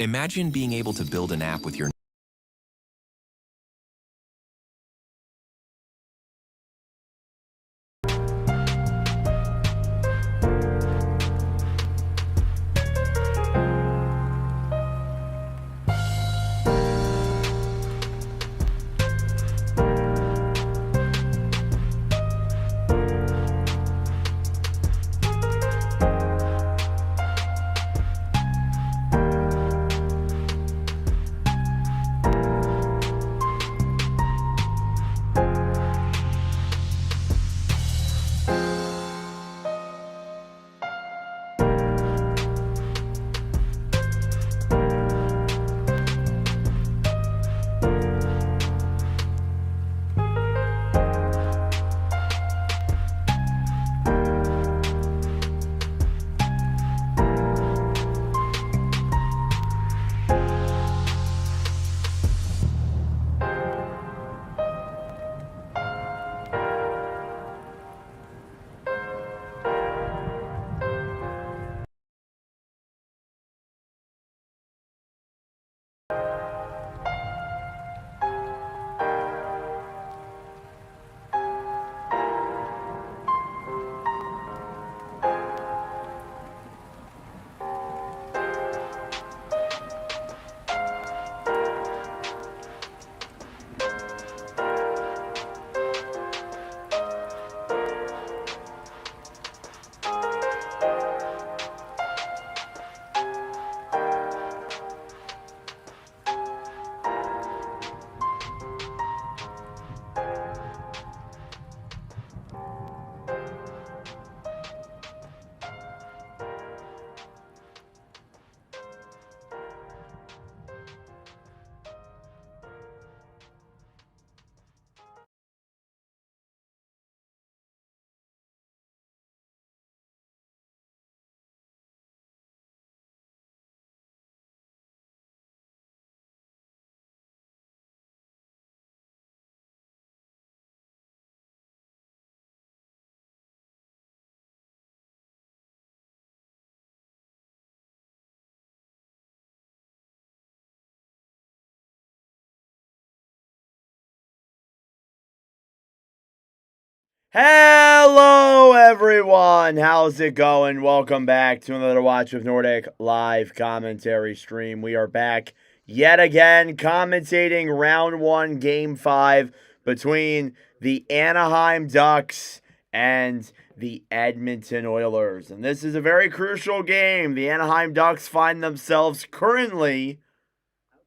Imagine being able to build an app with your Hello, everyone. How's it going? Welcome back to another Watch with Nordic live commentary stream. We are back yet again commentating round one, game 5 between the Anaheim Ducks and the Edmonton Oilers. And this is a very crucial game. The Anaheim Ducks find themselves currently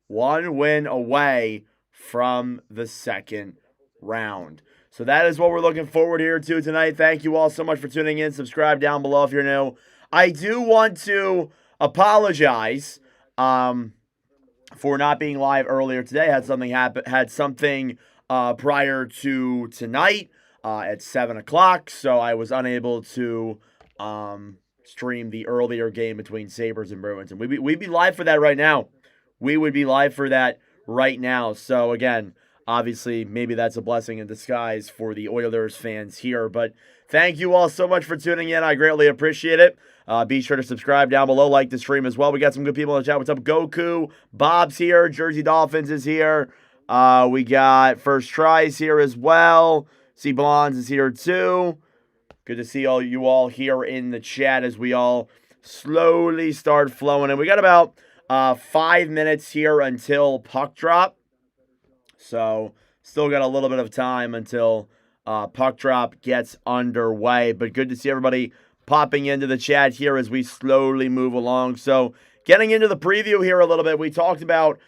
one win away from the second round. So that is what we're looking forward here to tonight. Thank you all so much for tuning in. Subscribe down below if you're new. I do want to apologize for not being live earlier today. Had something happen. Had something prior to tonight at 7 o'clock, so I was unable to stream the earlier game between Sabres and Bruins. And we'd be live for that right now. We would be live for that right now. So again, obviously, maybe that's a blessing in disguise for the Oilers fans here. But thank you all so much for tuning in. I greatly appreciate it. Be sure to subscribe down below, like the stream as well. We got some good people in the chat. What's up, Goku? Bob's here. Jersey Dolphins is here. We got First Tries here as well. C. Blondes is here too. Good to see all you all here in the chat as we all slowly start flowing. And we got about 5 minutes here until puck drop. So still got a little bit of time until puck drop gets underway. But good to see everybody popping into the chat here as we slowly move along. So getting into the preview here a little bit, we talked about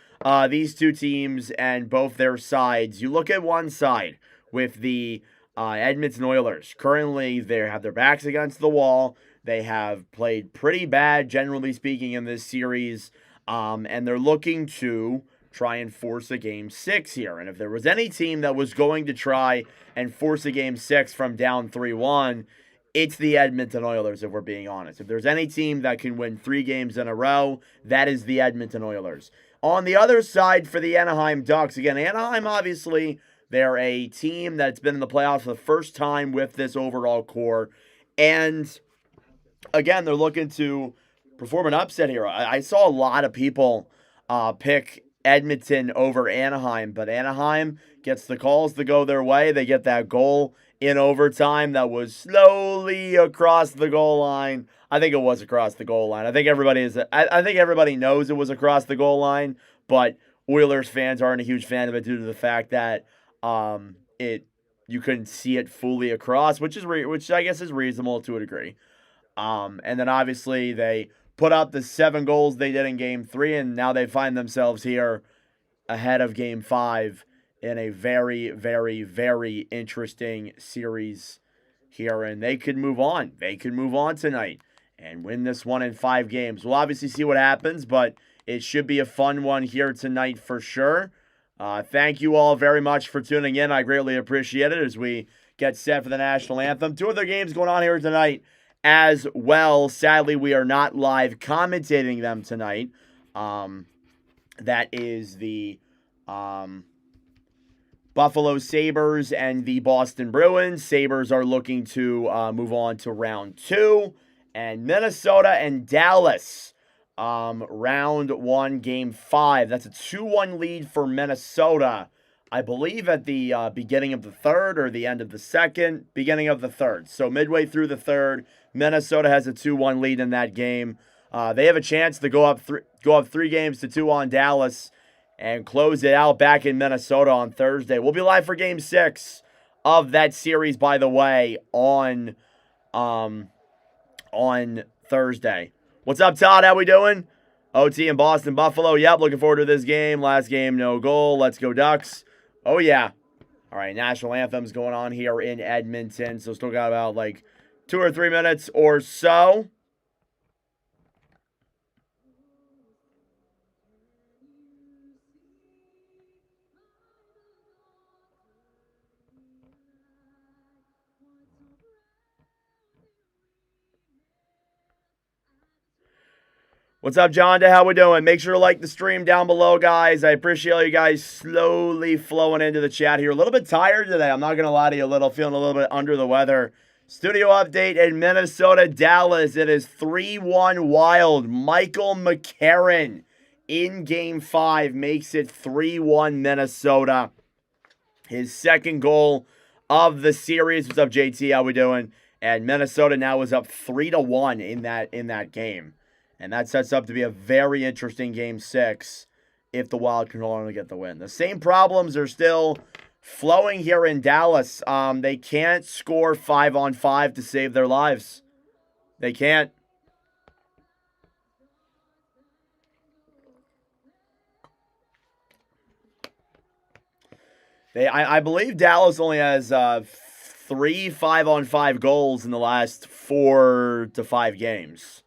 these two teams and both their sides. You look at one side with the Edmonton Oilers. Currently, they have their backs against the wall. They have played pretty bad, generally speaking, in this series. And they're looking to try and force a game 6 here. And if there was any team that was going to try and force a game 6 from down 3-1, it's the Edmonton Oilers, if we're being honest. If there's any team that can win 3 games in a row, that is the Edmonton Oilers. On the other side for the Anaheim Ducks, again, Anaheim, obviously, they're a team that's been in the playoffs for the first time with this overall core. And again, they're looking to perform an upset here. I saw a lot of people pick Edmonton over Anaheim, but Anaheim gets the calls to go their way. They get that goal in overtime that was slowly across the goal line. I think it was across the goal line. I think everybody knows it was across the goal line, but Oilers fans aren't a huge fan of it due to the fact that you couldn't see it fully across, which I guess is reasonable to a degree. And then obviously they put up the 7 goals they did in Game 3, and now they find themselves here ahead of Game 5 in a very, very, very interesting series here, and they could move on. They could move on tonight and win this one in 5 games. We'll obviously see what happens, but it should be a fun one here tonight for sure. Thank you all very much for tuning in. I greatly appreciate it as we get set for the national anthem. 2 other games going on here tonight as well. Sadly, we are not live commentating them tonight. That is the Buffalo Sabres and the Boston Bruins. Sabres are looking to move on to round 2. And Minnesota and Dallas, round 1, game 5. That's a 2-1 lead for Minnesota. I believe at the beginning of the 3rd or the end of the 2nd, beginning of the 3rd. So midway through the 3rd, Minnesota has a 2-1 lead in that game. They have a chance to go up 3 games to 2 on Dallas and close it out back in Minnesota on Thursday. We'll be live for Game 6 of that series, by the way, on Thursday. What's up, Todd? How we doing? OT in Boston, Buffalo. Yep, looking forward to this game. Last game, no goal. Let's go Ducks. Oh, yeah. All right, national anthem's going on here in Edmonton, so still got about 2 or 3 minutes or so. What's up, John? How we doing? Make sure to like the stream down below, guys. I appreciate you guys slowly flowing into the chat here. A little bit tired today. I'm not going to lie to you. Feeling a little bit under the weather. Studio update in Minnesota, Dallas. It is 3-1 Wild. Michael McCarron in Game 5 makes it 3-1 Minnesota. His 2nd goal of the series. What's up, JT? How we doing? And Minnesota now is up 3-1 in that game. And that sets up to be a very interesting Game 6 if the Wild can only get the win. The same problems are still flowing here in Dallas. They can't score 5-on-5 to save their lives. They can't. I believe Dallas only has 3 5-on-5 goals in the last 4 to 5 games.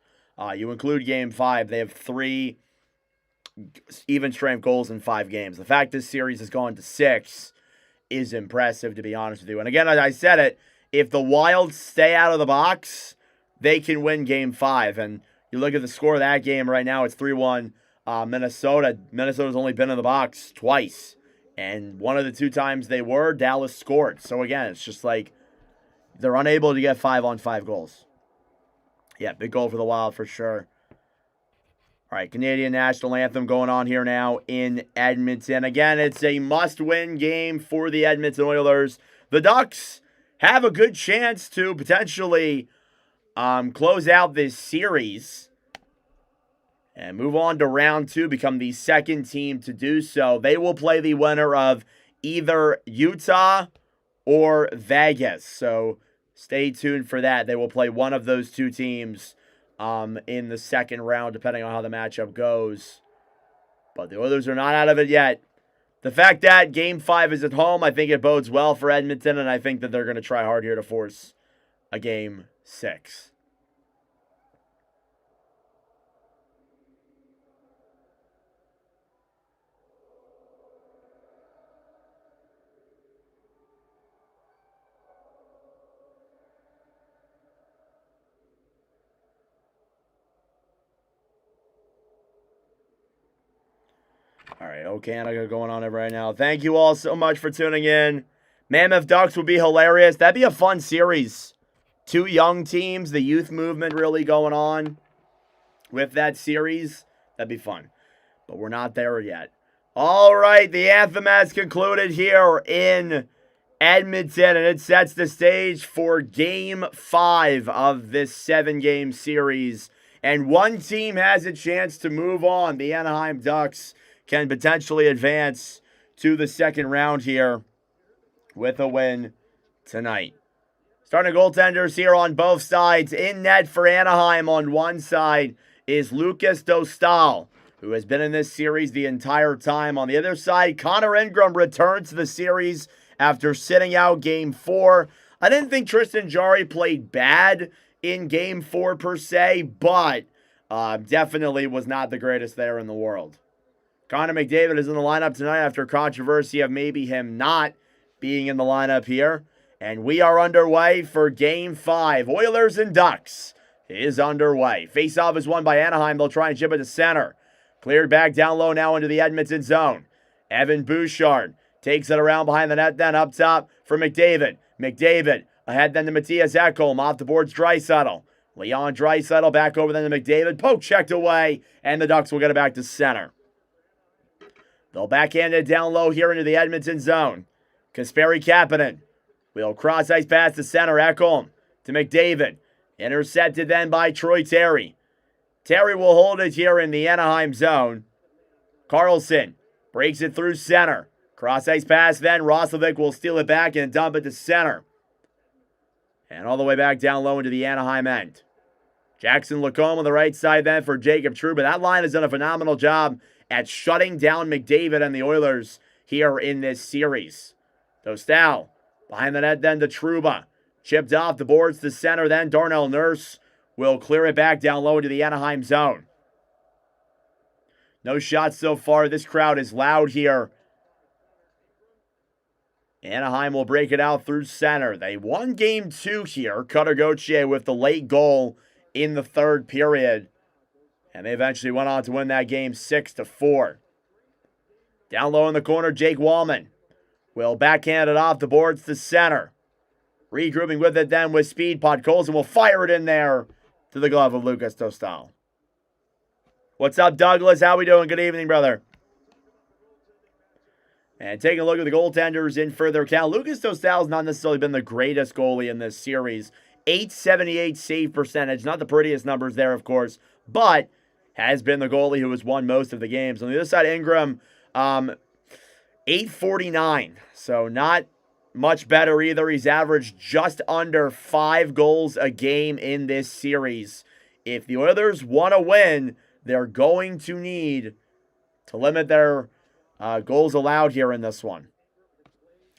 You include Game 5, they have 3 even-strength goals in 5 games. The fact this series has gone to 6 is impressive, to be honest with you. And again, as I said it, if the Wild stay out of the box, they can win Game 5. And you look at the score of that game right now, it's 3-1 Minnesota. Minnesota's only been in the box twice. And one of the 2 times they were, Dallas scored. So again, it's just they're unable to get 5-on-5 goals. Yeah, big goal for the Wild for sure. All right, Canadian National Anthem going on here now in Edmonton. Again, it's a must-win game for the Edmonton Oilers. The Ducks have a good chance to potentially close out this series and move on to round 2, become the 2nd team to do so. They will play the winner of either Utah or Vegas. So stay tuned for that. They will play one of those 2 teams in the 2nd round, depending on how the matchup goes. But the Oilers are not out of it yet. The fact that Game 5 is at home, I think it bodes well for Edmonton, and I think that they're going to try hard here to force a Game 6. All right, Canada going on right now. Thank you all so much for tuning in. Mammoth Ducks would be hilarious. That'd be a fun series. 2 young teams, the youth movement really going on with that series. That'd be fun. but we're not there yet. All right, the anthem has concluded here in Edmonton, and it sets the stage for Game 5 of this 7-game series. And one team has a chance to move on. The Anaheim Ducks can potentially advance to the second round here with a win tonight. Starting goaltenders here on both sides. In net for Anaheim on one side is Lucas Dostal, who has been in this series the entire time. On the other side, Connor Ingram returns to the series after sitting out Game 4. I didn't think Tristan Jarry played bad in Game 4 per se, but definitely was not the greatest there in the world. Connor McDavid is in the lineup tonight after controversy of maybe him not being in the lineup here. And we are underway for Game 5. Oilers and Ducks is underway. Faceoff is won by Anaheim. They'll try and chip it to center. Cleared back down low now into the Edmonton zone. Evan Bouchard takes it around behind the net, then up top for McDavid. McDavid ahead then to Matthias Ekholm. Off the boards, Draisaitl. Leon Draisaitl back over then to McDavid. Poke checked away, and the Ducks will get it back to center. They'll backhand it down low here into the Edmonton zone. Kasperi Kapanen will cross ice pass to center. Ekholm to McDavid. Intercepted then by Troy Terry. Terry will hold it here in the Anaheim zone. Carlson breaks it through center. Cross ice pass then. Roslovic will steal it back and dump it to center. And all the way back down low into the Anaheim end. Jackson Lacombe on the right side then for Jacob Trouba. That line has done a phenomenal job at shutting down McDavid and the Oilers here in this series. Dostal behind the net then to Trouba. Chipped off the boards to center then. Darnell Nurse will clear it back down low into the Anaheim zone. No shots so far. This crowd is loud here. Anaheim will break it out through center. They won Game 2 here. Cutter Gauthier with the late goal in the third period. And they eventually went on to win that game 6-4. Down low in the corner, Jake Wallman will backhand it off the boards to center. Regrouping with it then with speed. Podkolzin will fire it in there to the glove of Lucas Dostal. What's up, Douglas? How we doing? Good evening, brother. And taking a look at the goaltenders in further account, Lucas Dostal has not necessarily been the greatest goalie in this series. .878 save percentage, not the prettiest numbers there, of course, but has been the goalie who has won most of the games. On the other side, Ingram, .849, so not much better either. He's averaged just under 5 goals a game in this series. If the Oilers want to win, they're going to need to limit their goals allowed here in this one.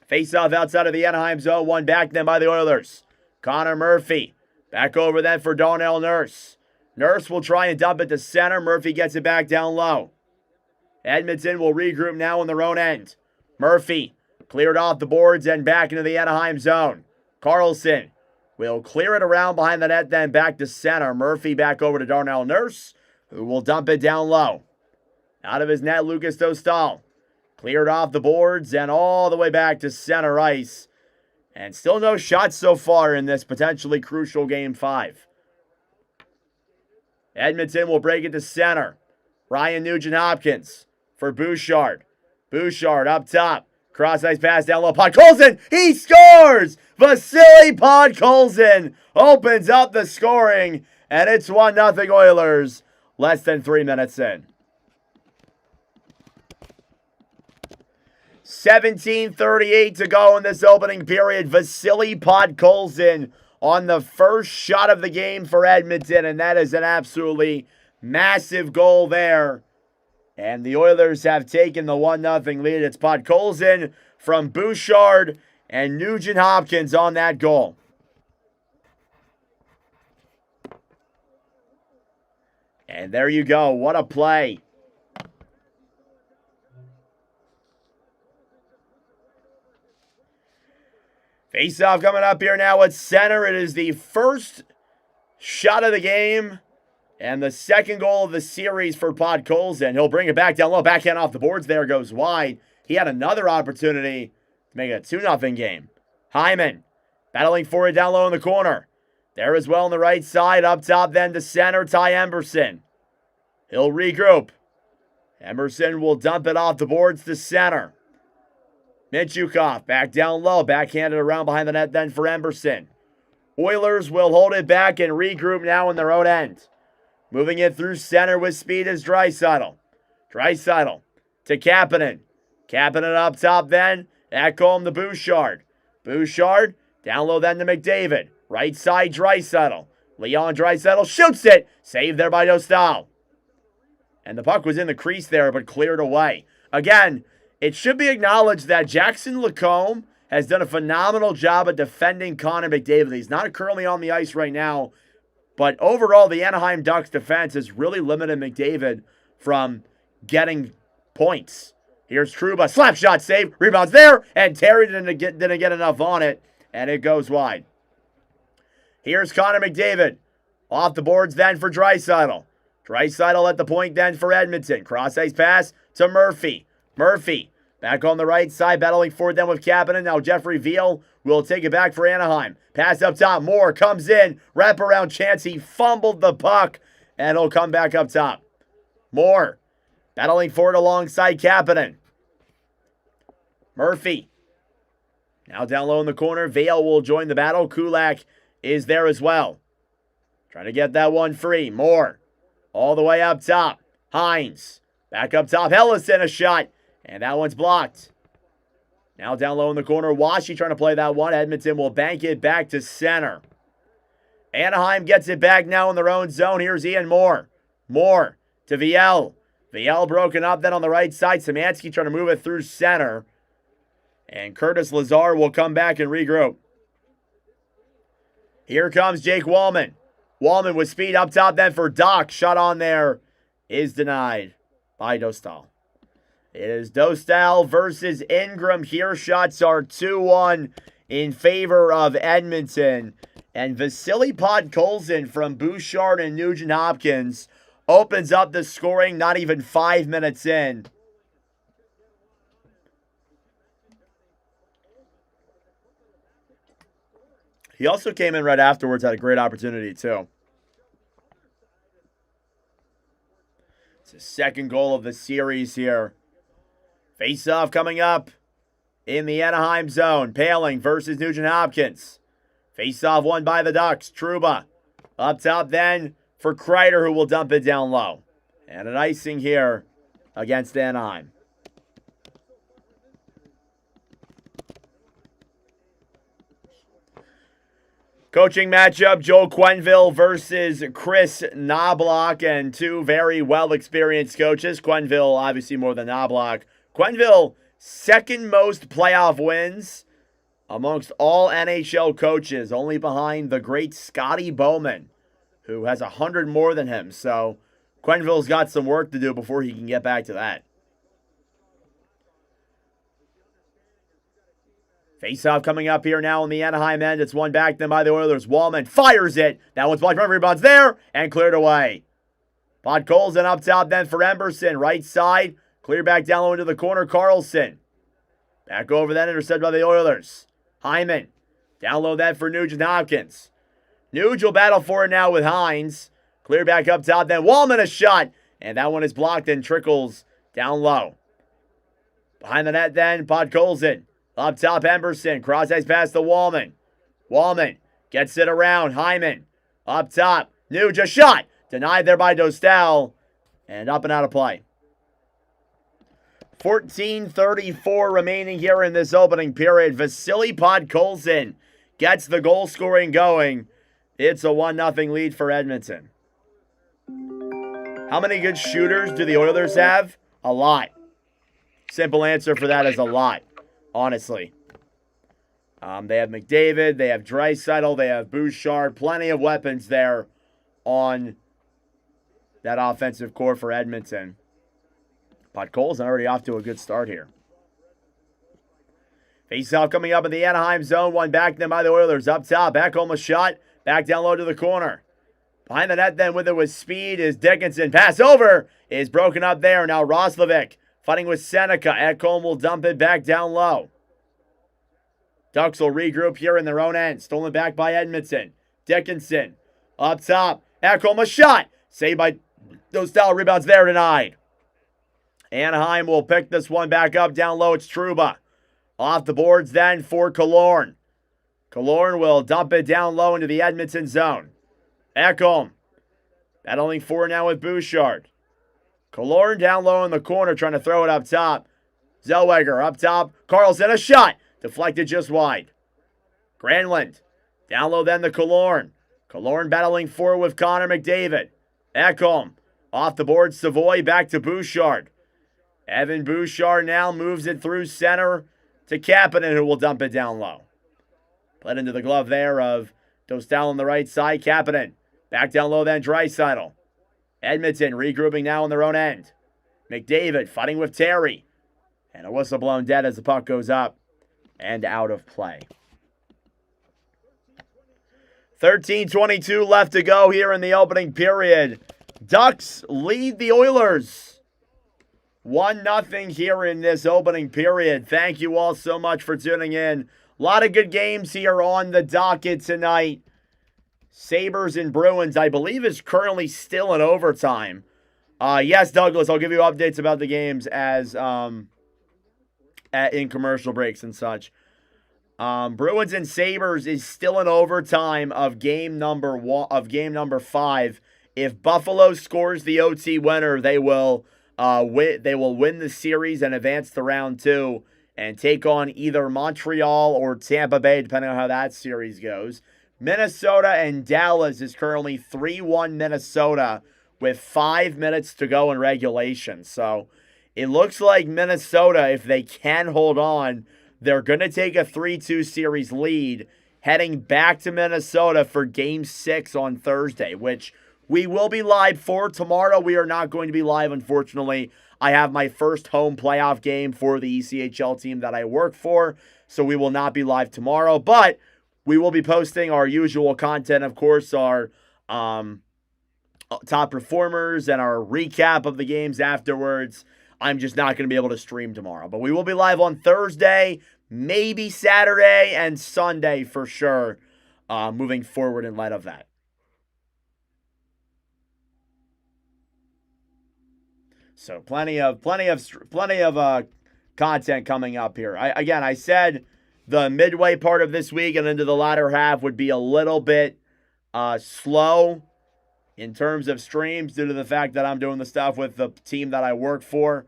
Face-off outside of the Anaheim zone, won back then by the Oilers. Connor Murphy back over then for Darnell Nurse. Nurse will try and dump it to center. Murphy gets it back down low. Edmonton will regroup now in their own end. Murphy cleared off the boards and back into the Anaheim zone. Carlson will clear it around behind the net, then back to center. Murphy back over to Darnell Nurse, who will dump it down low. Out of his net, Lucas Dostal. Cleared off the boards and all the way back to center ice. And still no shots so far in this potentially crucial Game 5. Edmonton will break it to center. Ryan Nugent-Hopkins for Bouchard. Bouchard up top. Cross ice pass down low. Podkolzin, he scores! Vasily Podkolzin opens up the scoring. And it's 1-0 Oilers. Less than 3 minutes in. 17:38 to go in this opening period. Vasily Podkolzin on the first shot of the game for Edmonton, and that is an absolutely massive goal there. And the Oilers have taken the 1-0 lead. It's Podkolzin from Bouchard and Nugent-Hopkins on that goal. And there you go. What a play. Face-off coming up here now at center. It is the first shot of the game and the second goal of the series for Podkolzin. He'll bring it back down low. Backhand off the boards there, goes wide. He had another opportunity to make it a 2-0 game. Hyman battling for it down low in the corner. There as well on the right side. Up top then to center, Ty Emberson. He'll regroup. Emerson will dump it off the boards to center. Minchukov back down low, backhanded around behind the net then for Emerson. Oilers will hold it back and regroup now in their own end. Moving it through center with speed is Draisaitl. Draisaitl to Kapanen. Kapanen up top then. Ekholm to Bouchard. Bouchard down low then to McDavid. Right side Draisaitl. Leon Draisaitl shoots it. Saved there by Dostal. And the puck was in the crease there but cleared away. Again, it should be acknowledged that Jackson Lacombe has done a phenomenal job at defending Connor McDavid. He's not currently on the ice right now, but overall the Anaheim Ducks defense has really limited McDavid from getting points. Here's Trouba, slap shot save, rebounds there, and Terry didn't get enough on it, and it goes wide. Here's Connor McDavid, off the boards then for Draisaitl. Draisaitl at the point then for Edmonton. Cross-ice pass to Murphy. Murphy back on the right side, battling for it then with Kapanen. Now Jeffrey Veal will take it back for Anaheim. Pass up top, Moore comes in, wraparound chance, he fumbled the puck, and he'll come back up top. Moore battling for it alongside Kapanen. Murphy now down low in the corner. Veal will join the battle. Kulak is there as well. Trying to get that one free. Moore all the way up top. Hines back up top. Hellison a shot. And that one's blocked. Now down low in the corner. Washi trying to play that one. Edmonton will bank it back to center. Anaheim gets it back now in their own zone. Here's Ian Moore. Moore to Viel. Viel broken up then on the right side. Szymanski trying to move it through center. And Curtis Lazar will come back and regroup. Here comes Jake Wallman. Wallman with speed up top then for Doc. Shot on there is denied by Dostal. It is Dostal versus Ingram. Here shots are 2-1 in favor of Edmonton. And Vasily Podkolzin from Bouchard and Nugent Hopkins opens up the scoring not even 5 minutes in. He also came in right afterwards, had a great opportunity too. It's his second goal of the series here. Face-off coming up in the Anaheim zone. Paling versus Nugent Hopkins. Face-off won by the Ducks. Trouba up top then for Kreider, who will dump it down low. And an icing here against Anaheim. Coaching matchup, Joel Quenneville versus Chris Knobloch, and two very well-experienced coaches. Quenneville, obviously more than Knobloch. Quenneville, second most playoff wins amongst all NHL coaches, only behind the great Scotty Bowman, who has 100 more than him. So Quenneville's got some work to do before he can get back to that. Face-off coming up here now in the Anaheim end. It's won back then by the Oilers. Wallman fires it. That one's blocked. Rebounds there and cleared away. Podkolzin up top then for Emerson. Right side. Clear back down low into the corner. Carlson. Back over then. Intercepted by the Oilers. Hyman. Down low then for Nugent Hopkins. Nuge will battle for it now with Hines. Clear back up top then. Wallman a shot. And that one is blocked and trickles down low. Behind the net then. Podkolzin. Up top, Emerson. Cross-ice pass to Wallman. Wallman gets it around. Hyman. Up top. Nuge, a shot. Denied there by Dostal. And up and out of play. 14:34 remaining here in this opening period. Vasily Podkolzin gets the goal scoring going. It's a 1-0 lead for Edmonton. How many good shooters do the Oilers have? A lot. Simple answer for that is a lot. Honestly. They have McDavid, they have Draisaitl, they have Bouchard. Plenty of weapons there on that offensive core for Edmonton. Podkolzin already off to a good start here. Face-off coming up in the Anaheim zone. One back then by the Oilers. Up top, back home a shot. Back down low to the corner. Behind the net then with it with speed is Dickinson. Pass over is broken up there. Now Roslovic fighting with Seneca. Ekholm will dump it back down low. Ducks will regroup here in their own end. Stolen back by Edmonton. Dickinson up top. Ekholm a shot. Saved by Dostal. Rebounds there denied. Anaheim will pick this one back up. Down low, it's Trouba. Off the boards then for Killorn. Killorn will dump it down low into the Edmonton zone. Ekholm battling for now with Bouchard. Killorn down low in the corner trying to throw it up top. Zellweger up top. Carlson, a shot. Deflected just wide. Granlund down low then to Killorn. Killorn battling forward with Connor McDavid. Ekholm off the board. Savoy back to Bouchard. Evan Bouchard now moves it through center to Kapanen, who will dump it down low. Played into the glove there of Dostal on the right side. Kapanen back down low then Draisaitl. Edmonton regrouping now on their own end. McDavid fighting with Terry. And a whistle blown dead as the puck goes up and out of play. 13:22 left to go here in the opening period. Ducks lead the Oilers 1-0 here in this opening period. Thank you all so much for tuning in. A lot of good games here on the docket tonight. Sabres and Bruins, I believe, is currently still in overtime. Yes, Douglas, I'll give you updates about the games as in commercial breaks and such. Bruins and Sabres is still in overtime of game number 5. If Buffalo scores the OT winner, they will win the series and advance to round 2 and take on either Montreal or Tampa Bay, depending on how that series goes. Minnesota and Dallas is currently 3-1 Minnesota with 5 minutes to go in regulation. So it looks like Minnesota, if they can hold on, they're going to take a 3-2 series lead heading back to Minnesota for Game 6 on Thursday, which we will be live for. Tomorrow we are not going to be live, unfortunately. I have my first home playoff game for the ECHL team that I work for, so we will not be live tomorrow. But we will be posting our usual content, of course, our top performers and our recap of the games afterwards. I'm just not going to be able to stream tomorrow. But we will be live on Thursday, maybe Saturday, and Sunday for sure, moving forward in light of that. So plenty of content coming up here. I said the midway part of this week and into the latter half would be a little bit slow in terms of streams due to the fact that I'm doing the stuff with the team that I work for.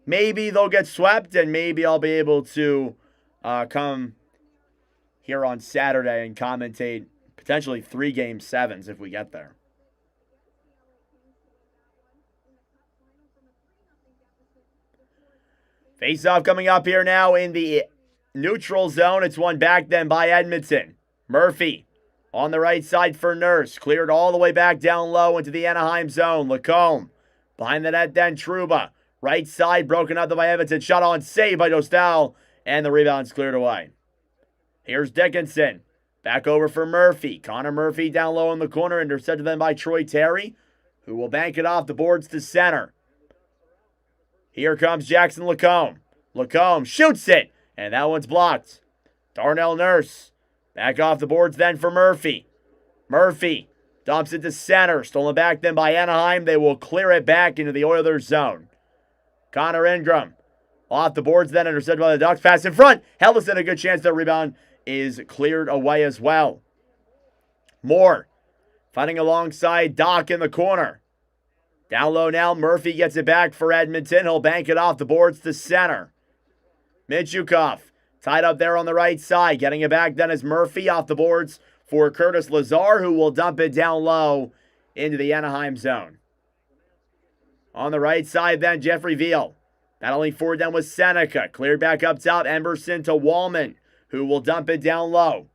Maybe they'll get swept, and maybe I'll be able to come here on Saturday and commentate potentially 3 Game 7s if we get there. Face-off coming up here now in the neutral zone. It's won back then by Edmonton. Murphy on the right side for Nurse. Cleared all the way back down low into the Anaheim zone. Lacombe behind the net then Trouba. Right side broken up by Edmonton. Shot on save by Dostal. And the rebound's cleared away. Here's Dickinson. Back over for Murphy. Connor Murphy down low in the corner. Intercepted then by Troy Terry, who will bank it off the boards to center. Here comes Jackson Lacombe. Lacombe shoots it, and that one's blocked. Darnell Nurse. Back off the boards then for Murphy. Murphy dumps it to center. Stolen back then by Anaheim. They will clear it back into the Oilers zone. Connor Ingram. Off the boards then, intercepted by the Ducks. Pass in front. Hellison, a good chance. The rebound is cleared away as well. Moore fighting alongside Doc in the corner. Down low now, Murphy gets it back for Edmonton. He'll bank it off the boards to center. Minchukov tied up there on the right side. Getting it back then is Murphy off the boards for Curtis Lazar, who will dump it down low into the Anaheim zone. On the right side then, Jeffrey Veal. Battling forward then with Seneca. Cleared back up top, Emberson to Wallman, who will dump it down low.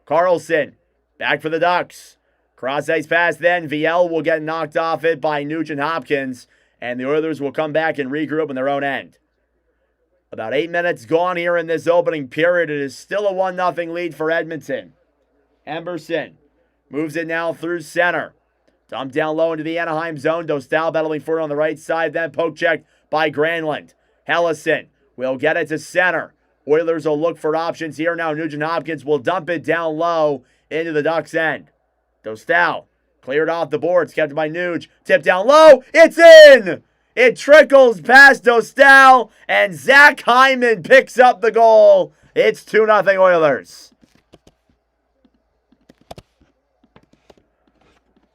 Carlson, back for the Ducks. Cross-ice pass then, Viel will get knocked off it by Nugent Hopkins, and the Oilers will come back and regroup in their own end. About 8 minutes gone here in this opening period. It is still a 1-0 lead for Edmonton. Emberson moves it now through center. Dumped down low into the Anaheim zone. Dostal battling for it on the right side, then poke checked by Granlund. Hellison will get it to center. Oilers will look for options here now. Nugent Hopkins will dump it down low into the Ducks' end. Dostal cleared off the boards, kept by Nuge. Tipped down low. It's in! It trickles past Dostal, and Zach Hyman picks up the goal. It's 2-0 Oilers.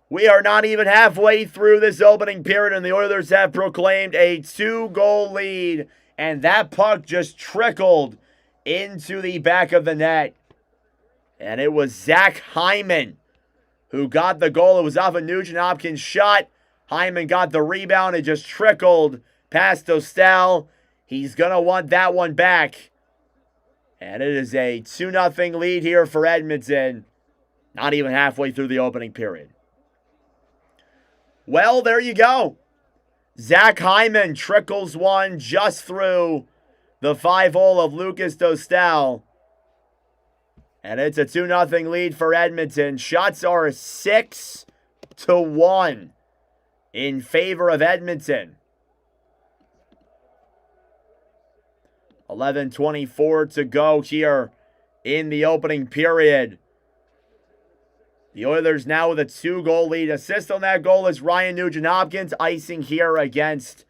We are not even halfway through this opening period, and the Oilers have proclaimed a 2-goal lead. And that puck just trickled into the back of the net. And it was Zach Hyman who got the goal. It was off a Nugent-Hopkins shot. Hyman got the rebound. It just trickled past Dostal. He's going to want that one back. And it is a 2-0 lead here for Edmonton. Not even halfway through the opening period. Well, there you go. Zach Hyman trickles one just through the 5-hole of Lucas Dostal. And it's a 2-0 lead for Edmonton. Shots are 6-1 in favor of Edmonton. 11:24 to go here in the opening period. The Oilers now with a 2-goal lead. Assist on that goal is Ryan Nugent-Hopkins, icing here against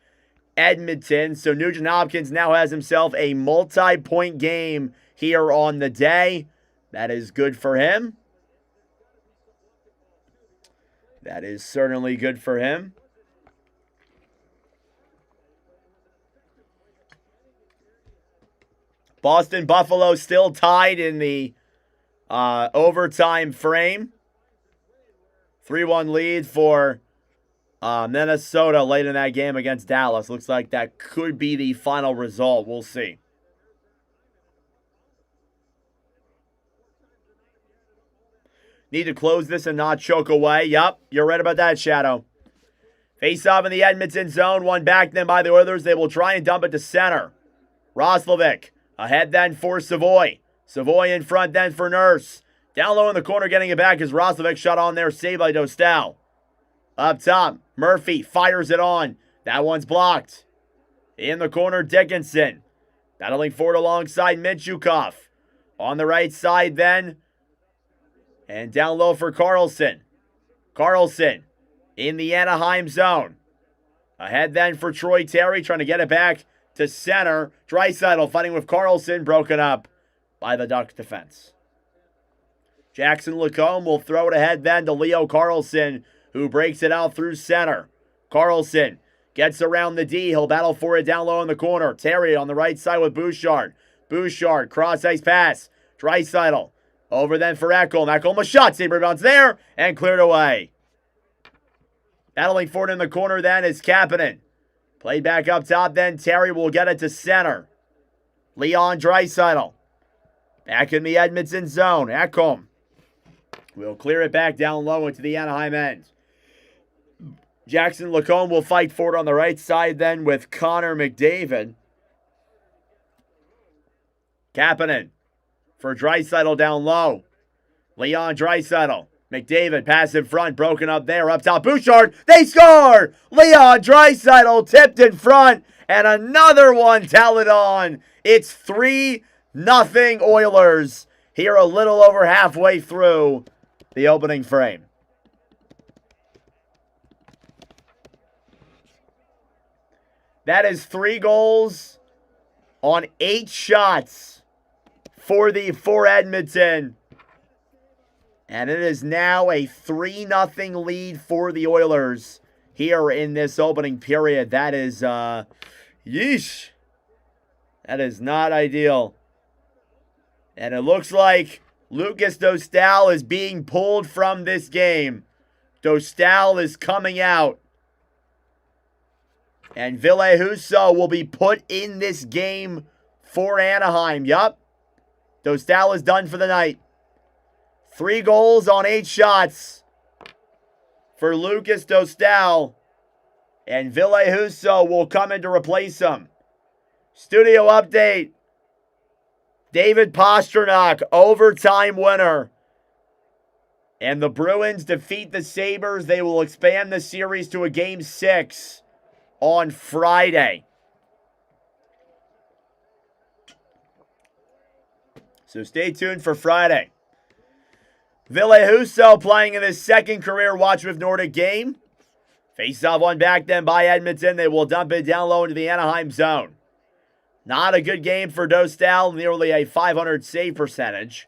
Edmonton. So Nugent-Hopkins now has himself a multi-point game here on the day. That is good for him. That is certainly good for him. Boston Buffalo still tied in the overtime frame. 3-1 lead for Minnesota late in that game against Dallas. Looks like that could be the final result. We'll see. Need to close this and not choke away. Yup, you're right about that, Shadow. Face off in the Edmonton zone. One back then by the Oilers. They will try and dump it to center. Roslovic ahead then for Savoy. Savoy in front then for Nurse. Down low in the corner getting it back as Roslovic shot on there. Saved by Dostal. Up top, Murphy fires it on. That one's blocked. In the corner, Dickinson. Battling forward alongside Minchukov. On the right side then. And down low for Carlson. Carlson in the Anaheim zone. Ahead then for Troy Terry, trying to get it back to center. Draisaitl fighting with Carlson, broken up by the Ducks defense. Jackson Lacombe will throw it ahead then to Leo Carlson, who breaks it out through center. Carlson gets around the D. He'll battle for it down low in the corner. Terry on the right side with Bouchard. Bouchard, cross-ice pass. Draisaitl. Over then for Ekholm. Ekholm a shot. Save rebounds there and cleared away. Battling forward in the corner then is Kapanen. Played back up top then. Terry will get it to center. Leon Draisaitl. Back in the Edmonton zone. Ekholm will clear it back down low into the Anaheim end. Jackson Lacombe will fight forward on the right side then with Connor McDavid. Kapanen for Draisaitl down low. Leon Draisaitl. McDavid pass in front, broken up there. Up top, Bouchard. They score! Leon Draisaitl tipped in front. And another one tallied on. It's 3-0 Oilers. Here a little over halfway through the opening frame. That is 3 goals on 8 shots for Edmonton. And it is now a 3-0 lead for the Oilers here in this opening period. That is, yeesh. That is not ideal. And it looks like Lucas Dostal is being pulled from this game. Dostal is coming out. And Ville Husso will be put in this game for Anaheim. Yup. Dostal is done for the night. 3 goals on 8 shots for Lucas Dostal. And Ville Husso will come in to replace him. Studio update. David Pastrnak, overtime winner. And the Bruins defeat the Sabres. They will expand the series to a Game 6 on Friday. So stay tuned for Friday. Ville Husso playing in his second career Watch with Nordic game. Face-off one back then by Edmonton. They will dump it down low into the Anaheim zone. Not a good game for Dostal, nearly a .500 save percentage.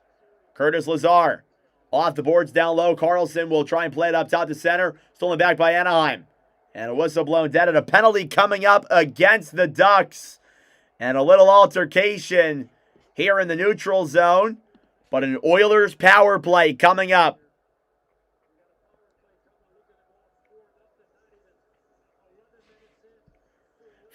Curtis Lazar off the boards down low. Carlson will try and play it up top to center. Stolen back by Anaheim. And a whistle blown dead, and a penalty coming up against the Ducks. And a little altercation here in the neutral zone. But an Oilers power play coming up.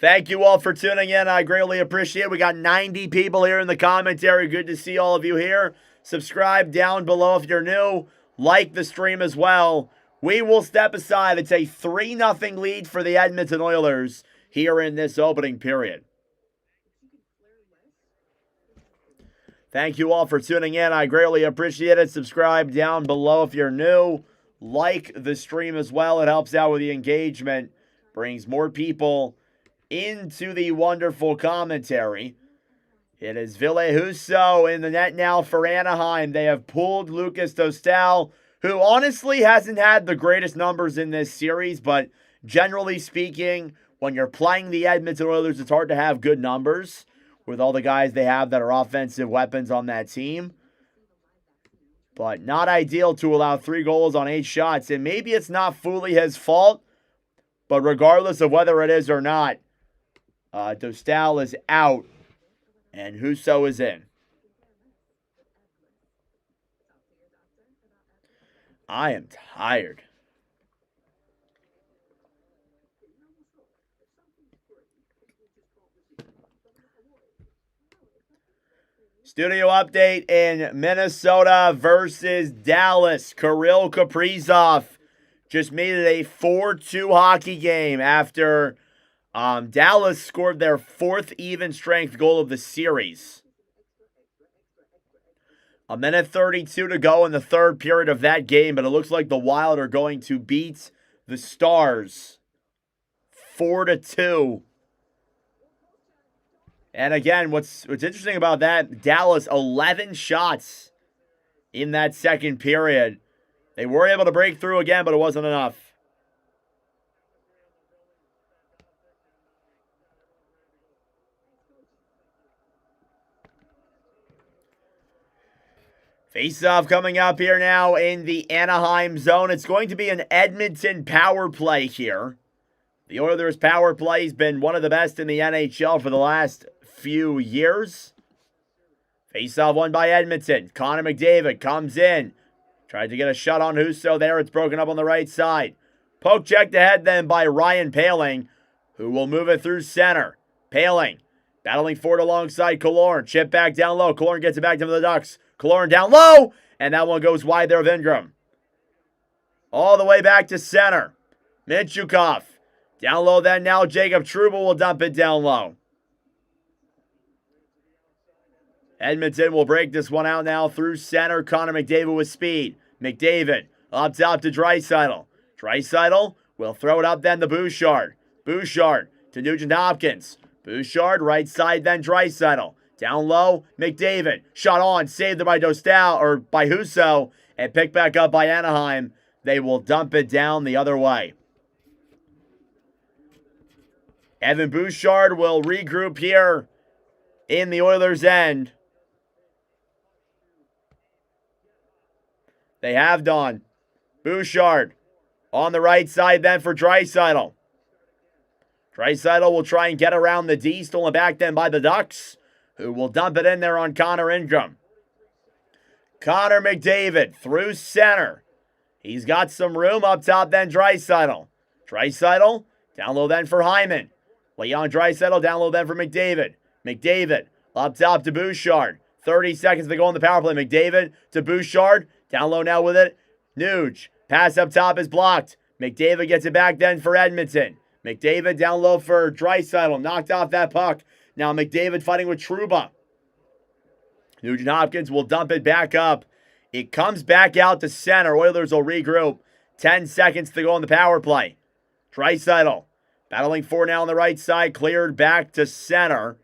Thank you all for tuning in. I greatly appreciate it. We got 90 people here in the commentary. Good to see all of you here. Subscribe down below if you're new. Like the stream as well. We will step aside. It's a 3-0 lead for the Edmonton Oilers here in this opening period. Thank you all for tuning in. I greatly appreciate it. Subscribe down below if you're new. Like the stream as well. It helps out with the engagement. Brings more people into the wonderful commentary. It is Ville Husso in the net now for Anaheim. They have pulled Lucas Dostal, who honestly hasn't had the greatest numbers in this series, but generally speaking, when you're playing the Edmonton Oilers, it's hard to have good numbers with all the guys they have that are offensive weapons on that team. But not ideal to allow 3 goals on 8 shots, and maybe it's not fully his fault, but regardless of whether it is or not, Dostal is out, and Husso is in. I am tired. Studio update in Minnesota versus Dallas. Kirill Kaprizov just made it a 4-2 hockey game after Dallas scored their 4th even strength goal of the series. 1:32 to go in the 3rd period of that game, but it looks like the Wild are going to beat the Stars 4-2. And again, what's interesting about that, Dallas 11 shots in that 2nd period. They were able to break through again, but it wasn't enough. Face-off coming up here now in the Anaheim zone. It's going to be an Edmonton power play here. The Oilers' power play has been one of the best in the NHL for the last few years. Face-off won by Edmonton. Connor McDavid comes in. Tried to get a shot on Husso there. It's broken up on the right side. Poke checked ahead then by Ryan Poehling, who will move it through center. Poehling battling forward alongside Killorn. Chip back down low. Killorn gets it back to the Ducks. Killorn down low, and that one goes wide there of Ingram. All the way back to center. Mintyukov. Down low then now Jacob Trouba will dump it down low. Edmonton will break this one out now through center. Connor McDavid with speed. McDavid up top to Draisaitl. Draisaitl will throw it up then to Bouchard. Bouchard to Nugent Hopkins. Bouchard right side then Draisaitl. Down low, McDavid. Shot on, saved by Dostal, or by Husso, and picked back up by Anaheim. They will dump it down the other way. Evan Bouchard will regroup here in the Oilers' end. They have done. Bouchard on the right side then for Draisaitl. Draisaitl will try and get around the D, stolen back then by the Ducks, who will dump it in there on Connor Ingram. Connor McDavid through center. He's got some room up top then Draisaitl. Draisaitl down low then for Hyman. Leon Draisaitl down low then for McDavid. McDavid up top to Bouchard. 30 seconds to go on the power play. McDavid to Bouchard. Down low now with it. Nuge. Pass up top is blocked. McDavid gets it back then for Edmonton. McDavid down low for Draisaitl. Knocked off that puck. Now McDavid fighting with Trouba. Nugent Hopkins will dump it back up. It comes back out to center. Oilers will regroup. 10 seconds to go on the power play. Draisaitl battling for now on the right side. Cleared back to center.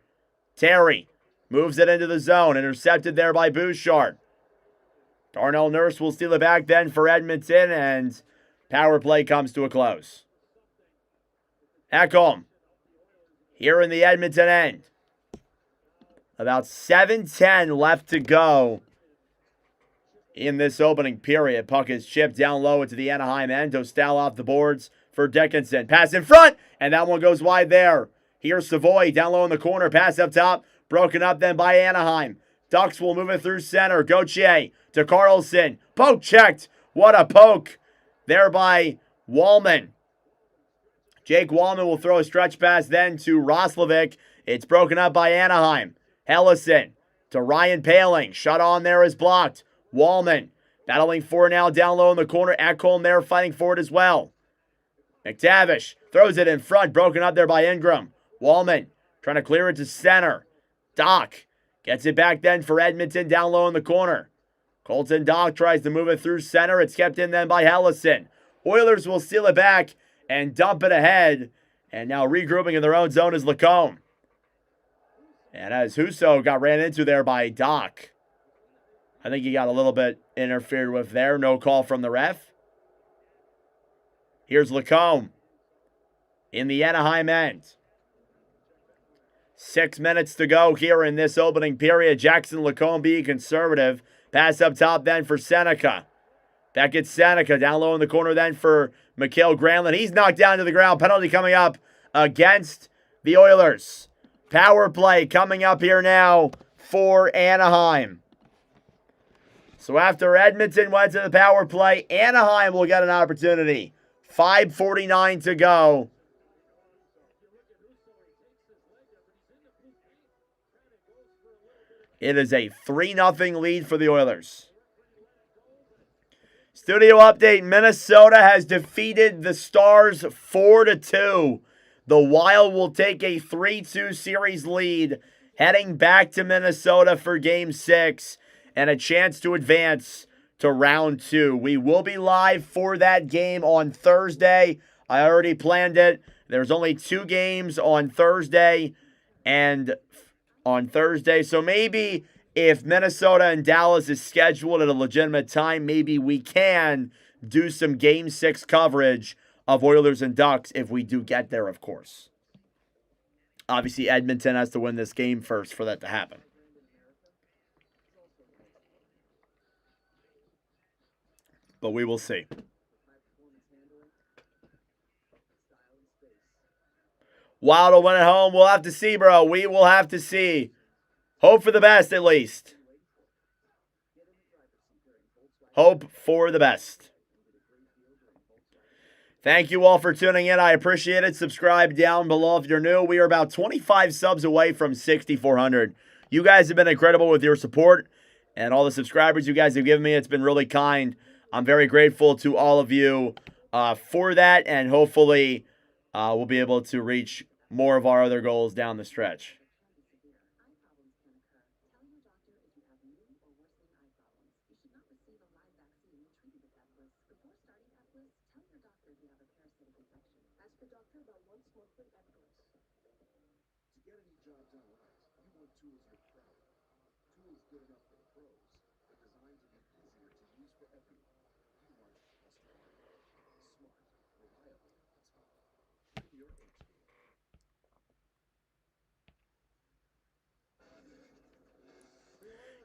Terry moves it into the zone. Intercepted there by Bouchard. Darnell Nurse will steal it back then for Edmonton. And power play comes to a close. Ekholm. Here in the Edmonton end. About 7:10 left to go in this opening period. Puck is chipped down low into the Anaheim end. Dostal off the boards for Dickinson. Pass in front, and that one goes wide there. Here's Savoy down low in the corner. Pass up top. Broken up then by Anaheim. Ducks will move it through center. Gauthier to Carlson. Poke checked. What a poke there by Wallman. Jake Wallman will throw a stretch pass then to Roslovic. It's broken up by Anaheim. Hellison to Ryan Paling. Shut on there is blocked. Wallman battling for now down low in the corner. Ekholm there fighting for it as well. McTavish throws it in front. Broken up there by Ingram. Wallman trying to clear it to center. Doc gets it back then for Edmonton down low in the corner. Colton Doc tries to move it through center. It's kept in then by Hellison. Oilers will steal it back and dump it ahead. And now regrouping in their own zone is Lacombe. And as Husso got ran into there by Doc. I think he got a little bit interfered with there. No call from the ref. Here's Lacombe in the Anaheim end. 6 minutes to go here in this opening period. Jackson Lacombe being conservative. Pass up top then for Seneca. Back at Seneca. Down low in the corner then for Mikael Granlund. He's knocked down to the ground. Penalty coming up against the Oilers. Power play coming up here now for Anaheim. So after Edmonton went to the power play, Anaheim will get an opportunity. 5:49 to go. It is a 3-0 lead for the Oilers. Studio update, Minnesota has defeated the Stars 4-2. The Wild will take a 3-2 series lead, heading back to Minnesota for Game 6 and a chance to advance to Round 2. We will be live for that game on Thursday. I already planned it. There's only 2 games on Thursday so maybe if Minnesota and Dallas is scheduled at a legitimate time, maybe we can do some Game 6 coverage of Oilers and Ducks if we do get there, of course. Obviously, Edmonton has to win this game first for that to happen. But we will see. Wild will win at home. We'll have to see, bro. We will have to see. Hope for the best, at least. Hope for the best. Thank you all for tuning in. I appreciate it. Subscribe down below if you're new. We are about 25 subs away from 6,400. You guys have been incredible with your support and all the subscribers you guys have given me. It's been really kind. I'm very grateful to all of you for that, and hopefully we'll be able to reach more of our other goals down the stretch.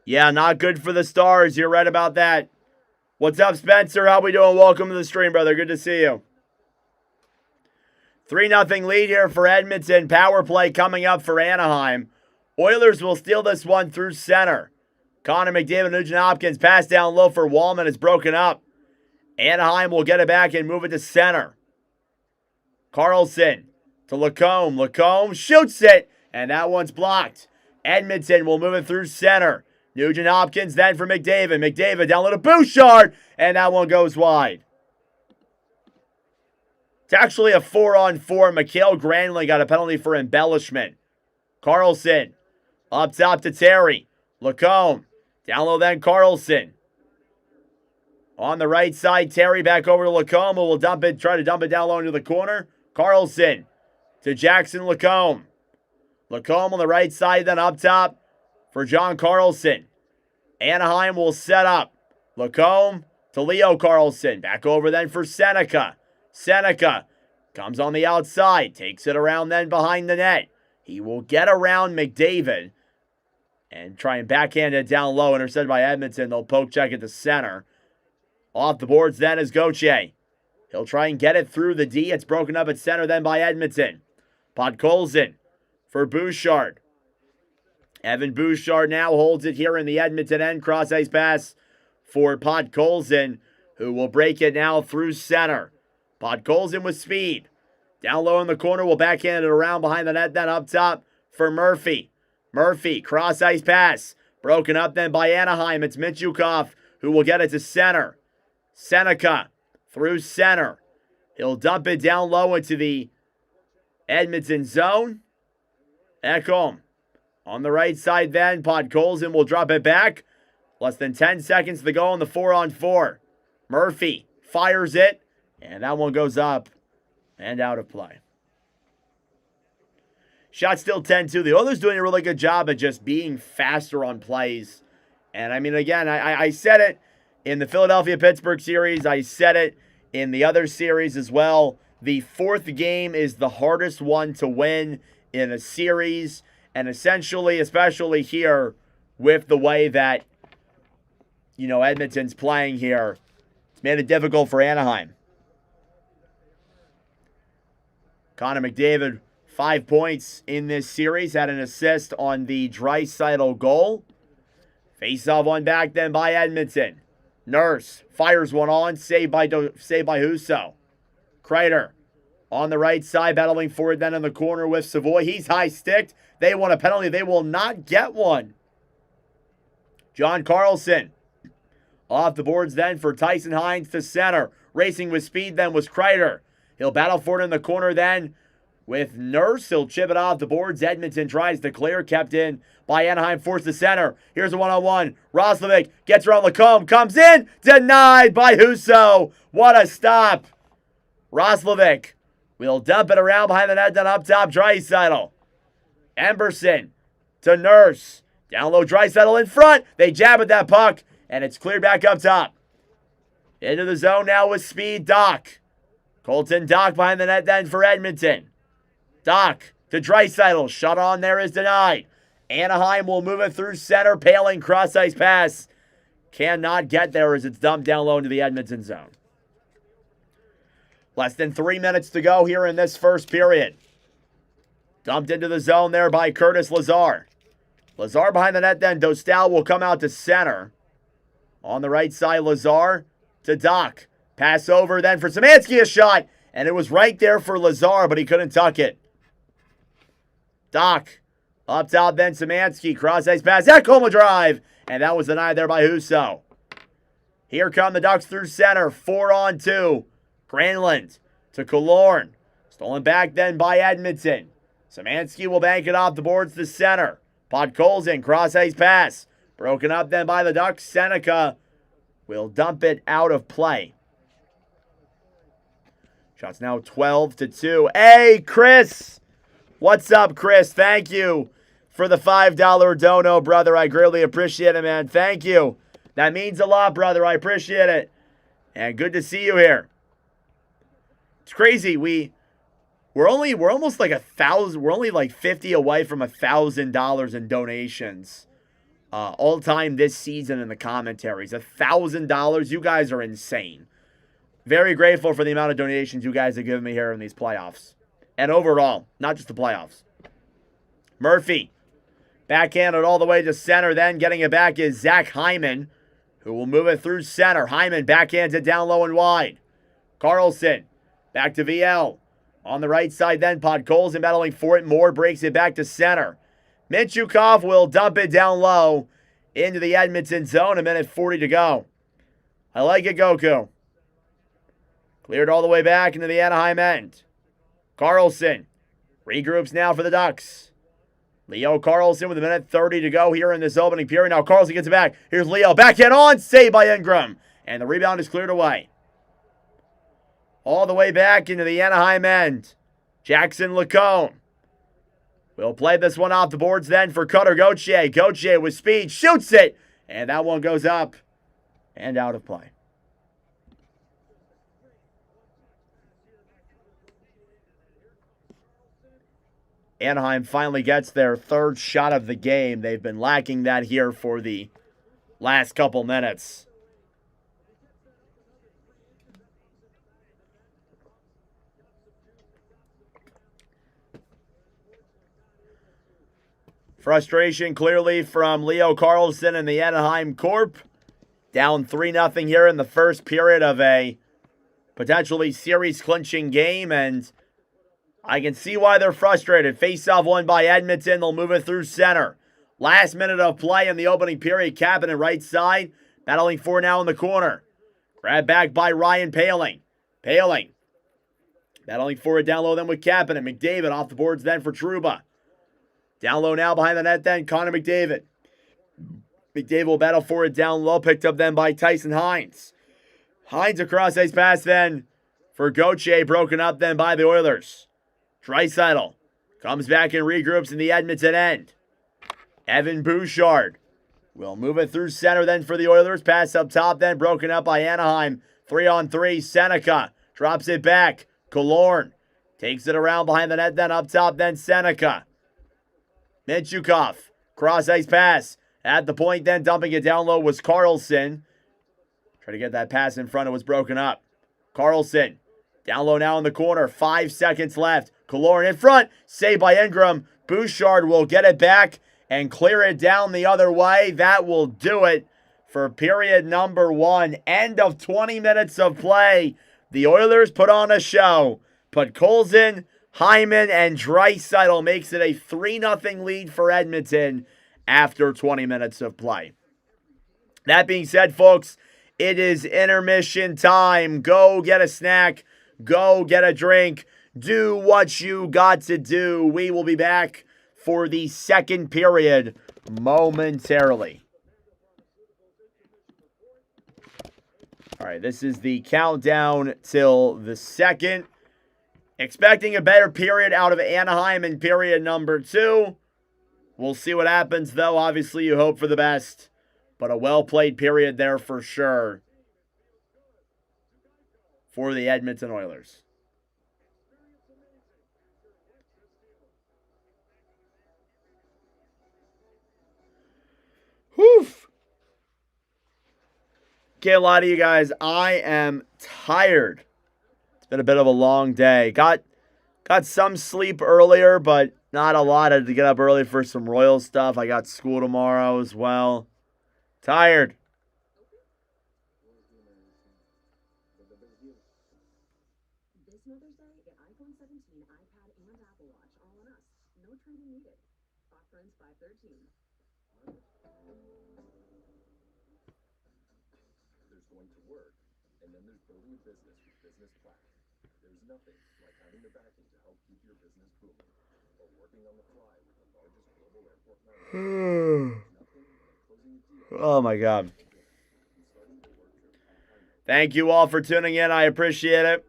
Yeah, not good for the Stars. You're right about that. What's up, Spencer? How we doing? Welcome to the stream, brother. Good to see you. 3-0 lead here for Edmonton. Power play coming up for Anaheim. Oilers will steal this one through center. Connor McDavid, Nugent Hopkins, pass down low for Wallman. It's broken up. Anaheim will get it back and move it to center. Carlson to Lacombe. Lacombe shoots it, and that one's blocked. Edmonton will move it through center. Nugent Hopkins then for McDavid. McDavid down low to Bouchard, and that one goes wide. It's actually a 4-on-4. Mikael Granlund got a penalty for embellishment. Carlson up top to Terry. Lacombe down low then Carlson. On the right side, Terry back over to Lacombe, who will try to dump it down low into the corner. Carlson to Jackson Lacombe. Lacombe on the right side, then up top for John Carlson. Anaheim will set up. Lacombe to Leo Carlson. Back over then for Seneca. Seneca Comes on the outside. Takes it around then behind the net. He will get around McDavid and try and backhand it down low. Intercepted by Edmonton. They'll poke check at the center. Off the boards then is Gauthier. He'll try and get it through the D. It's broken up at center then by Edmonton. Podkolzin for Bouchard. Evan Bouchard now holds it here in the Edmonton end. Cross ice pass for Podkolzin, who will break it now through center. Podkolzin with speed. Down low in the corner, will backhand it around behind the net, then up top for Murphy. Murphy, cross ice pass. Broken up then by Anaheim. It's Mintyukov who will get it to center. Seneca through center. He'll dump it down low into the Edmonton zone. Ekholm on the right side then. Podkolzin will drop it back. Less than 10 seconds to go on the 4-on-4. Murphy fires it, and that one goes up and out of play. Shot still 10-2. The Oilers doing a really good job of just being faster on plays. And I mean, again, I said it in the Philadelphia-Pittsburgh series. I said it in the other series as well. The fourth game is the hardest one to win in a series. And essentially, especially here, with the way that, Edmonton's playing here, it's made it difficult for Anaheim. Connor McDavid, 5 points in this series. Had an assist on the Draisaitl goal. Face-off one back then by Edmonton. Nurse fires one on. Saved by Husso. Kreider on the right side. Battling for it then in the corner with Savoy. He's high-sticked. They want a penalty. They will not get one. John Carlson off the boards then for Tyson Hines to center. Racing with speed then was Kreider. He'll battle for it in the corner then with Nurse. He'll chip it off the boards. Edmonton tries to clear. Kept in by Anaheim. Forced to center. Here's a one-on-one. Roslovic gets around Lacombe. Comes in. Denied by Husso. What a stop. Roslovic will dump it around behind the net. Then up top, Draisaitl. Emberson to Nurse. Down low, Draisaitl in front. They jab at that puck, and it's cleared back up top. Into the zone now with speed, Doc. Colton Doc behind the net then for Edmonton. Doc to Draisaitl. Shot on there is denied. Anaheim will move it through center. Paling cross-ice pass. Cannot get there as it's dumped down low into the Edmonton zone. Less than 3 minutes to go here in this first period. Dumped into the zone there by Curtis Lazar. Lazar behind the net then. Dostal will come out to center. On the right side, Lazar to Doc. Pass over then for Szymanski, a shot. And it was right there for Lazar, but he couldn't tuck it. Doc up top then Szymanski. Cross-ice pass. Ekholm drive. And that was denied there by Husso. Here come the Ducks through center. 4-on-2. Granlund to Killorn. Stolen back then by Edmonton. Szymanski will bank it off the boards to center. Podkolzin, cross-ice pass. Broken up then by the Ducks. Seneca will dump it out of play. Shots now 12-2. Hey, Chris! What's up, Chris? Thank you for the $5 dono, brother. I greatly appreciate it, man. Thank you. That means a lot, brother. I appreciate it. And good to see you here. It's crazy. We're almost like 1,000. We're only like 50 away from $1,000 in donations. All time this season in the commentaries. $1,000. You guys are insane. Very grateful for the amount of donations you guys have given me here in these playoffs. And overall, not just the playoffs. Murphy. Backhanded all the way to center. Then getting it back is Zach Hyman, who will move it through center. Hyman backhands it down low and wide. Carlson. Back to VL. On the right side then, Podkolzin battling for it. Moore breaks it back to center. Mintyukov will dump it down low into the Edmonton zone. 1:40 to go. I like it, Goku. Cleared all the way back into the Anaheim end. Carlson regroups now for the Ducks. Leo Carlson with 1:30 to go here in this opening period. Now Carlson gets it back. Here's Leo. Backhand on. Saved by Ingram. And the rebound is cleared away. All the way back into the Anaheim end. Jackson Lacombe will play this one off the boards then for Cutter Gauthier. Gauthier with speed. Shoots it. And that one goes up and out of play. Anaheim finally gets their third shot of the game. They've been lacking that here for the last couple minutes. Frustration clearly from Leo Carlsson and the Anaheim Corp. Down 3-0 here in the first period of a potentially series-clinching game, and I can see why they're frustrated. Face-off won by Edmonton. They'll move it through center. Last minute of play in the opening period. Kapanen right side. Battling for now in the corner. Grabbed back by Ryan Poehling. Poehling battling for it down low then with Kapanen. McDavid off the boards then for Trouba. Down low now behind the net then. Connor McDavid. McDavid will battle for it down low. Picked up then by Tyson Hines. Hines across ice pass then for Gauthier. Broken up then by the Oilers. Draisaitl comes back and regroups in the Edmonton end. Evan Bouchard will move it through center then for the Oilers. Pass up top then. Broken up by Anaheim. 3-on-3. Seneca drops it back. Killorn takes it around behind the net then. Up top then Seneca. Minchukov. Cross ice pass. At the point then. Dumping it down low was Carlson. Try to get that pass in front. It was broken up. Carlson. Down low now in the corner. 5 seconds left. Killorn in front. Saved by Ingram. Bouchard will get it back and clear it down the other way. That will do it for period number 1. End of 20 minutes of play. The Oilers put on a show. Podkolzin, Hyman, and Draisaitl makes it a 3-0 lead for Edmonton after 20 minutes of play. That being said, folks, it is intermission time. Go get a snack. Go get a drink. Do what you got to do. We will be back for the second period momentarily. All right, this is the countdown till the second. Expecting a better period out of Anaheim in period number 2. We'll see what happens, though. Obviously, you hope for the best, but a well-played period there for sure for the Edmonton Oilers. Whew. Can't lie to you guys. I am tired. It's been a bit of a long day. Got some sleep earlier, but not a lot. I had to get up early for some Royal stuff. I got school tomorrow as well. Tired. This Mother's Day, get iPhone 17, iPad, and Apple Watch all on us. No trading needed. Offer ends 5/13. There's going to work, and then there's building a business with Business Plaque. There's nothing like having the backing to help keep your business booming, or working on the fly with the largest global airport network. Oh my God. Thank you all for tuning in. I appreciate it.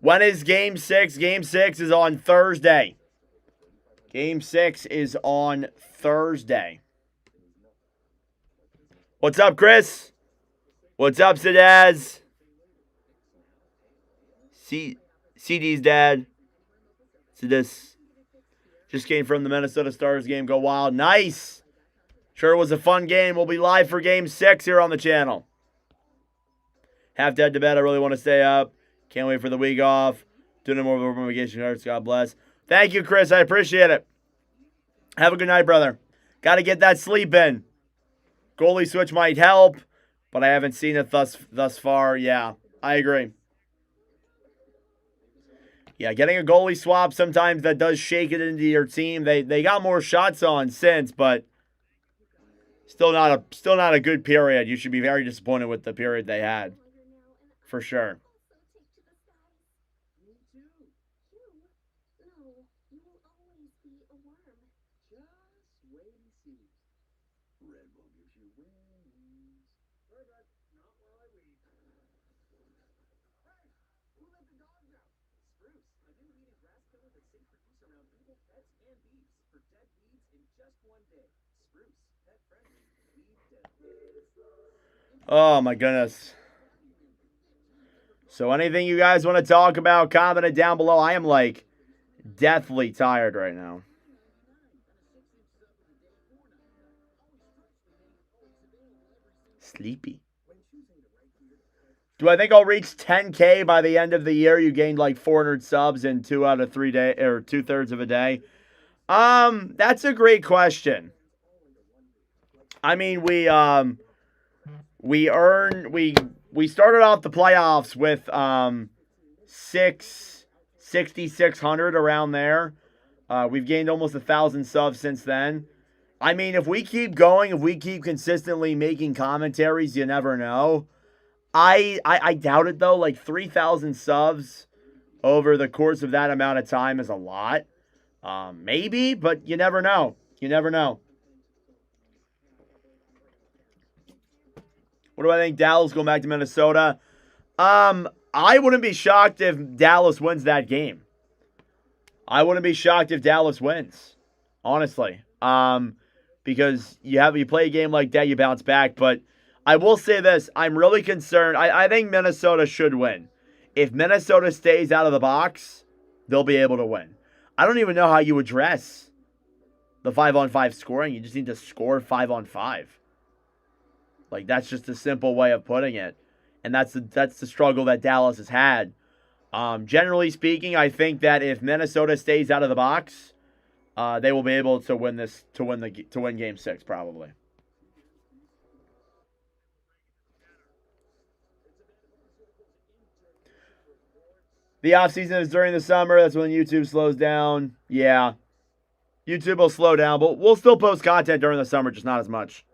When is Game 6? Game 6 is on Thursday. Game 6 is on Thursday. What's up, Chris? What's up, Sadaz? CD's dad. Sadaz. Just came from the Minnesota Stars game. Go Wild. Nice. Sure was a fun game. We'll be live for Game 6 here on the channel. Half dead to bed. I really want to stay up. Can't wait for the week off. Doing more of my vacation cards. God bless. Thank you, Chris. I appreciate it. Have a good night, brother. Got to get that sleep in. Goalie switch might help, but I haven't seen it thus far. Yeah, I agree. Yeah, getting a goalie swap sometimes that does shake it into your team. They got more shots on since, but still not a good period. You should be very disappointed with the period they had, for sure. Me too. You? No, you will always be a worm. Just wait and see. Red will give you wings. Perfect. Not while I weed. Hey, who let the dogs out? Spruce, my new weed and grass killer that's safe for use around evil pets and beefs for dead weeds in just 1 day. Spruce, pet friendly, weed dead. Oh my goodness. So anything you guys want to talk about, comment it down below. I am like deathly tired right now. Sleepy. Do I think I'll reach 10K by the end of the year? You gained like 400 subs in 2 out of 3 days, or 2/3 of a day. That's a great question. I mean, we started off the playoffs with 6,600 around there. We've gained almost 1,000 subs since then. I mean, if we keep going, if we keep consistently making commentaries, you never know. I doubt it though. Like 3,000 subs over the course of that amount of time is a lot. Maybe, but you never know. You never know. What do I think? Dallas going back to Minnesota. I wouldn't be shocked if Dallas wins that game. I wouldn't be shocked if Dallas wins, honestly. Because you play a game like that, you bounce back. But I will say this: I'm really concerned. I think Minnesota should win. If Minnesota stays out of the box, they'll be able to win. I don't even know how you address the 5-on-5 scoring. You just need to score 5-on-5. Like, that's just a simple way of putting it. And that's the struggle that Dallas has had. Generally speaking, I think that if Minnesota stays out of the box, they will be able to win Game 6 probably. The offseason is during the summer. That's when YouTube slows down. Yeah. YouTube will slow down, but we'll still post content during the summer, just not as much.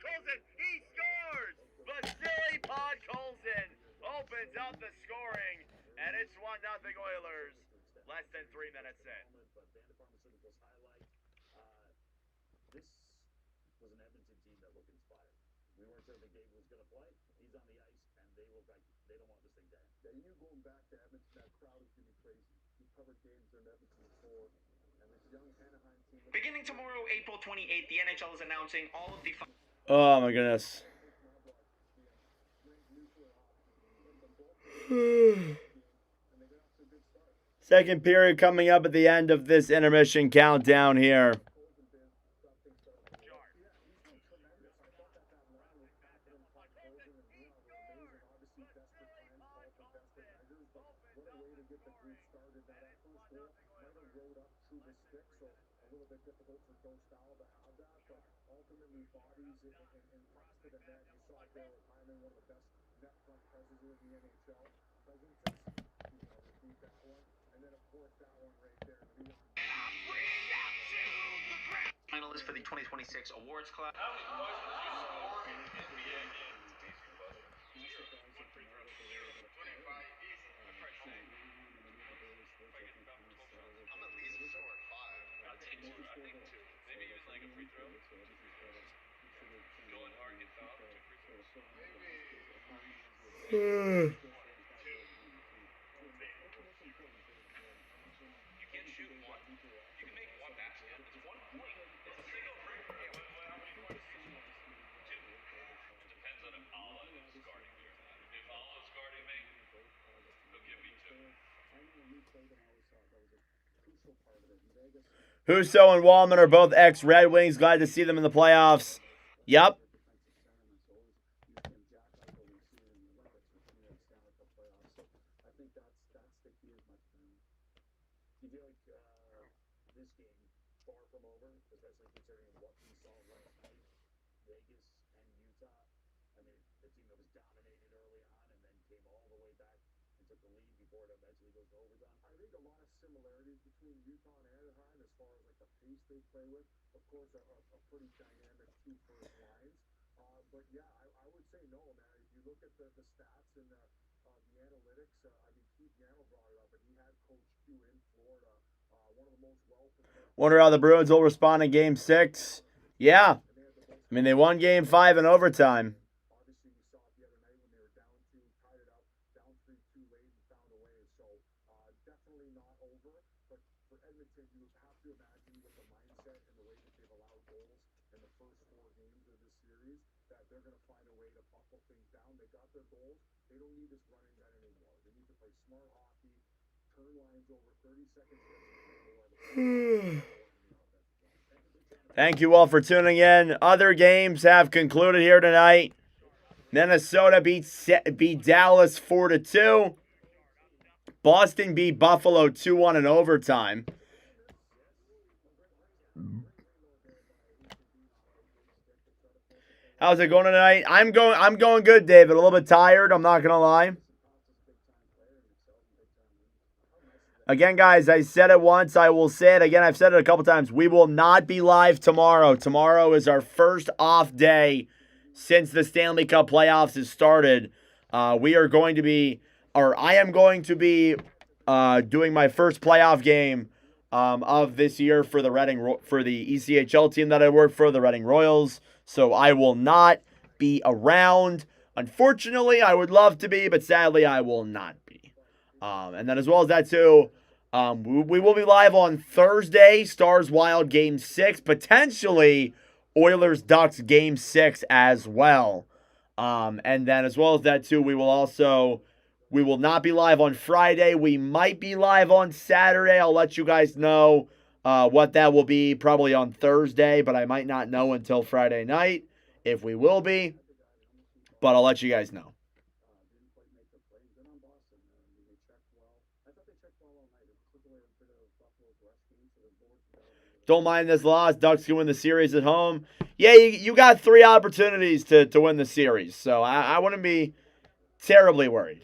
Colson, he scores! Vasily Podkolzin opens up the scoring, and it's 1-0 Oilers. Less than 3 minutes in. This was an Edmonton team that looked inspired. We weren't sure if Gabe was going to play. He's on the ice, and they look like they don't want this thing down. Yeah, you knew going back to Edmonton, that crowd is going to be crazy. He covered games in Edmonton before. Beginning tomorrow, April 28th, the NHL is announcing all of the... Oh, my goodness. Second period coming up at the end of this intermission countdown here. Finalists for the 2026 awards class. Husso and Wallman are both ex-Red Wings. Glad to see them in the playoffs. Yep. Similarities between Utah and Anaheim as far as like the pace they play with. Of course, a pretty dynamic two first lines. But yeah, I would say no, man. If you look at the stats and the analytics, I mean, Keith Yandel brought it up, but he had Coach Q in Florida. One of the most well-prepared. Wonder how the Bruins will respond in Game 6. Yeah. I mean, they won Game 5 in overtime. Obviously, we saw it the other night when they were down 2, tied it up. definitely not over, but for Edmonton, you have to imagine with the mindset and the way that they've allowed goals in the first 4 games of this series, that they're going to find a way to buckle things down. They got their goals. They don't need this run and gun anymore. They need to play smart hockey, turn lines over 30 seconds. Thank you all for tuning in. Other games have concluded here tonight. Minnesota beat Dallas 4-2. Boston beat Buffalo 2-1 in overtime. How's it going tonight? I'm going good, David. A little bit tired, I'm not gonna lie. Again, guys, I said it once. I will say it again. I've said it a couple times. We will not be live tomorrow. Tomorrow is our first off day since the Stanley Cup playoffs has started. We are going to be, or I am going to be doing my first playoff game of this year for the ECHL team that I work for, the Reading Royals. So I will not be around. Unfortunately, I would love to be, but sadly, I will not be. And then as well as that too, we will be live on Thursday, Stars Wild Game 6, potentially Oilers Ducks Game 6 as well. And then as well as that too, we will not be live on Friday. We might be live on Saturday. I'll let you guys know what that will be, probably on Thursday, but I might not know until Friday night if we will be. But I'll let you guys know. Don't mind this loss. Ducks can win the series at home. Yeah, you got 3 opportunities to win the series, so I wouldn't be terribly worried.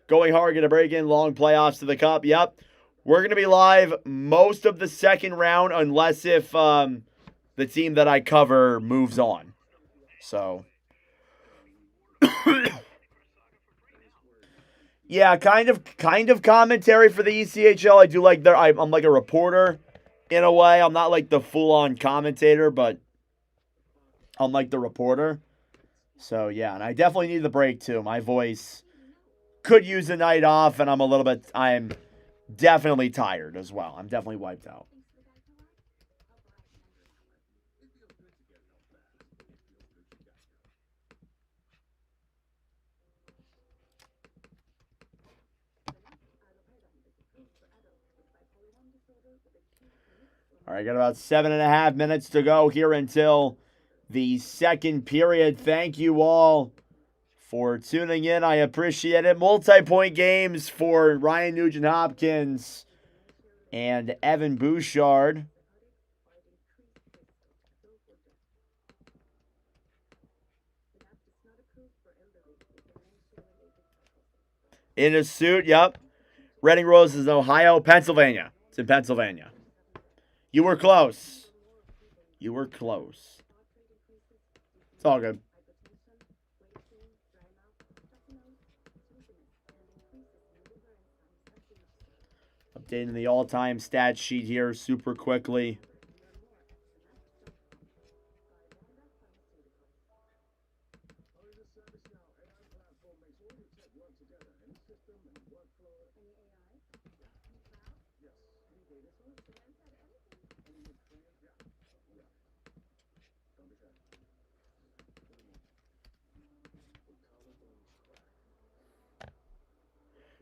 Going hard, going to break in, long playoffs to the Cup. Yep. We're going to be live most of the second round unless if the team that I cover moves on. So, yeah, kind of commentary for the ECHL. I do like I'm like a reporter in a way. I'm not like the full-on commentator, but I'm like the reporter. So, yeah, and I definitely need the break too. My voice could use a night off, and I'm definitely tired as well. I'm definitely wiped out. All right, got about 7.5 minutes to go here until the second period. Thank you all for tuning in. I appreciate it. Multi-point games for Ryan Nugent-Hopkins and Evan Bouchard. In a suit, yep. Reading Royals is in Ohio, Pennsylvania. It's in Pennsylvania. You were close. You were close. It's all good. Updating the all-time stat sheet here super quickly.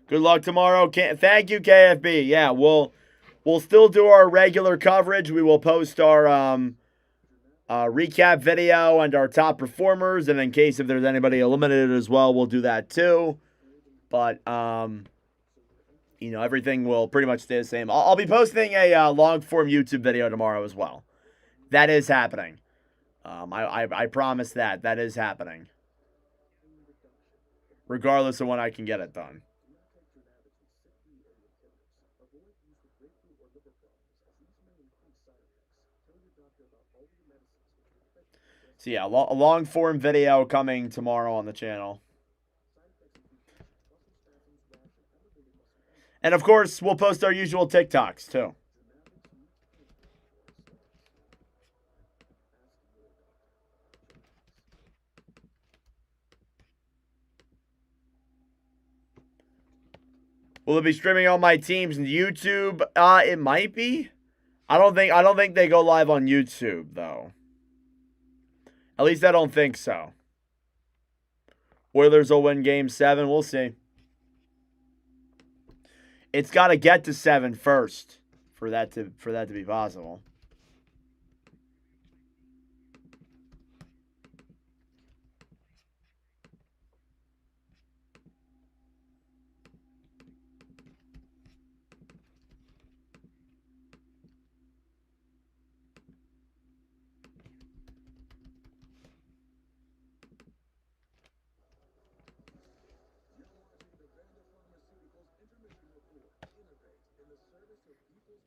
Good luck tomorrow. Thank you, KFB. Yeah, we'll still do our regular coverage. We will post our recap video and our top performers, and in case if there's anybody eliminated as well, we'll do that too. But everything will pretty much stay the same. I'll be posting a long-form YouTube video tomorrow as well. That is happening. I promise that is happening, regardless of when I can get it done. So yeah, a long-form video coming tomorrow on the channel. And of course, we'll post our usual TikToks too. Will it be streaming on my team's YouTube? It might be. I don't think they go live on YouTube though. At least I don't think so. Oilers will win Game 7. We'll see. It's got to get to 7 first for that to be possible.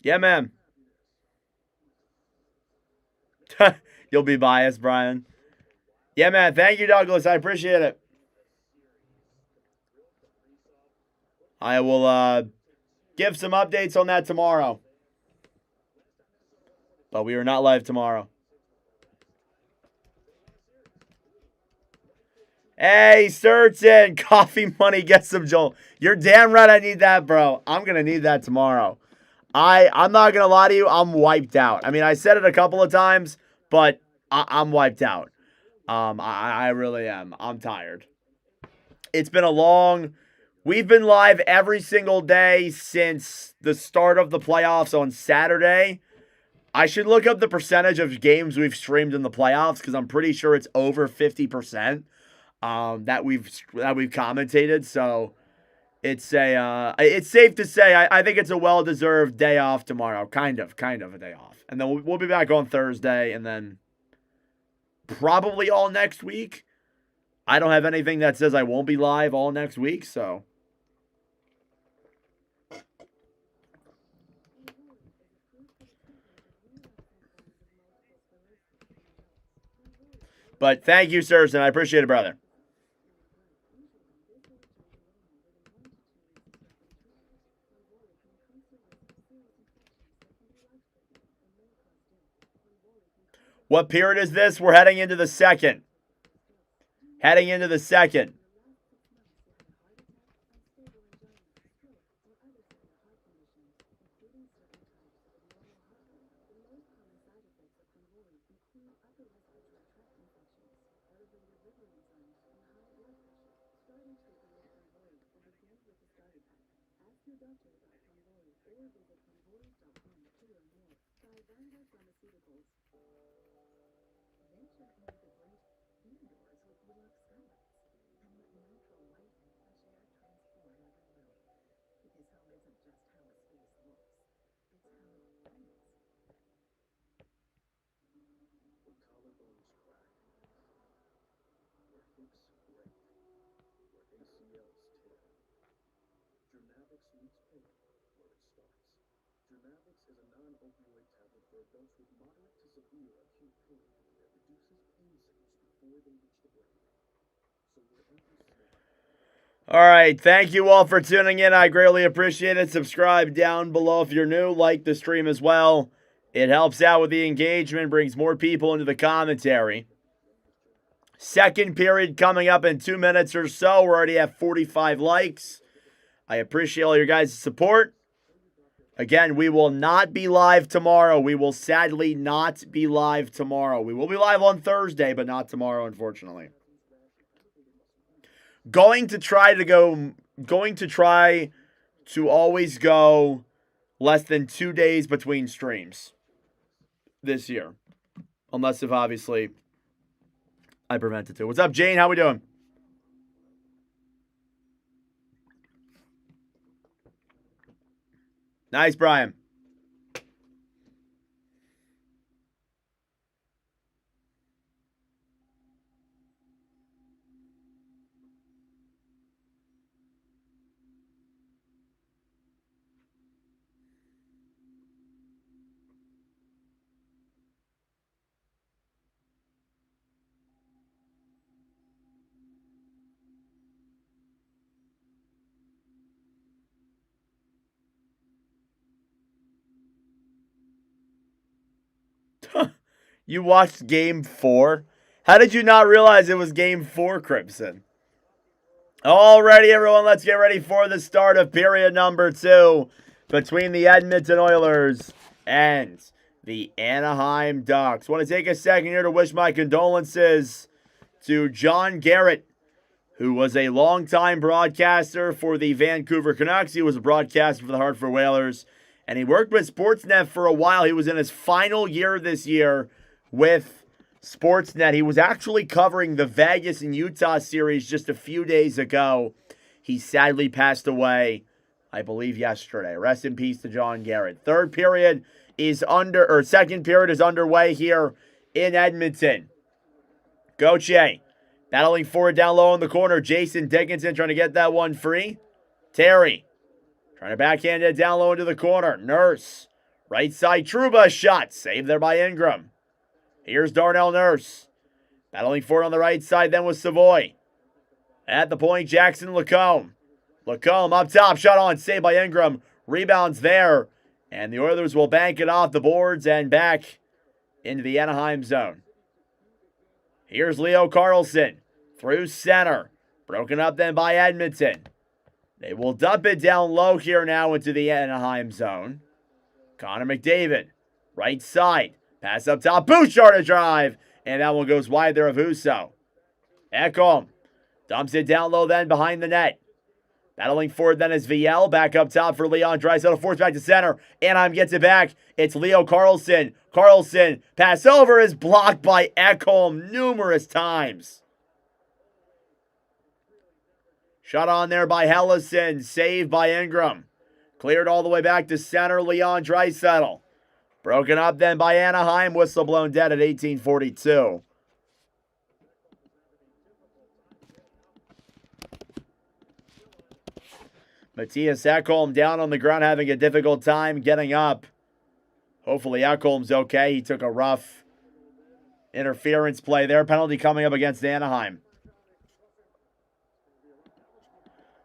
Yeah, man. You'll be biased, Brian. Yeah, man. Thank you, Douglas. I appreciate it. I will give some updates on that tomorrow. But we are not live tomorrow. Hey, Sturgeon. Coffee money. Get some Joel. You're damn right I need that, bro. I'm going to need that tomorrow. I'm not going to lie to you. I'm wiped out. I mean, I said it a couple of times, but I'm wiped out. I really am. I'm tired. It's been a long... We've been live every single day since the start of the playoffs on Saturday. I should look up the percentage of games we've streamed in the playoffs because I'm pretty sure it's over 50% that we've commentated. So it's safe to say I think it's a well-deserved day off tomorrow. Kind of a day off. And then we'll be back on Thursday and then probably all next week. I don't have anything that says I won't be live all next week, so. But thank you, Sturgeon. I appreciate it, brother. What period is this? We're heading into the second. Heading into the second. All right, thank you all for tuning in. I greatly appreciate it. Subscribe down below if you're new. Like the stream as well. It helps out with the engagement, brings more people into the commentary. Second period coming up in 2 minutes or so. We're already at 45 likes. I appreciate all your guys' support. Again, we will not be live tomorrow. We will sadly not be live tomorrow. We will be live on Thursday, but not tomorrow, unfortunately. Going to try to always go less than 2 days between streams this year. Unless if obviously I prevent it to. What's up, Jane? How we doing? Nice, Brian. You watched Game 4? How did you not realize it was Game 4, Crimson? Alrighty, everyone, let's get ready for the start of period number 2 between the Edmonton Oilers and the Anaheim Ducks. Want to take a second here to wish my condolences to John Garrett, who was a longtime broadcaster for the Vancouver Canucks. He was a broadcaster for the Hartford Whalers, and he worked with Sportsnet for a while. He was in his final year this year with Sportsnet. He was actually covering the Vegas and Utah series just a few days ago. He sadly passed away, I believe, yesterday. Rest in peace to John Garrett. Second period is underway here in Edmonton. Gauthier battling forward down low in the corner. Jason Dickinson trying to get that one free. Terry trying to backhand it down low into the corner. Nurse. Right side Trouba shot. Saved there by Ingram. Here's Darnell Nurse. Battling forward on the right side then with Savoy. At the point, Jackson Lacombe. Lacombe up top. Shot on. Saved by Ingram. Rebounds there. And the Oilers will bank it off the boards and back into the Anaheim zone. Here's Leo Carlson. Through center. Broken up then by Edmonton. They will dump it down low here now into the Anaheim zone. Connor McDavid. Right side. Pass up top. Bouchard to drive. And that one goes wide there of Husso. Ekholm dumps it down low then behind the net. Battling forward then is VL. Back up top for Leon Draisaitl. Forced back to center. Anaheim gets it back. It's Leo Carlson. Carlson. Pass over is blocked by Ekholm numerous times. Shot on there by Hellison. Saved by Ingram. Cleared all the way back to center. Leon Draisaitl. Broken up then by Anaheim. Whistle blown dead at 18:42. Matthias Ekholm down on the ground having a difficult time getting up. Hopefully Ekholm's okay. He took a rough interference play there. Penalty coming up against Anaheim.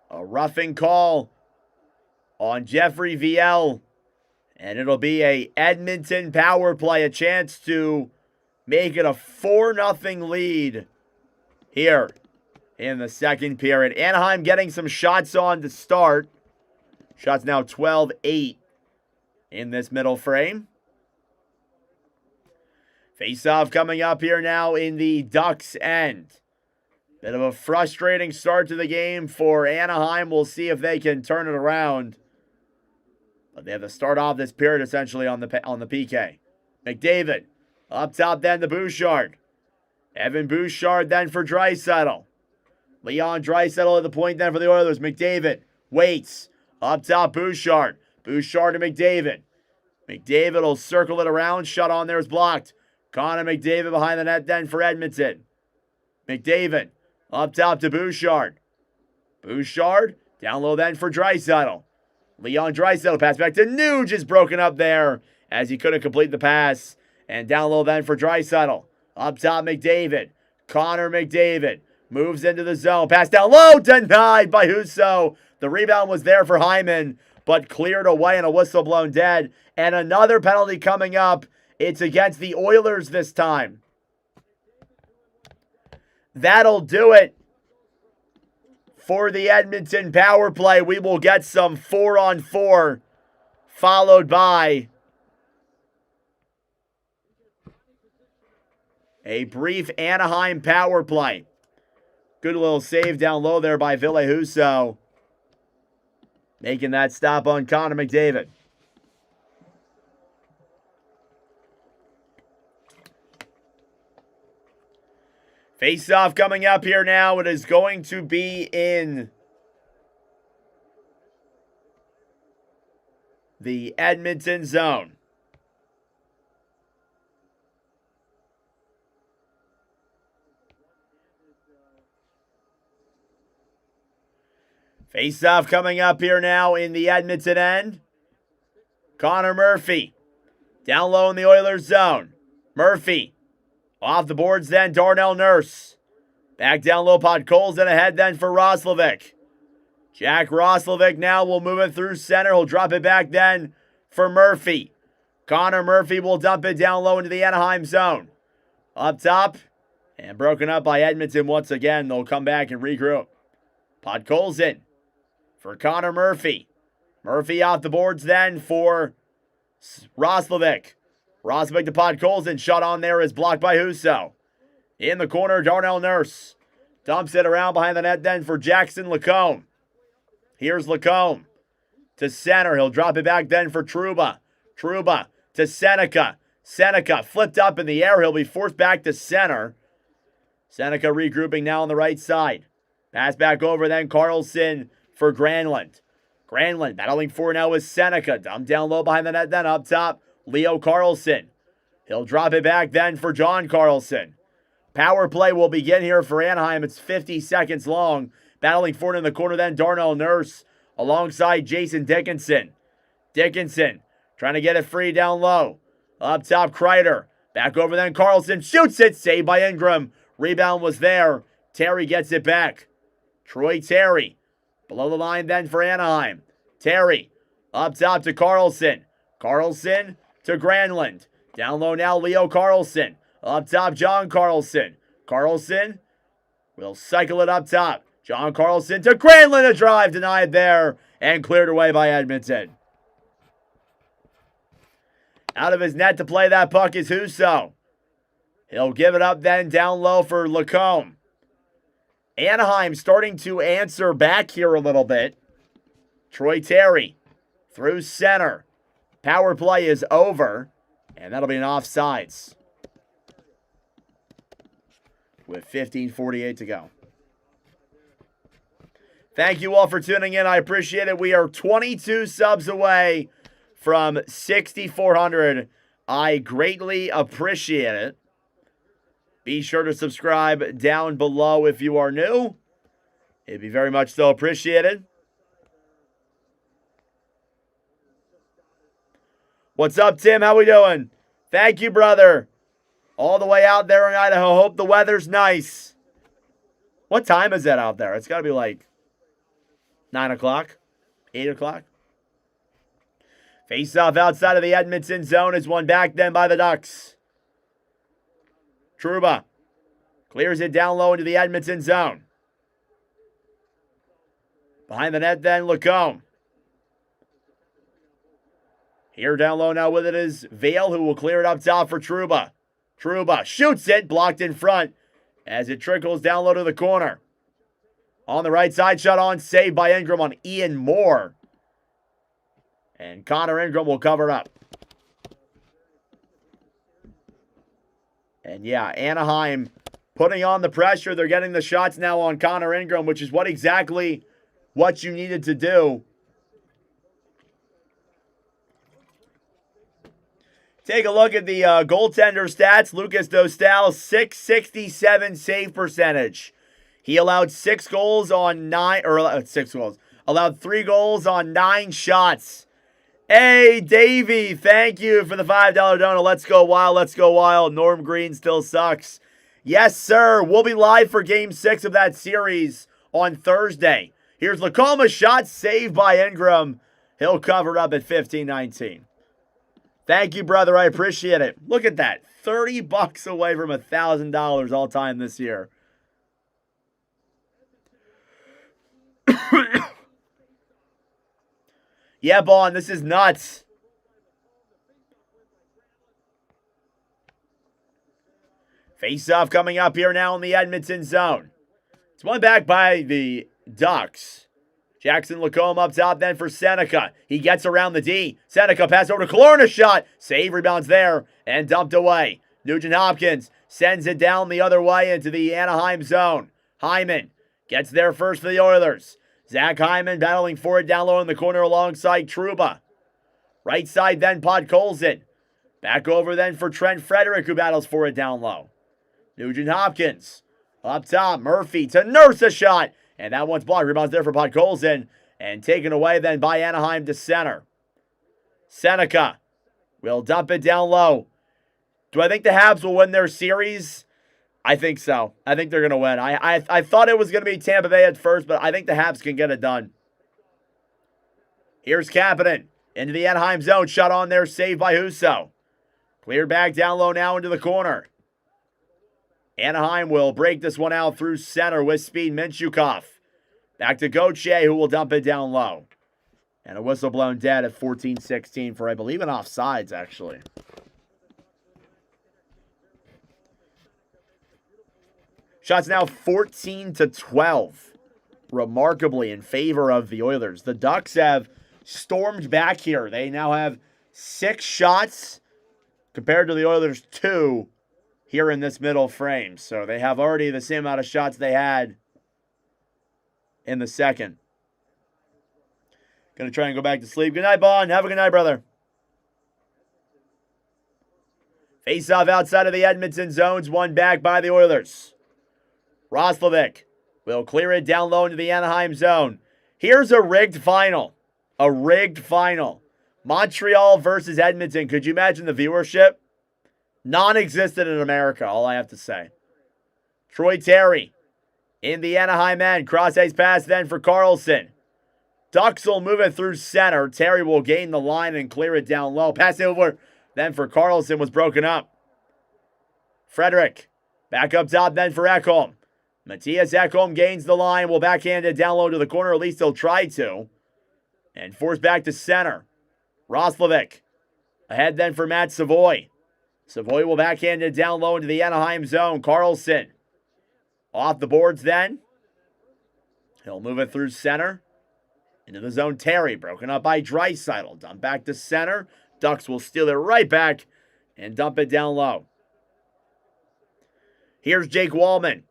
A roughing call on Jeffrey VL. And it'll be a Edmonton power play. A chance to make it a 4-0 lead here in the second period. Anaheim getting some shots on to start. Shots now 12-8 in this middle frame. Face-off coming up here now in the Ducks' end. Bit of a frustrating start to the game for Anaheim. We'll see if they can turn it around. But they have to start off this period essentially on the PK. McDavid up top then to Bouchard. Evan Bouchard then for Draisaitl. Leon Draisaitl at the point then for the Oilers. McDavid waits. Up top Bouchard. Bouchard to McDavid. McDavid will circle it around. Shot on there is blocked. Connor McDavid behind the net then for Edmonton. McDavid up top to Bouchard. Bouchard down low then for Draisaitl. Leon Draisaitl pass back to Nuge is broken up there as he couldn't complete the pass. And down low then for Draisaitl. Up top McDavid. Connor McDavid moves into the zone. Pass down low. Denied by Husso. The rebound was there for Hyman, but cleared away and a whistle blown dead. And another penalty coming up. It's against the Oilers this time. That'll do it for the Edmonton power play. We will get some 4-on-4 followed by a brief Anaheim power play. Good little save down low there by Ville Husso. Making that stop on Connor McDavid. Face-off coming up here now. It is going to be in the Edmonton zone. Face-off coming up here now in the Edmonton end. Connor Murphy down low in the Oilers zone. Murphy off the boards then, Darnell Nurse. Back down low, Podkolzin ahead then for Roslovic. Jack Roslovic now will move it through center. He'll drop it back then for Murphy. Connor Murphy will dump it down low into the Anaheim zone. Up top, and broken up by Edmonton once again. They'll come back and regroup. Podkolzin for Connor Murphy. Murphy off the boards then for Roslovic. Roslovic to Podkolzin. Shot on there is blocked by Husso. In the corner, Darnell Nurse. Dumps it around behind the net then for Jackson Lacombe. Here's Lacombe to center. He'll drop it back then for Trouba. Trouba to Seneca. Seneca flipped up in the air. He'll be forced back to center. Seneca regrouping now on the right side. Pass back over then Carlson for Granlund. Granlund battling for now with Seneca. Dumped down low behind the net then up top. Leo Carlson. He'll drop it back then for John Carlson. Power play will begin here for Anaheim. It's 50 seconds long. Battling for it in the corner then Darnell Nurse alongside Jason Dickinson. Dickinson trying to get it free down low. Up top Kreider. Back over then Carlson. Shoots it. Saved by Ingram. Rebound was there. Terry gets it back. Troy Terry. Below the line then for Anaheim. Terry. Up top to Carlson. Carlson to Granlund. Down low now Leo Carlson. Up top John Carlson. Carlson will cycle it up top. John Carlson to Granlund. A drive denied there and cleared away by Edmonton. Out of his net to play that puck is Husso. He'll give it up then down low for Lacombe. Anaheim starting to answer back here a little bit. Troy Terry through center. Power play is over, and that'll be an offsides. With 15:48 to go. Thank you all for tuning in. I appreciate it. We are 22 subs away from 6,400. I greatly appreciate it. Be sure to subscribe down below if you are new. It'd be very much so appreciated. What's up, Tim? How we doing? Thank you, brother. All the way out there in Idaho. Hope the weather's nice. What time is that out there? It's got to be like 9 o'clock, 8 o'clock. Face-off outside of the Edmonton zone is won back then by the Ducks. Trouba clears it down low into the Edmonton zone. Behind the net then, Lacombe. Here down low now with it is Vale, who will clear it up top for Trouba. Trouba shoots it, blocked in front as it trickles down low to the corner. On the right side, shot on, saved by Ingram on Ian Moore. And Connor Ingram will cover up. And yeah, Anaheim putting on the pressure. They're getting the shots now on Connor Ingram, which is exactly what you needed to do. Take a look at the goaltender stats. Lucas Dostal, .667 save percentage. He allowed 6 goals on 9, or 6 goals. Allowed 3 goals on 9 shots. Hey, Davey, thank you for the $5 donut. Let's go wild, let's go wild. Norm Green still sucks. Yes, sir. We'll be live for Game 6 of that series on Thursday. Here's Lacoma's shot, saved by Ingram. He'll cover up at 15-19. Thank you, brother. I appreciate it. Look at that. $30 away from $1,000 all time this year. Yeah, Bond, this is nuts. Face-off coming up here now in the Edmonton zone. It's won back by the Ducks. Jackson Lacombe up top then for Seneca. He gets around the D. Seneca pass over to Kalorna, shot. Save, rebounds there and dumped away. Nugent Hopkins sends it down the other way into the Anaheim zone. Hyman gets there first for the Oilers. Zach Hyman battling for it down low in the corner alongside Trouba. Right side then Podkolzin. Back over then for Trent Frederick, who battles for it down low. Nugent Hopkins up top. Murphy to Nurse, a shot. And that one's blocked. Rebounds there for Podkolzin. And taken away then by Anaheim to center. Seneca will dump it down low. Do I think the Habs will win their series? I think so. I think they're going to win. I thought it was going to be Tampa Bay at first, but I think the Habs can get it done. Here's Kapanen into the Anaheim zone. Shot on there, saved by Husso. Cleared back down low now into the corner. Anaheim will break this one out through center with speed. Minchukov Back to Gauthier, who will dump it down low. And a whistle blown dead at 14-16 for, I believe, an offsides, actually. Shots now 14-12. Remarkably in favor of the Oilers. The Ducks have stormed back here. They now have 6 shots compared to the Oilers' 2 here in this middle frame. So they have already the same amount of shots they had in the second. Gonna try and go back to sleep. Good night, Bond. Have a good night, brother. Face-off outside of the Edmonton zones. Won back by the Oilers. Roslovic will clear it down low into the Anaheim zone. Here's a rigged final. A rigged final. Montreal versus Edmonton. Could you imagine the viewership? Non-existent in America, all I have to say. Troy Terry in the Anaheim end. Cross-ice pass then for Carlson. Ducks will move it through center. Terry will gain the line and clear it down low. Pass over then for Carlson was broken up. Frederick back up top then for Ekholm. Matthias Ekholm gains the line. Will backhand it down low to the corner. At least he'll try to. And force back to center. Roslovic ahead then for Matt Savoy. Savoy will backhand it down low into the Anaheim zone. Carlson off the boards then. He'll move it through center. Into the zone, Terry, broken up by Draisaitl. Dump back to center. Ducks will steal it right back and dump it down low. Here's Jake Wallman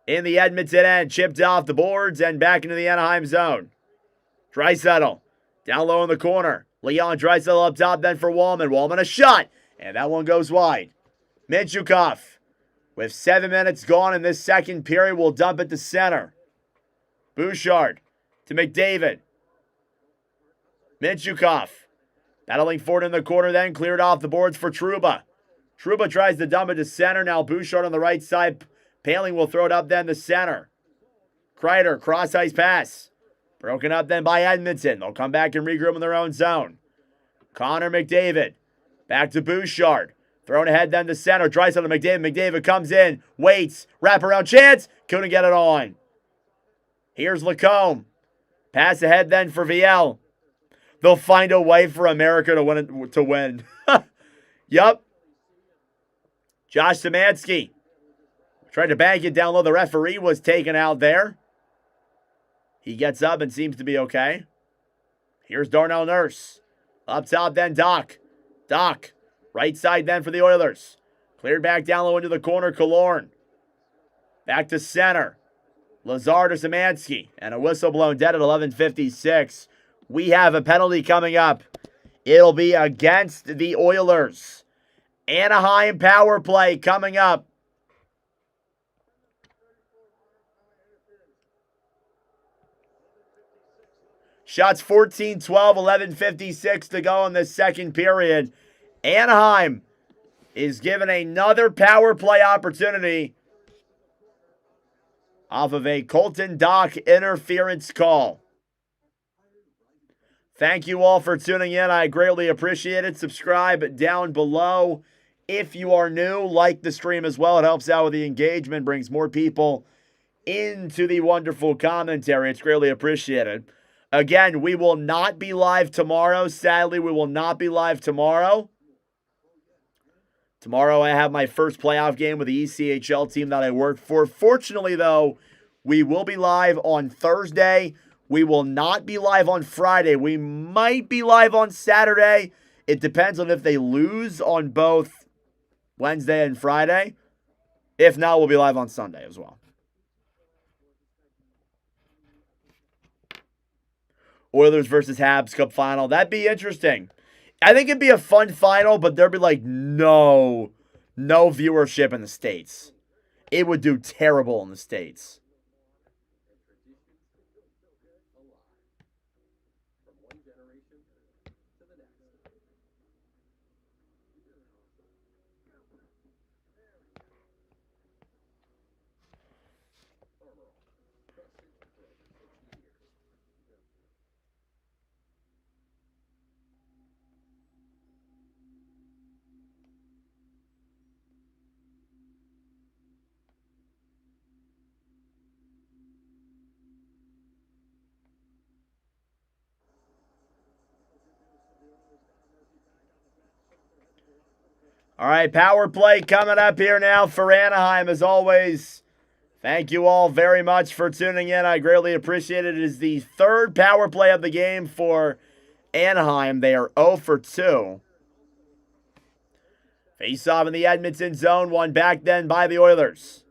in the Edmonton end. Chipped off the boards and back into the Anaheim zone. Draisaitl down low in the corner. Leon Draisaitl up top then for Wallman. Wallman a shot. And that one goes wide. Minchukov, with 7 minutes gone in this second period, will dump it to center. Bouchard to McDavid. Minchukov battling forward in the corner then. Cleared off the boards for Trouba. Trouba tries to dump it to center. Now Bouchard on the right side. Paling will throw it up then to center. Kreider, cross-ice pass. Broken up then by Edmonton. They'll come back and regroup in their own zone. Connor McDavid. Back to Bouchard. Thrown ahead then to center. Draisaitl to McDavid. McDavid comes in. Waits. Wraparound chance. Couldn't get it on. Here's Lacombe. Pass ahead then for Viel. They'll find a way for America to win. Yup. Josh Szymanski tried to bank it down low. The referee was taken out there. He gets up and seems to be okay. Here's Darnell Nurse. Up top then Doc. Doc. Right side then for the Oilers. Cleared back down low into the corner. Killorn. Back to center. Lazar to Szymanski. And a whistle blown dead at 11:56. We have a penalty coming up. It'll be against the Oilers. Anaheim power play coming up. Shots 14-12, 11:56 to go in the second period. Anaheim is given another power play opportunity off of a Colton Dock interference call. Thank you all for tuning in. I greatly appreciate it. Subscribe down below. If you are new, like the stream as well. It helps out with the engagement, brings more people into the wonderful commentary. It's greatly appreciated. Again, we will not be live tomorrow. Sadly, we will not be live tomorrow. Tomorrow, I have my first playoff game with the ECHL team that I work for. Fortunately, though, we will be live on Thursday. We will not be live on Friday. We might be live on Saturday. It depends on if they lose on both Wednesday and Friday. If not, we'll be live on Sunday as well. Oilers versus Habs Cup final. That'd be interesting. I think it'd be a fun final, but there'd be like no viewership in the States. It would do terrible in the States. All right, power play coming up here now for Anaheim. As always, thank you all very much for tuning in. I greatly appreciate it. It is the third power play of the game for Anaheim. They are 0 for 2. Face off in the Edmonton zone. One back then by the Oilers.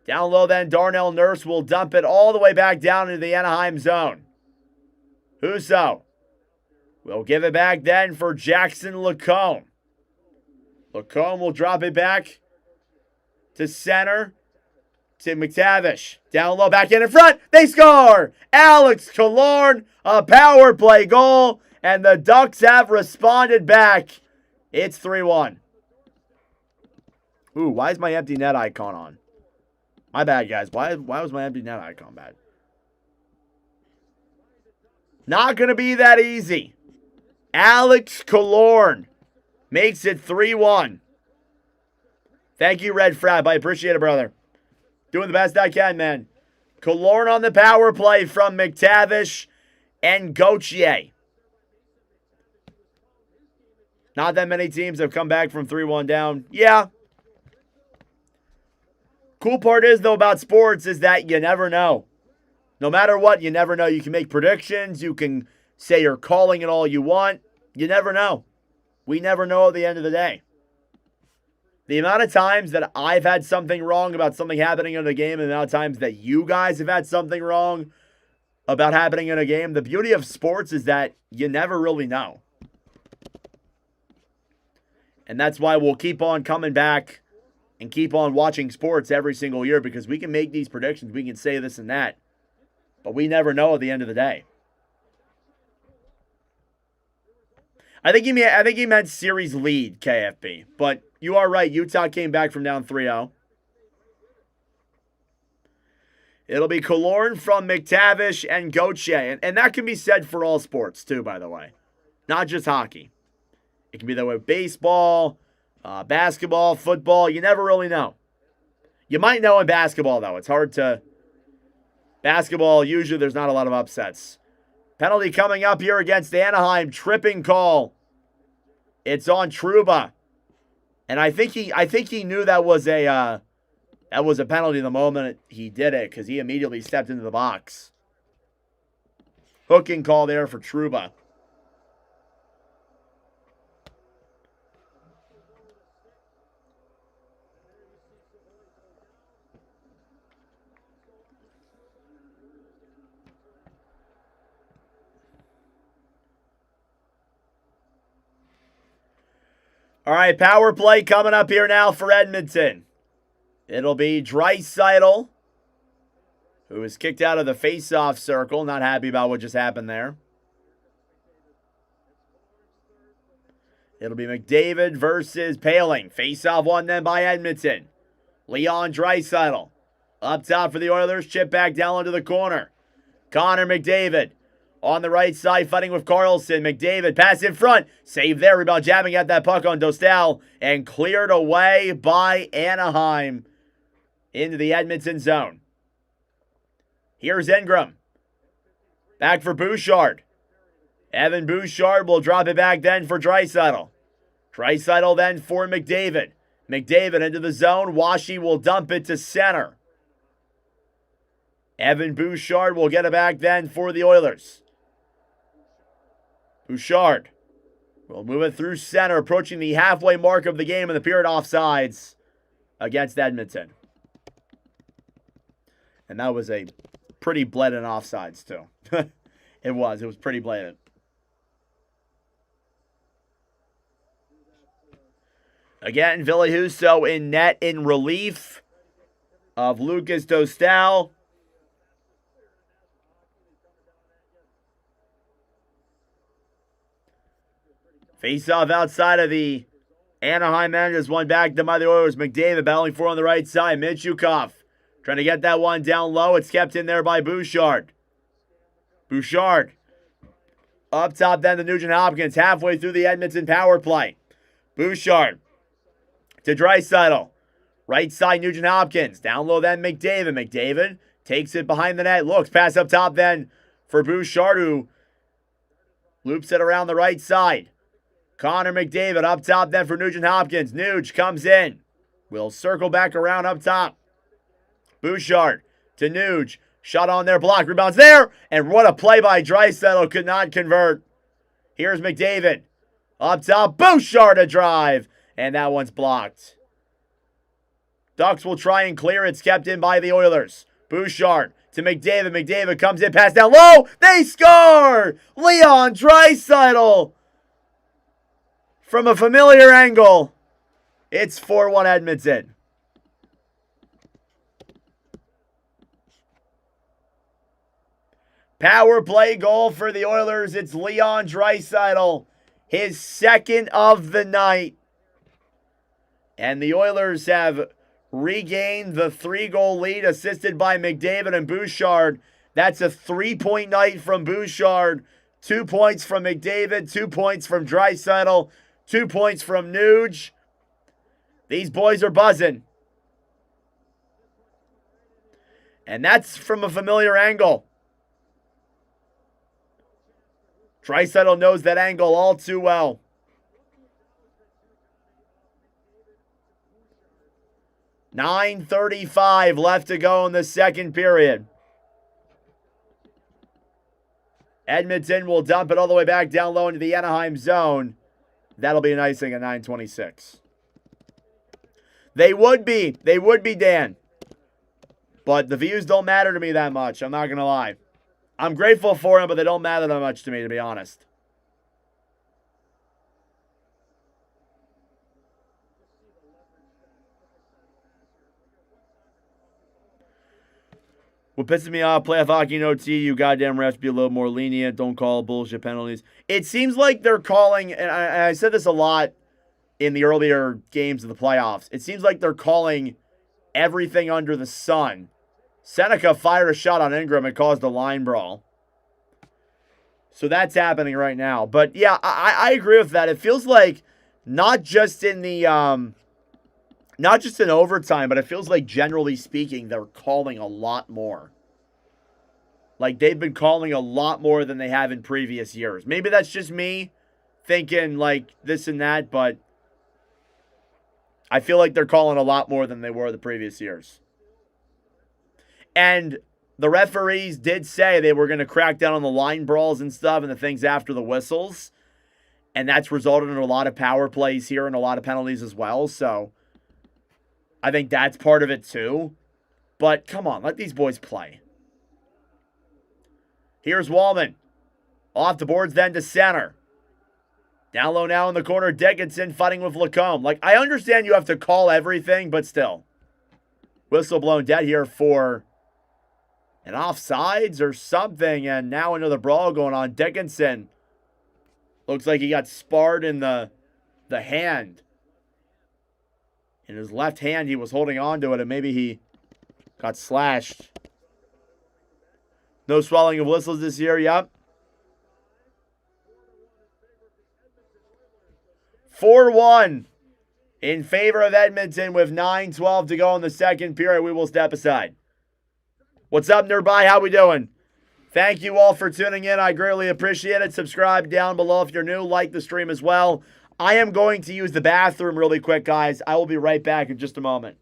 Down low then, Darnell Nurse will dump it all the way back down into the Anaheim zone. Husso will give it back then for Jackson Lacombe. Lacombe will drop it back to center to McTavish. Down low, back in front. They score! Alex Killorn, a power play goal, and the Ducks have responded back. It's 3-1. Ooh, why is my empty net icon on? My bad, guys. Why was my empty net icon bad? Not going to be that easy. Alex Killorn makes it 3-1. Thank you, Red Frab. I appreciate it, brother. Doing the best I can, man. Killorn on the power play from McTavish and Gauthier. Not that many teams have come back from 3-1 down. Yeah. Cool part is, though, about sports is that you never know. No matter what, you never know. You can make predictions. You can say you're calling it all you want. You never know. We never know at the end of the day. The amount of times that I've had something wrong about something happening in a game, and the amount of times that you guys have had something wrong about happening in a game, the beauty of sports is that you never really know. And that's why we'll keep on coming back and keep on watching sports every single year, because we can make these predictions. We can say this and that. But we never know at the end of the day. I think he meant series lead, KFB. But you are right. Utah came back from down 3-0. It'll be Killorn from McTavish and Gauthier. And that can be said for all sports, too, by the way. Not just hockey. It can be that way with baseball, basketball, football. You never really know. You might know in basketball, though. It's hard to... Basketball, usually there's not a lot of upsets. Penalty coming up here against Anaheim. Tripping call. It's on Trouba. And I think he knew that was a penalty the moment he did it, because he immediately stepped into the box. Hooking call there for Trouba. All right, power play coming up here now for Edmonton. It'll be Draisaitl, who was kicked out of the face-off circle. Not happy about what just happened there. It'll be McDavid versus Paling. Face-off one then by Edmonton. Leon Draisaitl. Up top for the Oilers. Chip back down into the corner. Connor McDavid. On the right side, fighting with Carlson. McDavid, pass in front. Save there. Rebound jabbing at that puck on Dostal. And cleared away by Anaheim into the Edmonton zone. Here's Ingram. Back for Bouchard. Evan Bouchard will drop it back then for Draisaitl. Draisaitl then for McDavid. McDavid into the zone. Washi will dump it to center. Evan Bouchard will get it back then for the Oilers. Bouchard will move it through center, approaching the halfway mark of the game in the period offsides against Edmonton. And that was a pretty blatant offsides, too. It was pretty blatant. Again, Ville Husso in net in relief of Lucas Dostal. Face-off outside of the Anaheim end is one back to by the Oilers. McDavid battling for on the right side. Minchukov trying to get that one down low. It's kept in there by Bouchard. Bouchard up top then to Nugent Hopkins halfway through the Edmonton power play. Bouchard to Draisaitl. Right side Nugent Hopkins. Down low then McDavid. McDavid takes it behind the net. Looks pass up top then for Bouchard, who loops it around the right side. Connor McDavid up top then for Nugent Hopkins. Nuge comes in. We'll circle back around up top. Bouchard to Nuge. Shot on there, block, rebounds there. And what a play by Draisaitl, could not convert. Here's McDavid. Up top, Bouchard a drive. And that one's blocked. Ducks will try and clear. It's kept in by the Oilers. Bouchard to McDavid. McDavid comes in, pass down low. They score! Leon Draisaitl. From a familiar angle. It's 4-1 Edmonton. Power play goal for the Oilers. It's Leon Draisaitl. His second of the night. And the Oilers have regained the 3-goal lead, assisted by McDavid and Bouchard. That's a 3-point night from Bouchard. 2 points from McDavid. 2 points from Draisaitl. 2 points from Nuge. These boys are buzzing. And that's from a familiar angle. Draisaitl knows that angle all too well. .9:35 left to go in the second period. Edmonton will dump it all the way back down low into the Anaheim zone. That'll be a nice thing at 9:26. They would be, Dan. But the views don't matter to me that much. I'm not going to lie. I'm grateful for them, but they don't matter that much to me, to be honest. What pisses me off, playoff hockey in OT, you goddamn refs be a little more lenient. Don't call bullshit penalties. It seems like they're calling, and I said this a lot in the earlier games of the playoffs. It seems like they're calling everything under the sun. Seneca fired a shot on Ingram and caused a line brawl. So that's happening right now. But yeah, I agree with that. It feels like not just in the not just in overtime, but it feels like generally speaking, they're calling a lot more. Like they've been calling a lot more than they have in previous years. Maybe that's just me thinking like this and that, but I feel like they're calling a lot more than they were the previous years. And the referees did say they were going to crack down on the line brawls and stuff and the things after the whistles. And that's resulted in a lot of power plays here and a lot of penalties as well. So I think that's part of it too. But come on, let these boys play. Here's Wallman. Off the boards then to center. Down low now in the corner, Dickinson fighting with Lacombe. Like, I understand you have to call everything, but still. Whistle blown dead here for an offsides or something. And now another brawl going on. Dickinson looks like he got sparred in the hand. In his left hand, he was holding on to it, and maybe he got slashed. No swallowing of whistles this year, yep. 4-1 in favor of Edmonton with 9:12 to go in the second period. We will step aside. What's up, Nerdby? How we doing? Thank you all for tuning in. I greatly appreciate it. Subscribe down below if you're new. Like the stream as well. I am going to use the bathroom really quick, guys. I will be right back in just a moment.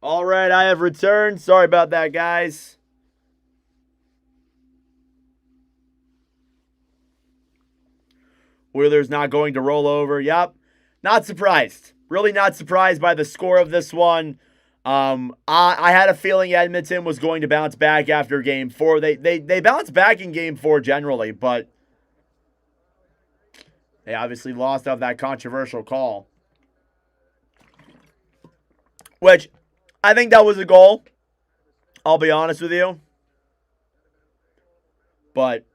All right, I have returned. Sorry about that, guys. Oilers not going to roll over. Yep. Not surprised. Really not surprised by the score of this one. I had a feeling Edmonton was going to bounce back after Game 4. They bounced back in Game 4 generally, but they obviously lost off that controversial call. Which, I think that was a goal. I'll be honest with you. But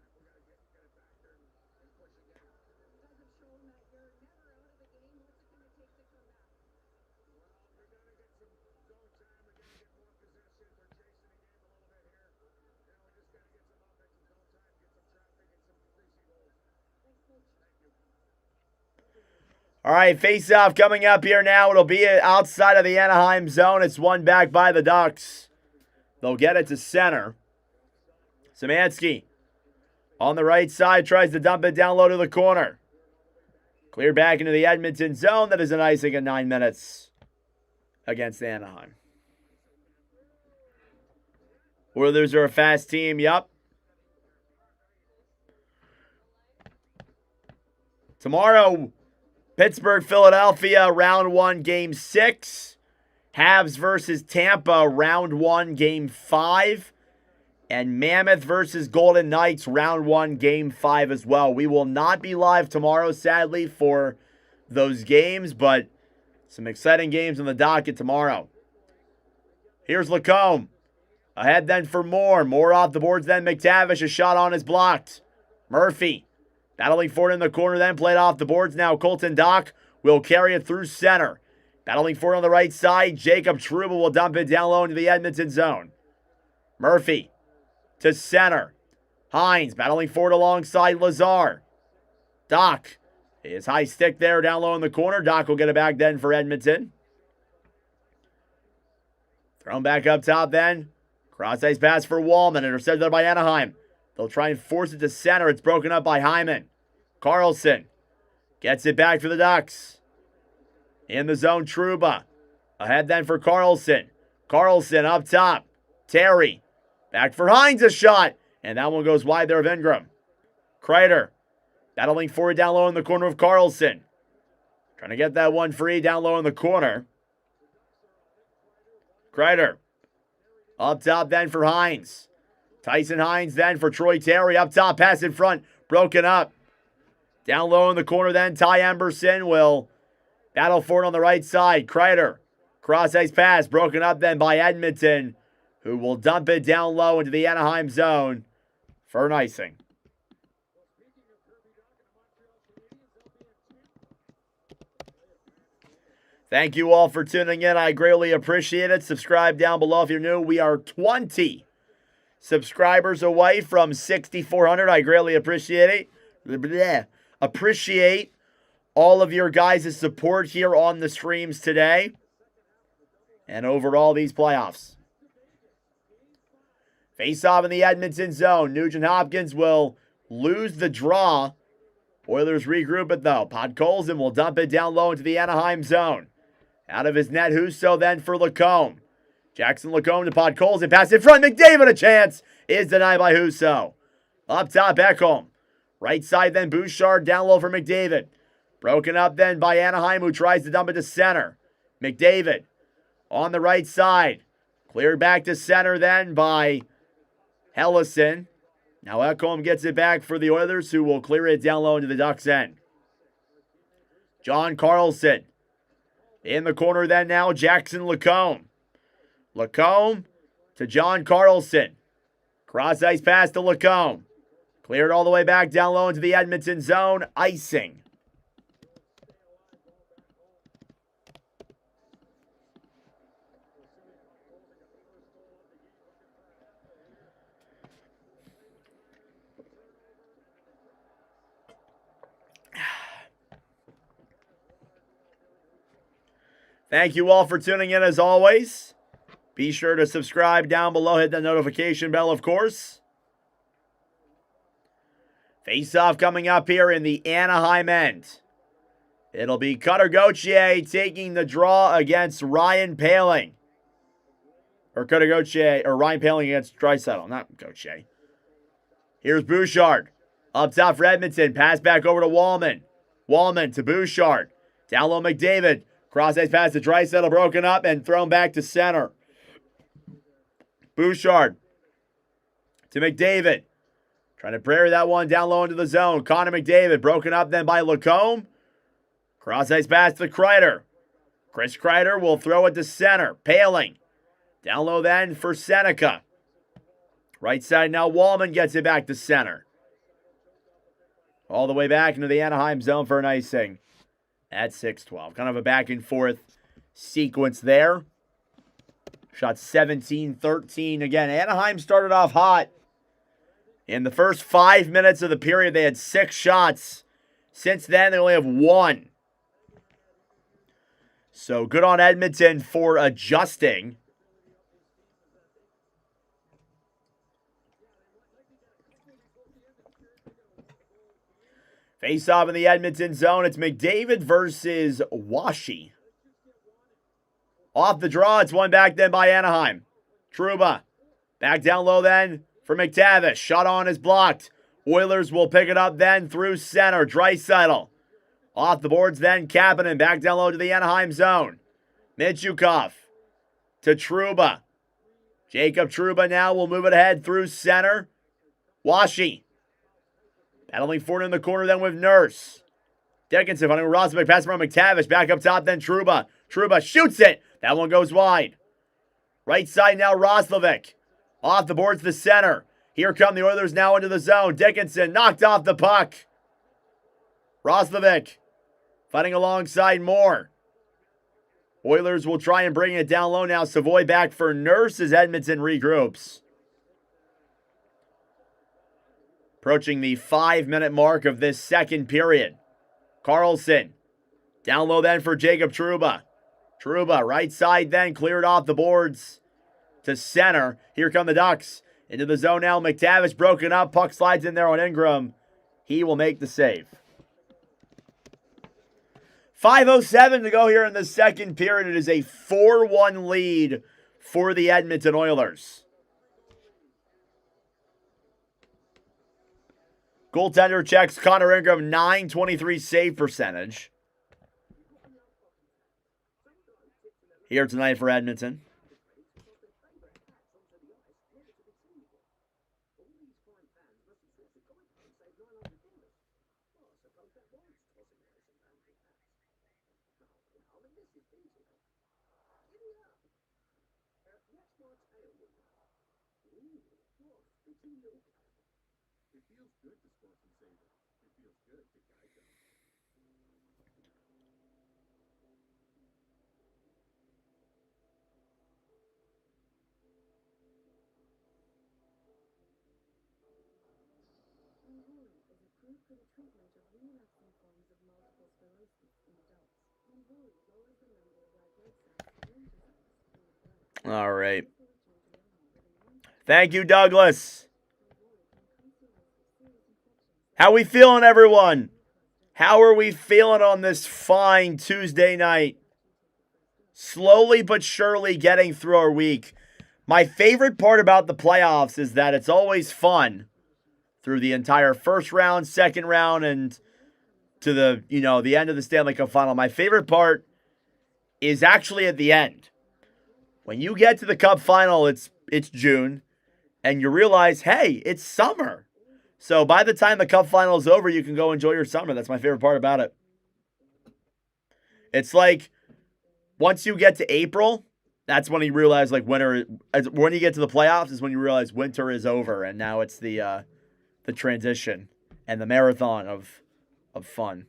all right, face-off coming up here now. It'll be outside of the Anaheim zone. It's won back by the Ducks. They'll get it to center. Szymanski on the right side tries to dump it down low to the corner. Clear back into the Edmonton zone. That is an icing in 9 minutes against Anaheim. Oilers are a fast team. Yup. Tomorrow, Pittsburgh, Philadelphia, round 1, game 6. Habs versus Tampa, round 1, game 5. And Mammoth versus Golden Knights, round 1, game 5 as well. We will not be live tomorrow, sadly, for those games, but some exciting games on the docket tomorrow. Here's Lacombe. Ahead then for Moore. Moore off the boards then. McTavish. A shot on is blocked. Murphy battling for it in the corner then. Played off the boards now. Colton Dock will carry it through center. Battling for it on the right side. Jacob Trouba will dump it down low into the Edmonton zone. Murphy to center. Hines battling for it alongside Lazar. Dock. His high stick there down low in the corner. Dock will get it back then for Edmonton. Thrown back up top then. Cross-ice pass for Wallman. Intercepted by Anaheim. They'll try and force it to center. It's broken up by Hyman. Carlson gets it back for the Ducks. In the zone, Trouba. Ahead then for Carlson. Carlson up top. Terry. Back for Hines, a shot. And that one goes wide there of Ingram. Kreider battling for it down low in the corner of Carlson. Trying to get that one free down low in the corner. Kreider. Up top then for Hines. Tyson Hines then for Troy Terry. Up top, pass in front. Broken up. Down low in the corner then. Ty Emberson will battle for it on the right side. Kreider. Cross-ice pass. Broken up then by Edmonton, who will dump it down low into the Anaheim zone for an icing. Thank you all for tuning in. I greatly appreciate it. Subscribe down below if you're new. We are 20 subscribers away from 6,400. I greatly appreciate it. Appreciate all of your guys' support here on the streams today and overall these playoffs. Face off in the Edmonton zone. Nugent Hopkins will lose the draw. Oilers regroup it though. Podkolzin will dump it down low into the Anaheim zone. Out of his net, Husso then for Lacombe. Jackson Lacombe to Podkolzin. Pass in front. McDavid a chance. Is denied by Husso. Up top, Ekholm. Right side then Bouchard down low for McDavid. Broken up then by Anaheim, who tries to dump it to center. McDavid on the right side. Cleared back to center then by Hellison. Now Ekholm gets it back for the Oilers, who will clear it down low into the Ducks' end. John Carlson. In the corner then now, Jackson Lacombe. Lacombe to John Carlson. Cross-ice pass to Lacombe. Cleared all the way back down low into the Edmonton zone. Icing. Thank you all for tuning in as always. Be sure to subscribe down below. Hit the notification bell, of course. Face-off coming up here in the Anaheim end. It'll be Cutter Gauthier taking the draw against Ryan Poehling. Or Cutter Gauthier, or Ryan Poehling against Draisaitl, not Gauthier. Here's Bouchard. Up top for Edmonton. Pass back over to Wallman. Wallman to Bouchard. Down low McDavid. Cross-ice pass to Draisaitl, broken up and thrown back to center. Bouchard to McDavid. Trying to bury that one down low into the zone. Connor McDavid broken up then by Lacombe. Cross-ice pass to Kreider. Chris Kreider will throw it to center. Paling. Down low then for Seneca. Right side now, Wallman gets it back to center. All the way back into the Anaheim zone for an icing at 6-12. Kind of a back and forth sequence there. Shot 17-13. Again, Anaheim started off hot. In the first 5 minutes of the period, they had 6 shots. Since then, they only have 1. So good on Edmonton for adjusting. Face off in the Edmonton zone. It's McDavid versus Washi. Off the draw. It's one back then by Anaheim. Trouba. Back down low then for McTavish. Shot on is blocked. Oilers will pick it up then through center. Draisaitl. Off the boards then Kapanen. Back down low to the Anaheim zone. Michukov to Trouba. Jacob Trouba now will move it ahead through center. Washi. Battling forward in the corner then with Nurse. Dickinson finding Rosberg. Pass from McTavish. Back up top then Trouba. Trouba shoots it. That one goes wide. Right side now Roslovic. Off the boards to the center. Here come the Oilers now into the zone. Dickinson knocked off the puck. Roslovic fighting alongside Moore. Oilers will try and bring it down low now. Savoy back for Nurse as Edmonton regroups. Approaching the 5-minute mark of this second period. Carlson. Down low then for Jacob Trouba. Trouba, right side then, cleared off the boards to center. Here come the Ducks. Into the zone now. McTavish broken up. Puck slides in there on Ingram. He will make the save. 5:07 to go here in the second period. It is a 4-1 lead for the Edmonton Oilers. Goaltender checks Connor Ingram, .923 save percentage. Here tonight for Edmonton. It feels good to score some savers. It feels good to guide them. Unholy is approved for the treatment of relapsing forms of multiple sclerosis in adults. Unholy lowers the number of red blood cells and lymphocytes in the blood. All right. Thank you, Douglas. How we feeling, everyone? How are we feeling on this fine Tuesday night? Slowly but surely getting through our week. My favorite part about the playoffs is that it's always fun through the entire first round, second round, and to the, the end of the Stanley Cup final. My favorite part is actually at the end. When you get to the Cup final, it's June, and you realize, hey, it's summer. So by the time the Cup final is over, you can go enjoy your summer. That's my favorite part about it. It's like once you get to April, that's when you realize winter. When you get to the playoffs is when you realize winter is over, and now it's the transition and the marathon of fun.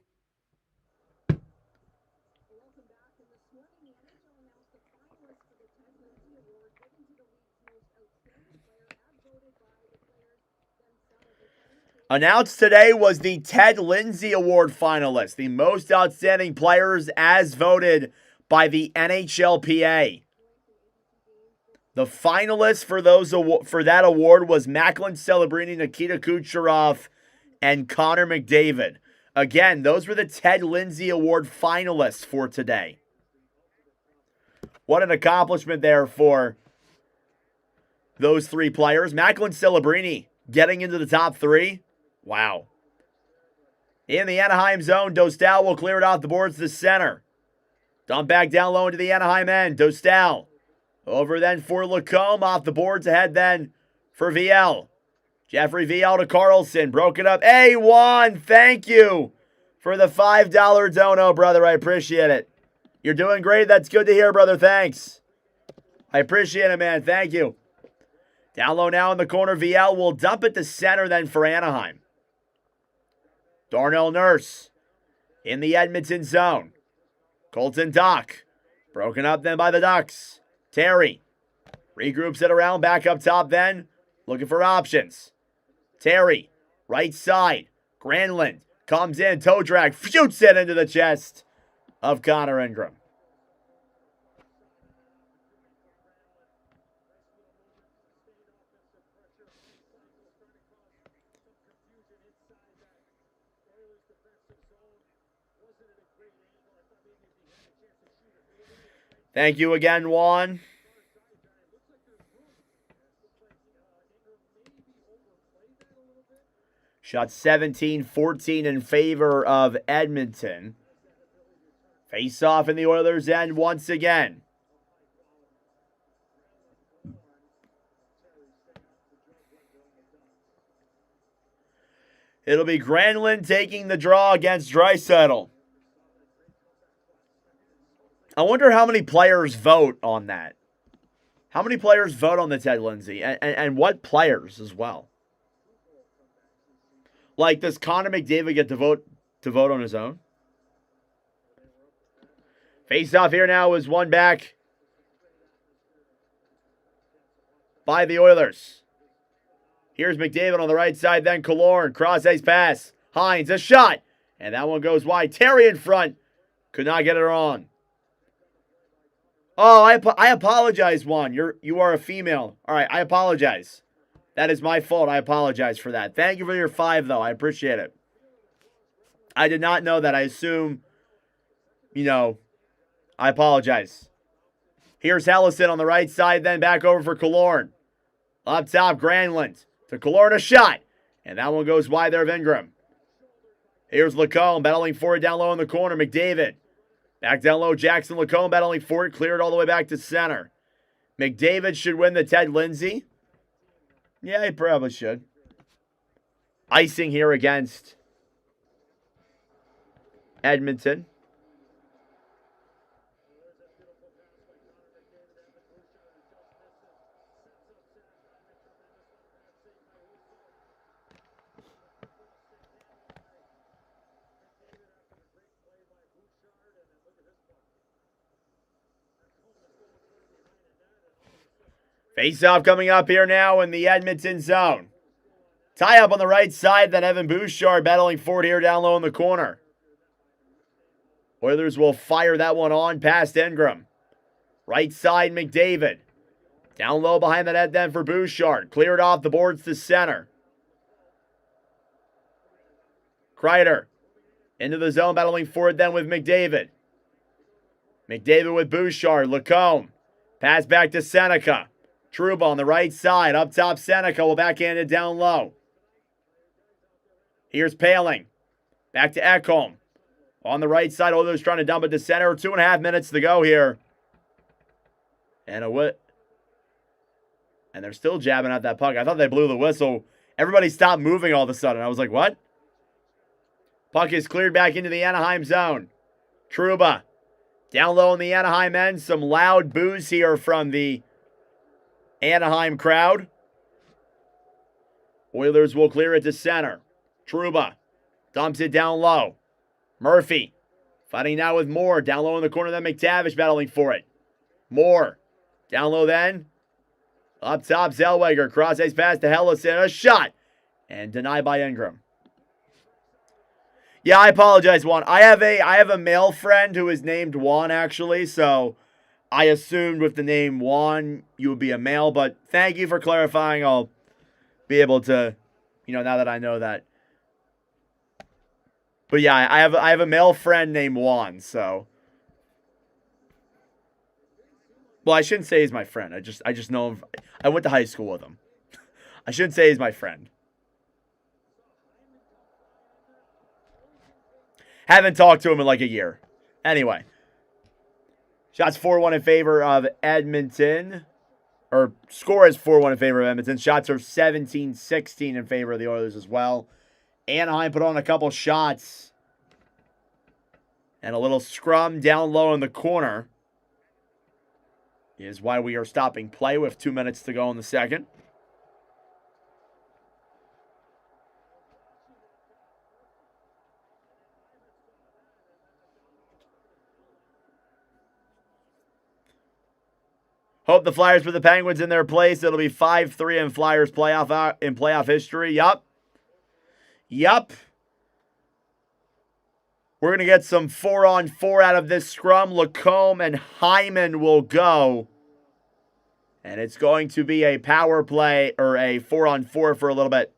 Welcome back. And this morning, the NHL announced the finalists for the Ted Lindsay Award given to the league's most outstanding player, as voted by the players themselves. Announced today was the Ted Lindsay Award finalists, the most outstanding players as voted by the NHLPA. The finalists for that award was Macklin Celebrini, Nikita Kucherov, and Connor McDavid. Again, those were the Ted Lindsay Award finalists for today. What an accomplishment there for those three players. Macklin Celebrini getting into the top three. Wow. In the Anaheim zone, Dostal will clear it off the boards to center. Dump back down low into the Anaheim end. Dostal. Over then for Lacombe. Off the boards ahead then for VL. Jeffrey VL to Carlson. Broke it up. A1. Thank you for the $5 dono, brother. I appreciate it. You're doing great. That's good to hear, brother. Thanks. I appreciate it, man. Thank you. Down low now in the corner. VL will dump it to center then for Anaheim. Darnell Nurse in the Edmonton zone. Colton Dock. Broken up then by the Ducks. Terry regroups it around. Back up top then. Looking for options. Terry. Right side. Granlund comes in. Toe drag. Shoots it into the chest of Connor Ingram. Thank you again, Juan. Shot 17-14 in favor of Edmonton. Face off in the Oilers' end once again. It'll be Granlund taking the draw against Draisaitl. I wonder how many players vote on that. How many players vote on the Ted Lindsay? And what players as well? Like, does Connor McDavid get to vote on his own? Face off here now is one back by the Oilers. Here's McDavid on the right side, then Killorn. Cross-ice pass. Hines, a shot. And that one goes wide. Terry in front. Could not get it on. Oh, I apologize, Juan. You are a female. All right, I apologize. That is my fault. I apologize for that. Thank you for your 5, though. I appreciate it. I did not know that. I assume, I apologize. Here's Hellison on the right side, then back over for Killorn. Up top, Granlund. To Killorn, a shot. And that one goes wide there of Ingram. Here's Lacombe battling for it down low in the corner. McDavid. Back down low, Jackson Lacombe battling for it. Cleared all the way back to center. McDavid should win the Ted Lindsay. Yeah, he probably should. Icing here against Edmonton. Face-off coming up here now in the Edmonton zone. Tie up on the right side, then Evan Bouchard battling for it here down low in the corner. Oilers will fire that one on past Ingram. Right side, McDavid. Down low behind the net then for Bouchard. Cleared off the boards to center. Kreider into the zone battling for it then with McDavid. McDavid with Bouchard. Lacombe. Pass back to Seneca. Trouba on the right side. Up top, Seneca will backhand it down low. Here's Paling. Back to Ekholm. On the right side, Oilers trying to dump it to center. 2.5 minutes to go here. And they're still jabbing at that puck. I thought they blew the whistle. Everybody stopped moving all of a sudden. I was like, what? Puck is cleared back into the Anaheim zone. Trouba. Down low in the Anaheim end. Some loud boos here from the Anaheim crowd. Oilers will clear it to center. Trouba dumps it down low. Murphy fighting now with Moore. Down low in the corner, then McTavish battling for it. Moore down low then. Up top, Zellweger. Cross-ice pass to Hellison. A shot. And denied by Ingram. Yeah, I apologize, Juan. I have a male friend who is named Juan, actually, so I assumed with the name Juan, you would be a male, but thank you for clarifying. I'll be able to, now that I know that. But yeah, I have a male friend named Juan, so. Well, I shouldn't say he's my friend. I just know him. I went to high school with him. I shouldn't say he's my friend. Haven't talked to him in like a year. Anyway. Shots 4-1 in favor of Edmonton. Or score is 4-1 in favor of Edmonton. Shots are 17-16 in favor of the Oilers as well. Anaheim put on a couple shots. And a little scrum down low in the corner is why we are stopping play with 2 minutes to go in the second. Hope the Flyers put the Penguins in their place. It'll be 5-3 in Flyers playoff history. Yup. We're going to get some 4-on-4 out of this scrum. Lacombe and Hyman will go. And it's going to be a power play or a 4-on-4 for a little bit.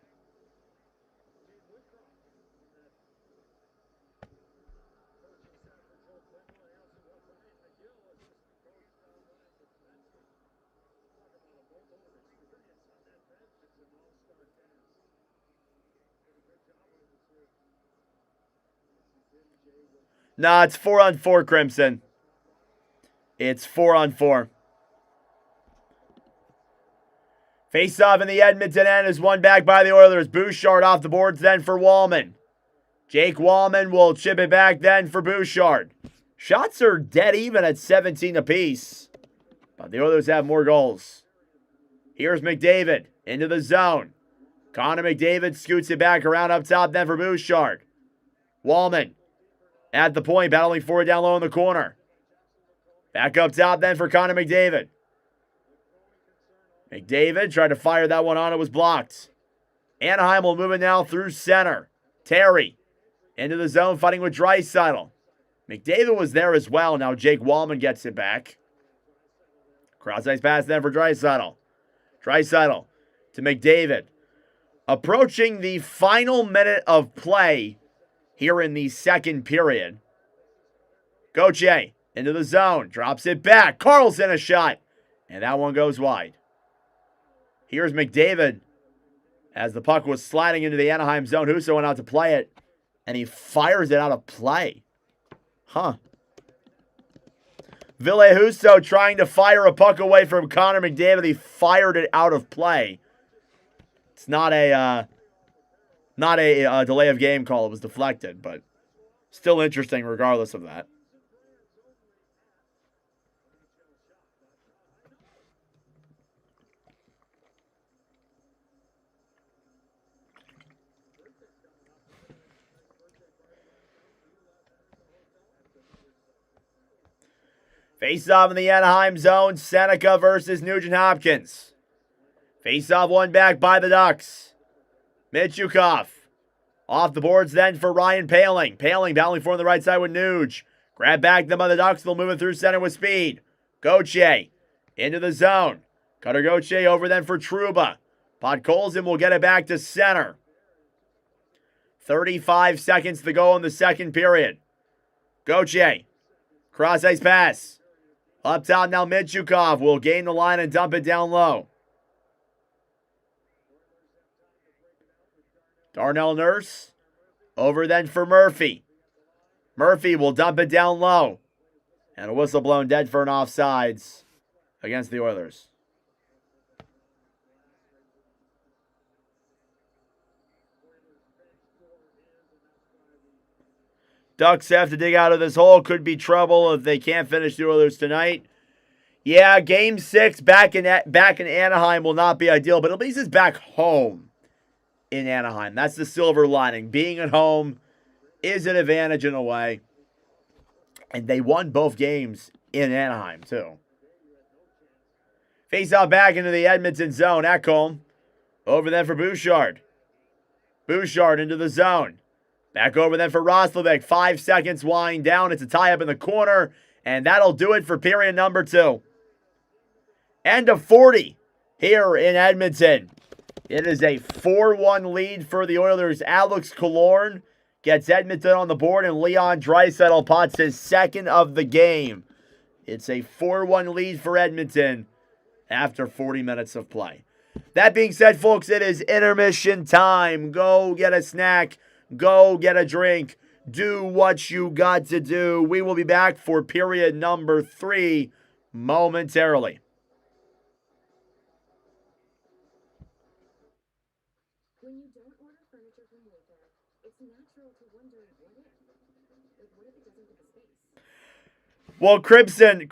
Nah, it's 4-on-4, Crimson. It's 4-on-4. Face-off in the Edmonton end is won back by the Oilers. Bouchard off the boards then for Wallman. Jake Wallman will chip it back then for Bouchard. Shots are dead even at 17 apiece. But the Oilers have more goals. Here's McDavid into the zone. Connor McDavid scoots it back around up top then for Bouchard. Wallman at the point, battling for it down low in the corner. Back up top then for Connor McDavid. McDavid tried to fire that one on. It was blocked. Anaheim will move it now through center. Terry into the zone fighting with Draisaitl. McDavid was there as well. Now Jake Wallman gets it back. Cross-ice pass then for Draisaitl. Draisaitl to McDavid. Approaching the final minute of play here in the second period. Gauthier into the zone. Drops it back. Carlson a shot. And that one goes wide. Here's McDavid. As the puck was sliding into the Anaheim zone, Husso went out to play it. And he fires it out of play. Ville Husso trying to fire a puck away from Connor McDavid. He fired it out of play. It's not a delay of game call. It was deflected, but still interesting regardless of that. Face-off in the Anaheim zone. Seneca versus Nugent-Hopkins. Face-off won back by the Ducks. Michukov. Off the boards then for Ryan Poehling. Poehling battling for on the right side with Nuge. Grab back them by the Ducks. They'll move it through center with speed. Gauthier into the zone. Cutter Gauthier over then for Trouba. Podkolzin will get it back to center. 35 seconds to go in the second period. Gauthier. Cross-ice pass. Up top now Michukov will gain the line and dump it down low. Darnell Nurse. Over then for Murphy. Murphy will dump it down low. And a whistle blown dead for an offsides against the Oilers. Ducks have to dig out of this hole. Could be trouble if they can't finish the Oilers tonight. Yeah, Game 6 back in Anaheim will not be ideal, but at least it's back home in Anaheim. That's the silver lining. Being at home is an advantage in a way. And they won both games in Anaheim, too. Face out back into the Edmonton zone. Ekholm. Over then for Bouchard. Bouchard into the zone. Back over then for Roslovic. 5 seconds wind down. It's a tie-up in the corner. And that'll do it for period number 2. End of 40 here in Edmonton. It is a 4-1 lead for the Oilers. Alex Killorn gets Edmonton on the board, and Leon Draisaitl pots his second of the game. It's a 4-1 lead for Edmonton after 40 minutes of play. That being said, folks, it is intermission time. Go get a snack. Go get a drink. Do what you got to do. We will be back for period number 3 momentarily. When you don't order furniture from Wayfair, it's natural to wonder what if. Like, what if it doesn't get the space? Well, Crimson,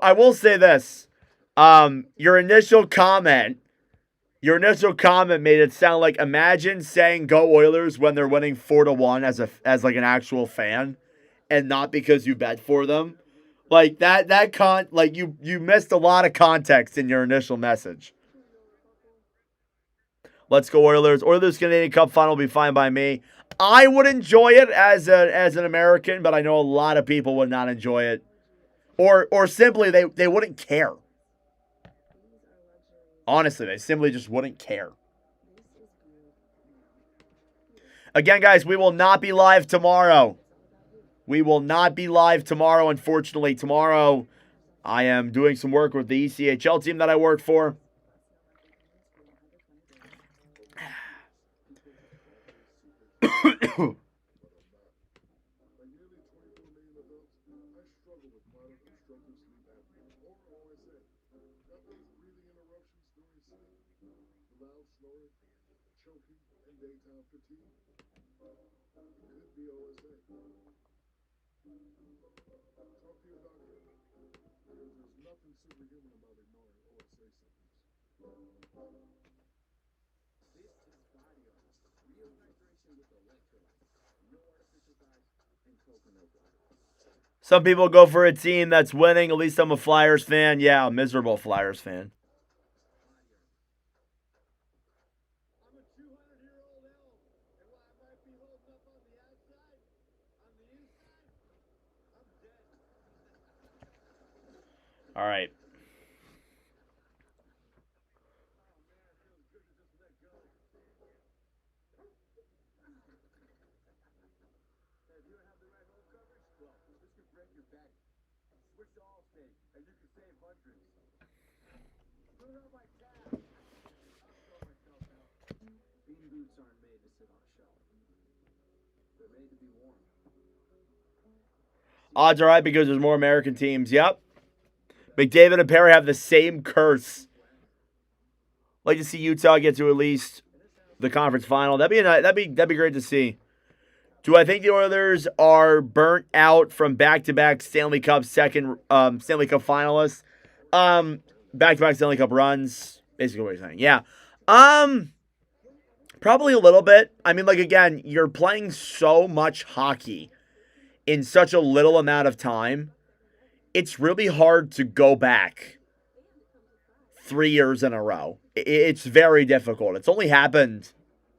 I will say this. Your initial comment made it sound like, imagine saying "Go Oilers" when they're winning 4-1 as like an actual fan, and not because you bet for them. Like you missed a lot of context in your initial message. Let's go Oilers. Oilers Canadian Cup final will be fine by me. I would enjoy it as an American, but I know a lot of people would not enjoy it. Or simply they wouldn't care. Honestly, they simply just wouldn't care. Again, guys, we will not be live tomorrow. Unfortunately. Tomorrow, I am doing some work with the ECHL team that I work for. Some people go for a team that's winning. At least I'm a Flyers fan. Yeah, a miserable Flyers fan. All right. Odds are right because there's more American teams. Yep. McDavid and Perry have the same curse. Like to see Utah get to at least the conference final. That'd be great to see. Do I think the Oilers are burnt out from back-to-back Stanley Cup finalists? Back-to-back Stanley Cup runs. Basically what you're saying. Yeah. Probably a little bit. I mean, like, again, you're playing so much hockey in such a little amount of time. It's really hard to go back 3 years in a row. It's very difficult. It's only happened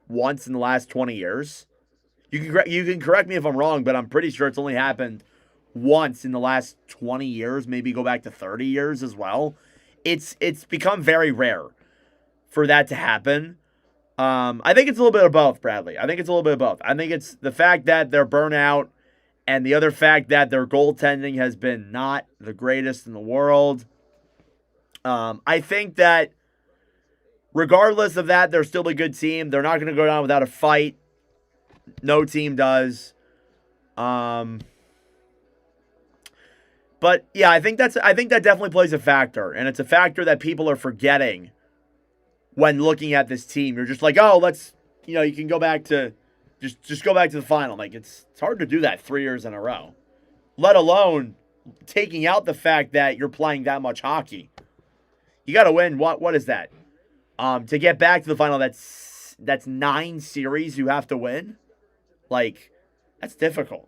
once in the last 20 years. You can correct me if I'm wrong, but I'm pretty sure it's only happened once in the last 20 years, maybe go back to 30 years as well. It's become very rare for that to happen. I think it's a little bit of both, Bradley. I think it's a little bit of both. I think it's the fact that they're burnt out and the other fact that their goaltending has been not the greatest in the world. I think that regardless of that, they're still a good team. They're not going to go down without a fight. No team does. But yeah, I think that definitely plays a factor, and it's a factor that people are forgetting when looking at this team. You're just like, oh, you can go back to just go back to the final. Like it's hard to do that 3 years in a row, let alone taking out the fact that you're playing that much hockey. You got to win. What is that? To get back to the final, that's 9 series you have to win. Like, that's difficult.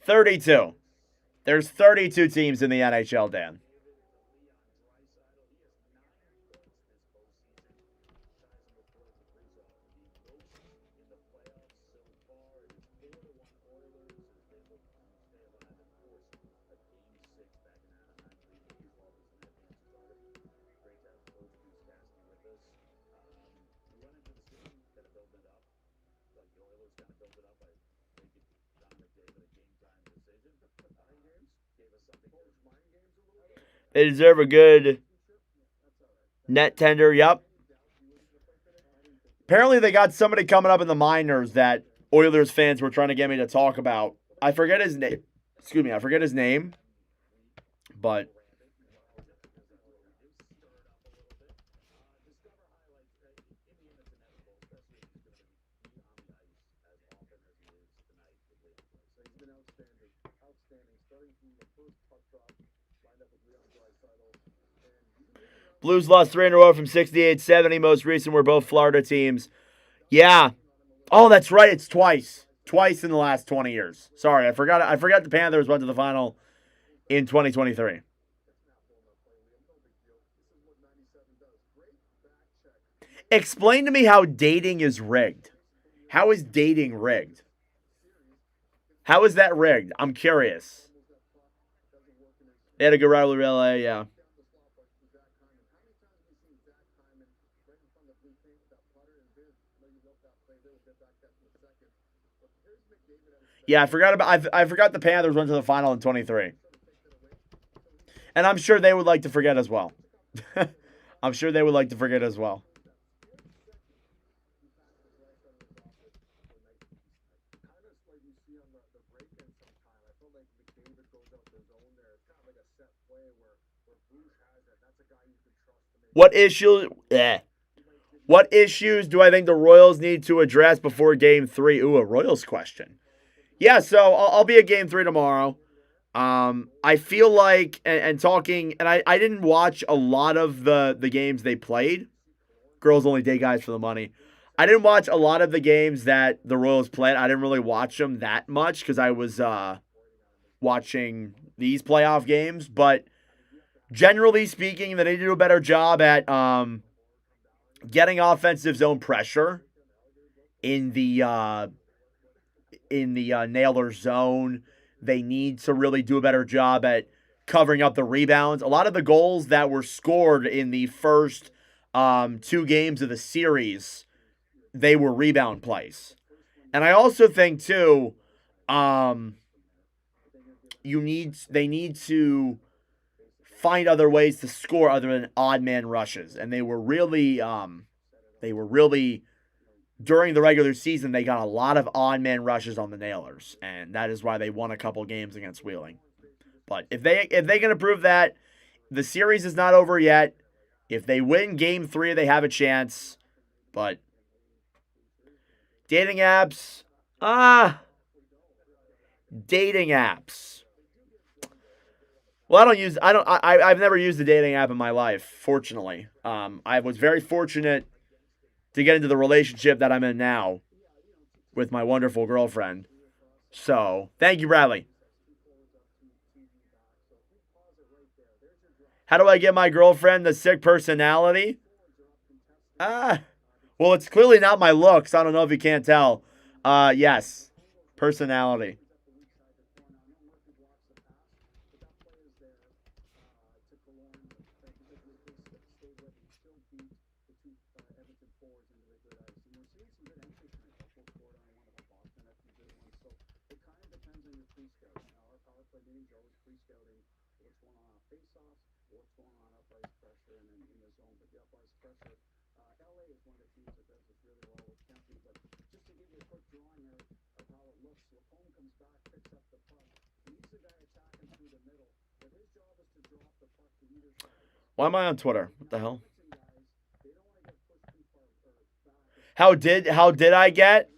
$32. There's 32 teams in the NHL, Dan. They deserve a good Net tender, yep. Apparently they got somebody coming up in the minors that Oilers fans were trying to get me to talk about. I forget his name. Excuse me, I forget his name. But Blues lost 3 in a row from 68-70. Most recent were both Florida teams. Yeah. Oh, that's right. It's twice. Twice in the last 20 years. Sorry, I forgot. I forgot the Panthers went to the final in 2023. Explain to me how dating is rigged. How is dating rigged? How is that rigged? I'm curious. They had a good rivalry with LA, yeah. Yeah, I forgot the Panthers went to the final in 23. And I'm sure they would like to forget as well. I'm sure they would like to forget as well. What issues do I think the Royals need to address before Game 3? Ooh, a Royals question. Yeah, so I'll be at Game 3 tomorrow. I feel like, and talking, and I didn't watch a lot of the games they played. Girls only date guys for the money. I didn't watch a lot of the games that the Royals played. I didn't really watch them that much because I was watching these playoff games. But generally speaking, they need to do a better job at getting offensive zone pressure in the Nailers zone. They need to really do a better job at covering up the rebounds. A lot of the goals that were scored in the first 2 games of the series, they were rebound plays. And I also think too, they need to find other ways to score other than odd man rushes. And they were really during the regular season, they got a lot of odd man rushes on the Nailers, and that is why they won a couple games against Wheeling. But if they can improve that, the series is not over yet. If they win Game 3, they have a chance. But dating apps, dating apps. Well, I've never used a dating app in my life, fortunately. I was very fortunate to get into the relationship that I'm in now with my wonderful girlfriend. So, thank you, Bradley. How do I get my girlfriend the sick personality? Well, it's clearly not my looks. I don't know if you can't tell. Yes, personality. Why am I on Twitter? What the hell? How did I get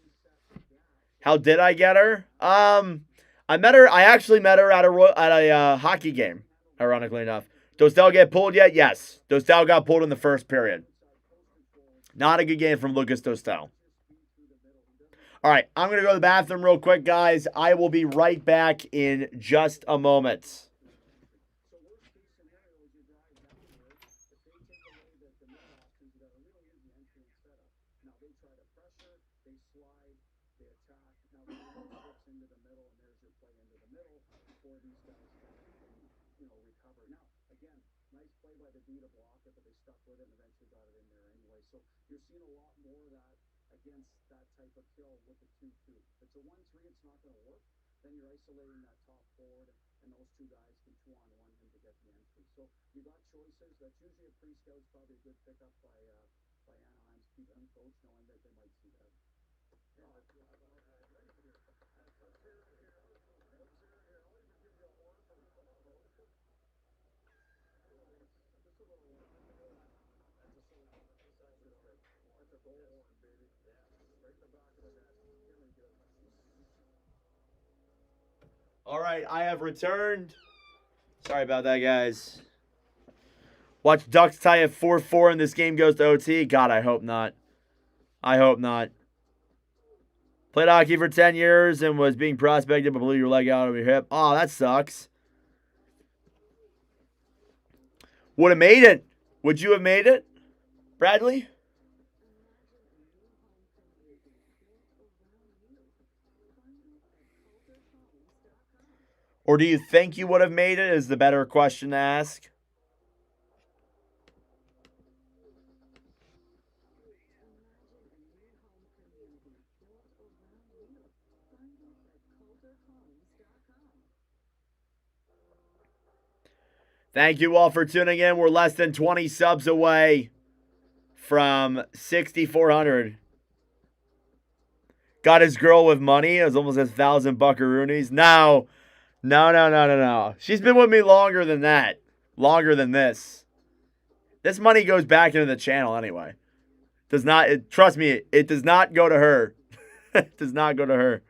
her? I actually met her at a hockey game, ironically enough. Dostal get pulled yet? Yes. Dostal got pulled in the first period. Not a good game from Lucas Dostal. All right, I'm going to go to the bathroom real quick, guys. I will be right back in just a moment. Then you're isolating that top forward, and those two guys can 2-on-1 him to get the entry. So you got choices. That's usually a pre-scout's probably a good pickup by Anaheim's PG coach, knowing that they might see that. All right, I have returned. Sorry about that, guys. Watch Ducks tie at 4-4 and this game goes to OT. God, I hope not. I hope not. Played hockey for 10 years and was being prospected but blew your leg out of your hip. Oh, that sucks. Would have made it. Would you have made it, Bradley? Or do you think you would have made it is the better question to ask. Thank you all for tuning in. We're less than 20 subs away from 6,400. Got his girl with money. It was almost 1,000 buckaroonies. No. She's been with me longer than that. Longer than this. This money goes back into the channel anyway. Does not, trust me, it does not go to her. It does not go to her.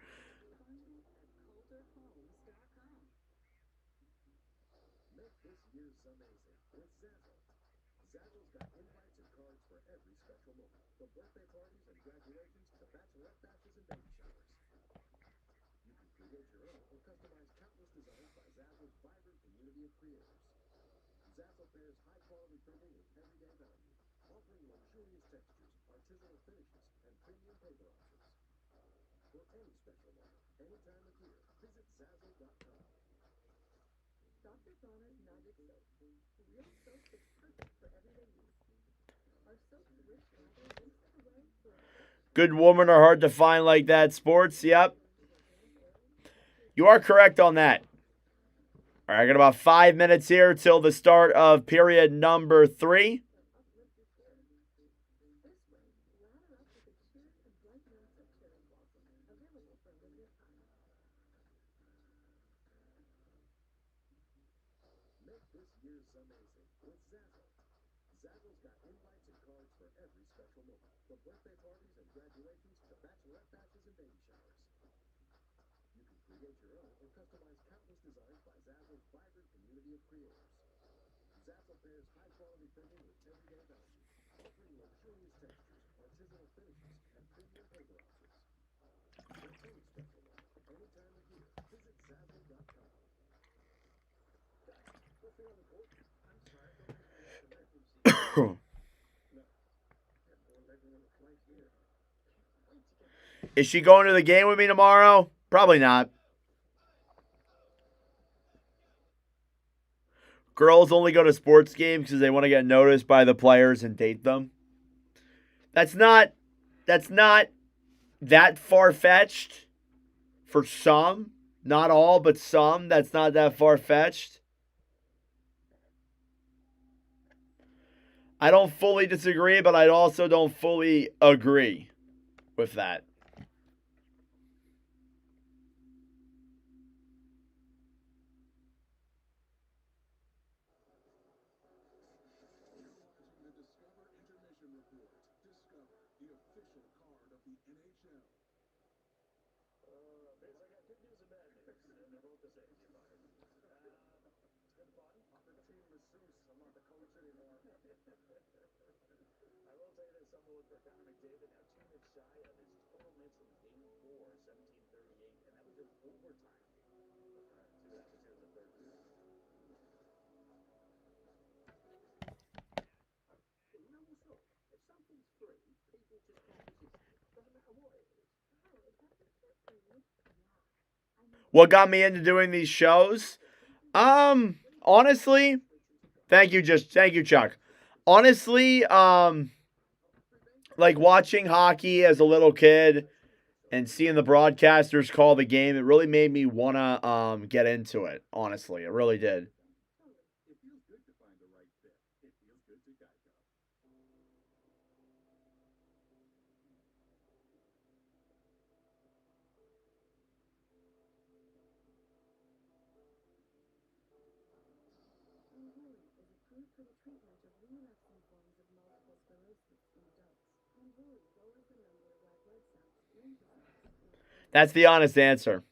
Zazzle pairs high-quality printing with everyday value, offering luxurious textures, artisanal finishes, and premium paper options. For any special moment, any time of year, visit Zazzle.com. Dr. Bronner's Magic Soap. Real soap that's perfect for everyday use. Our soap's rich lather is the right for Good women are hard to find like that, sports. Yep. You are correct on that. All right, I got about 5 minutes here till the start of period number 3. Make this year's amazing with Zazzle. Zazzle's got invites and cards for every special moment, from birthday parties and graduations to bachelorette bashes and baby showers. You can create your own or customize countless designs by Zazzle's vibrant community of creators. Zazzle pairs high-quality printing with everyday value, offering luxurious textures, artisanal finishes, and premium paper options. For any special moment, any time of year, visit Zazzle.com. Is she going to the game with me tomorrow? Probably not. Girls only go to sports games because they want to get noticed by the players and date them. That's not that far-fetched for some. Not all, but some. That's not that far-fetched. I don't fully disagree, but I also don't fully agree with that. Intermission report. Discover the official card of the NHL. I got good news and bad news, and they're both the same. It's been fun. Team masseuse. I'm not the coach anymore. I will say this: some will look for Connor McDavid now 2 minutes shy of his total minutes from Game 4, 17:38, and that was in overtime. See what happens here in the third period. You know what's up? If something's free, people just can't resist it. Doesn't matter what it is. Oh, is that the tip for you? Yeah. I mean, What got me into doing these shows? Honestly, thank you, Chuck. Honestly, like watching hockey as a little kid and seeing the broadcasters call the game, it really made me wanna get into it. Honestly, it really did. and for the treatment of relapsing forms of multiple sclerosis in adults. And worry lowers the number of red blood cells, lymphocytes. That's the honest answer.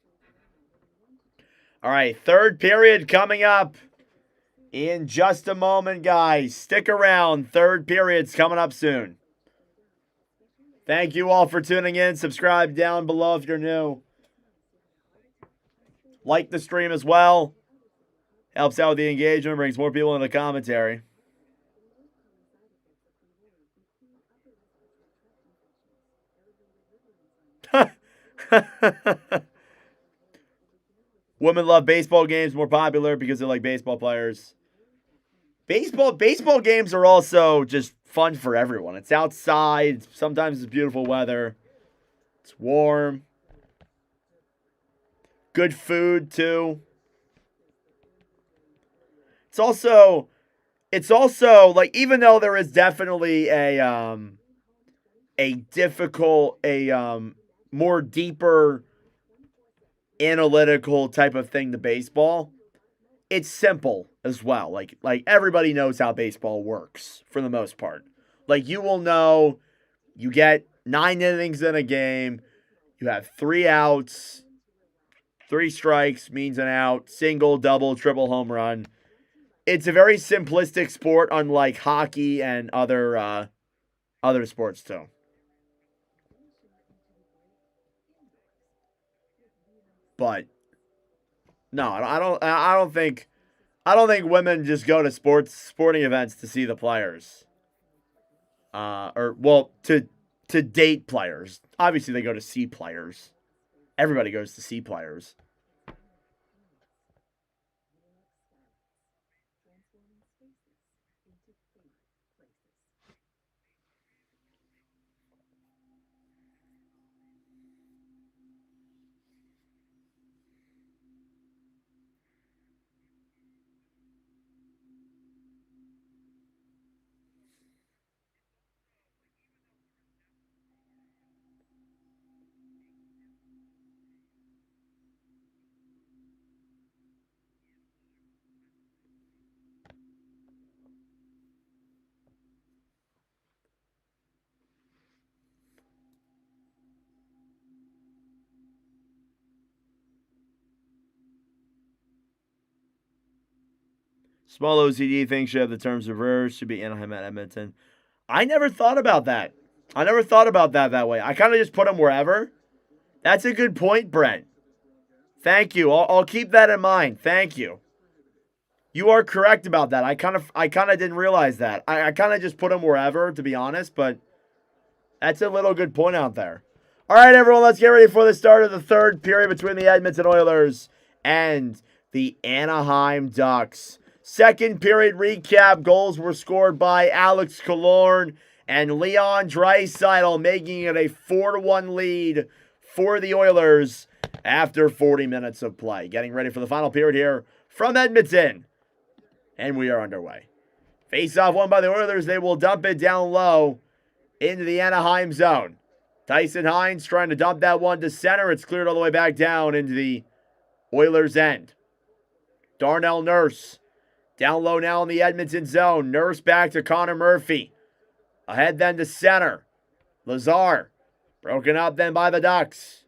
All right, third period coming up in just a moment, guys. Stick around. Third period's coming up soon. Thank you all for tuning in. Subscribe down below if you're new. Like the stream as well. Helps out with the engagement, brings more people into the commentary. Women love baseball games, more popular because they like baseball players. Baseball games are also just fun for everyone. It's outside. Sometimes it's beautiful weather. It's warm. Good food too. It's also like, even though there is definitely a more deeper analytical type of thing to baseball, it's simple as well. Like everybody knows how baseball works for the most part. Like, you will know you get 9 innings in a game, you have 3 outs, 3 strikes means an out, single, double, triple, home run. It's a very simplistic sport, unlike hockey and other sports too. But no, I don't think women just go to sporting events to see the players. To date players. Obviously they go to see players. Everybody goes to see players. Small OCD thinks should have the terms reversed. Should be Anaheim at Edmonton. I never thought about that. I never thought about that way. I kind of just put them wherever. That's a good point, Brent. Thank you. I'll keep that in mind. Thank you. You are correct about that. I kind of didn't realize that. I kind of just put them wherever, to be honest, but that's a little good point out there. All right, everyone, let's get ready for the start of the third period between the Edmonton Oilers and the Anaheim Ducks. Second period recap. Goals were scored by Alex Killorn and Leon Draisaitl, making it a 4-1 lead for the Oilers after 40 minutes of play. Getting ready for the final period here from Edmonton. And we are underway. Face-off won by the Oilers. They will dump it down low into the Anaheim zone. Tyson Hines trying to dump that one to center. It's cleared all the way back down into the Oilers' end. Darnell Nurse down low now in the Edmonton zone. Nurse back to Connor Murphy. Ahead then to center. Lazar broken up then by the Ducks.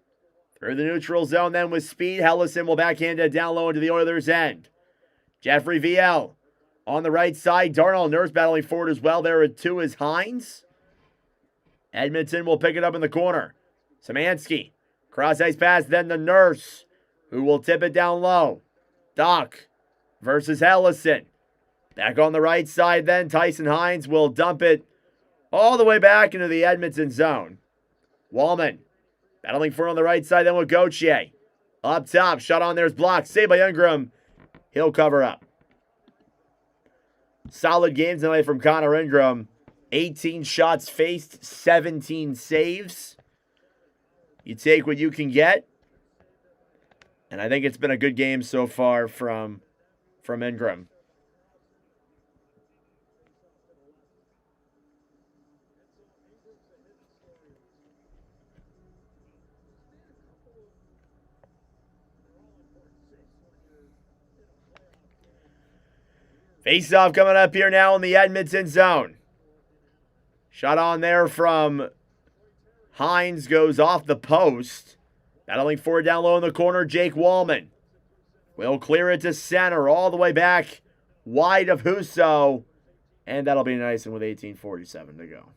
Through the neutral zone then with speed. Hellison will backhand it down low into the Oilers' end. Jeffrey VL on the right side. Darnell Nurse battling forward as well. There too is Hines. Edmonton will pick it up in the corner. Szymanski. Cross ice pass then to Nurse, who will tip it down low. Doc versus Hellison. Back on the right side then. Tyson Hines will dump it all the way back into the Edmonton zone. Wallman battling for on the right side then with Gauthier. Up top. Shot on there's blocked. Saved by Ingram. He'll cover up. Solid game tonight from Connor Ingram. 18 shots faced, 17 saves. You take what you can get. And I think it's been a good game so far from Ingram. Face-off coming up here now in the Edmonton zone. Shot on there from Hines goes off the post. Battling for it down low in the corner, Jake Wallman. Will clear it to center all the way back wide of Husso. And that'll be nice and with 18:47 to go.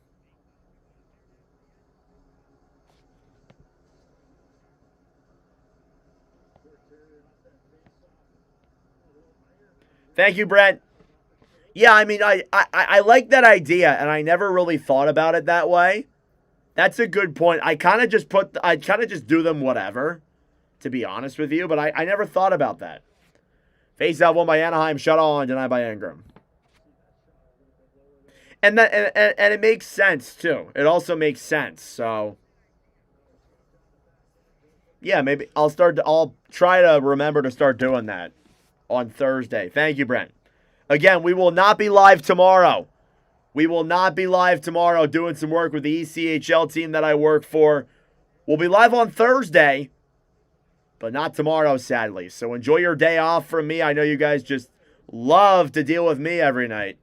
Thank you, Brent. Yeah, I mean, I like that idea, and I never really thought about it that way. That's a good point. I kind of just do them whatever, to be honest with you, but I never thought about that. Face out won by Anaheim, shut on, denied by Ingram. And it makes sense too. It also makes sense. So yeah, maybe I'll try to remember to start doing that on Thursday. Thank you, Brent. Again, we will not be live tomorrow. We will not be live tomorrow doing some work with the ECHL team that I work for. We'll be live on Thursday, but not tomorrow, sadly. So enjoy your day off from me. I know you guys just love to deal with me every night.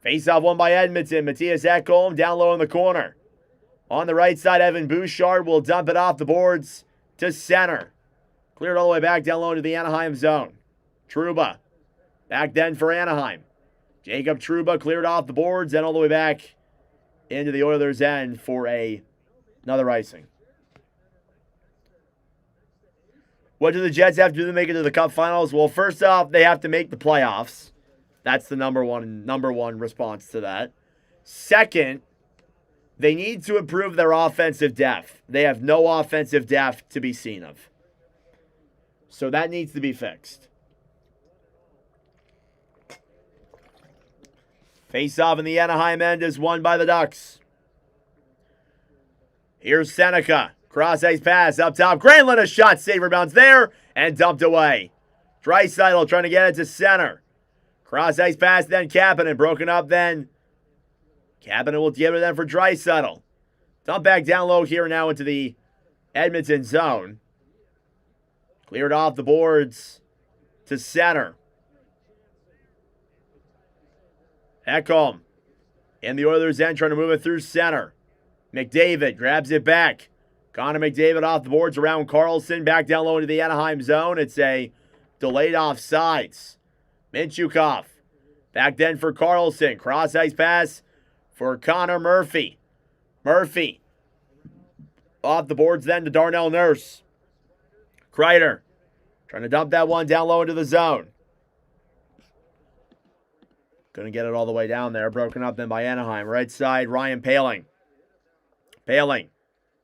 Face-off won by Edmonton. Matthias Ekholm down low in the corner. On the right side, Evan Bouchard will dump it off the boards to center. Cleared all the way back down low into the Anaheim zone. Trouba back then for Anaheim. Jacob Trouba cleared off the boards and all the way back into the Oilers' end for another icing. What do the Jets have to do to make it to the Cup Finals? Well, first off, they have to make the playoffs. That's the number one response to that. Second, they need to improve their offensive depth. They have no offensive depth to be seen of. So that needs to be fixed. Face-off in the Anaheim end is won by the Ducks. Here's Seneca. Cross-ice pass up top. Granlund, a shot. Save rebounds there and dumped away. Draisaitl trying to get it to center. Cross-ice pass, then Kapanen. Broken up then. Kapanen will give it then for Draisaitl. Dump back down low here now into the Edmonton zone. Cleared off the boards to center. Ekholm in the Oilers' end trying to move it through center. McDavid grabs it back. Connor McDavid off the boards around Carlson. Back down low into the Anaheim zone. It's a delayed offsides. Minchukov back then for Carlson. Cross-ice pass for Connor Murphy. Murphy off the boards then to Darnell Nurse. Kreider trying to dump that one down low into the zone. Couldn't get it all the way down there. Broken up then by Anaheim. Right side, Ryan Poehling. Poehling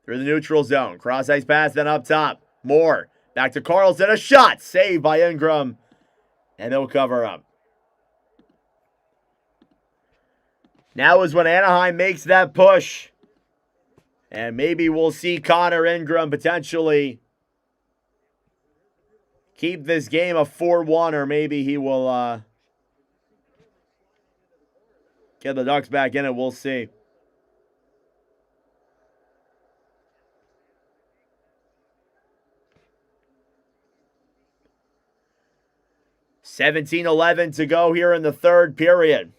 through the neutral zone. Cross-ice pass then up top. Moore back to Carlson. A shot. Saved by Ingram. And they'll cover up. Now is when Anaheim makes that push. And maybe we'll see Connor Ingram potentially keep this game a 4-1, or maybe he will get the Ducks back in it. We'll see. $17-11 to go here in the third period.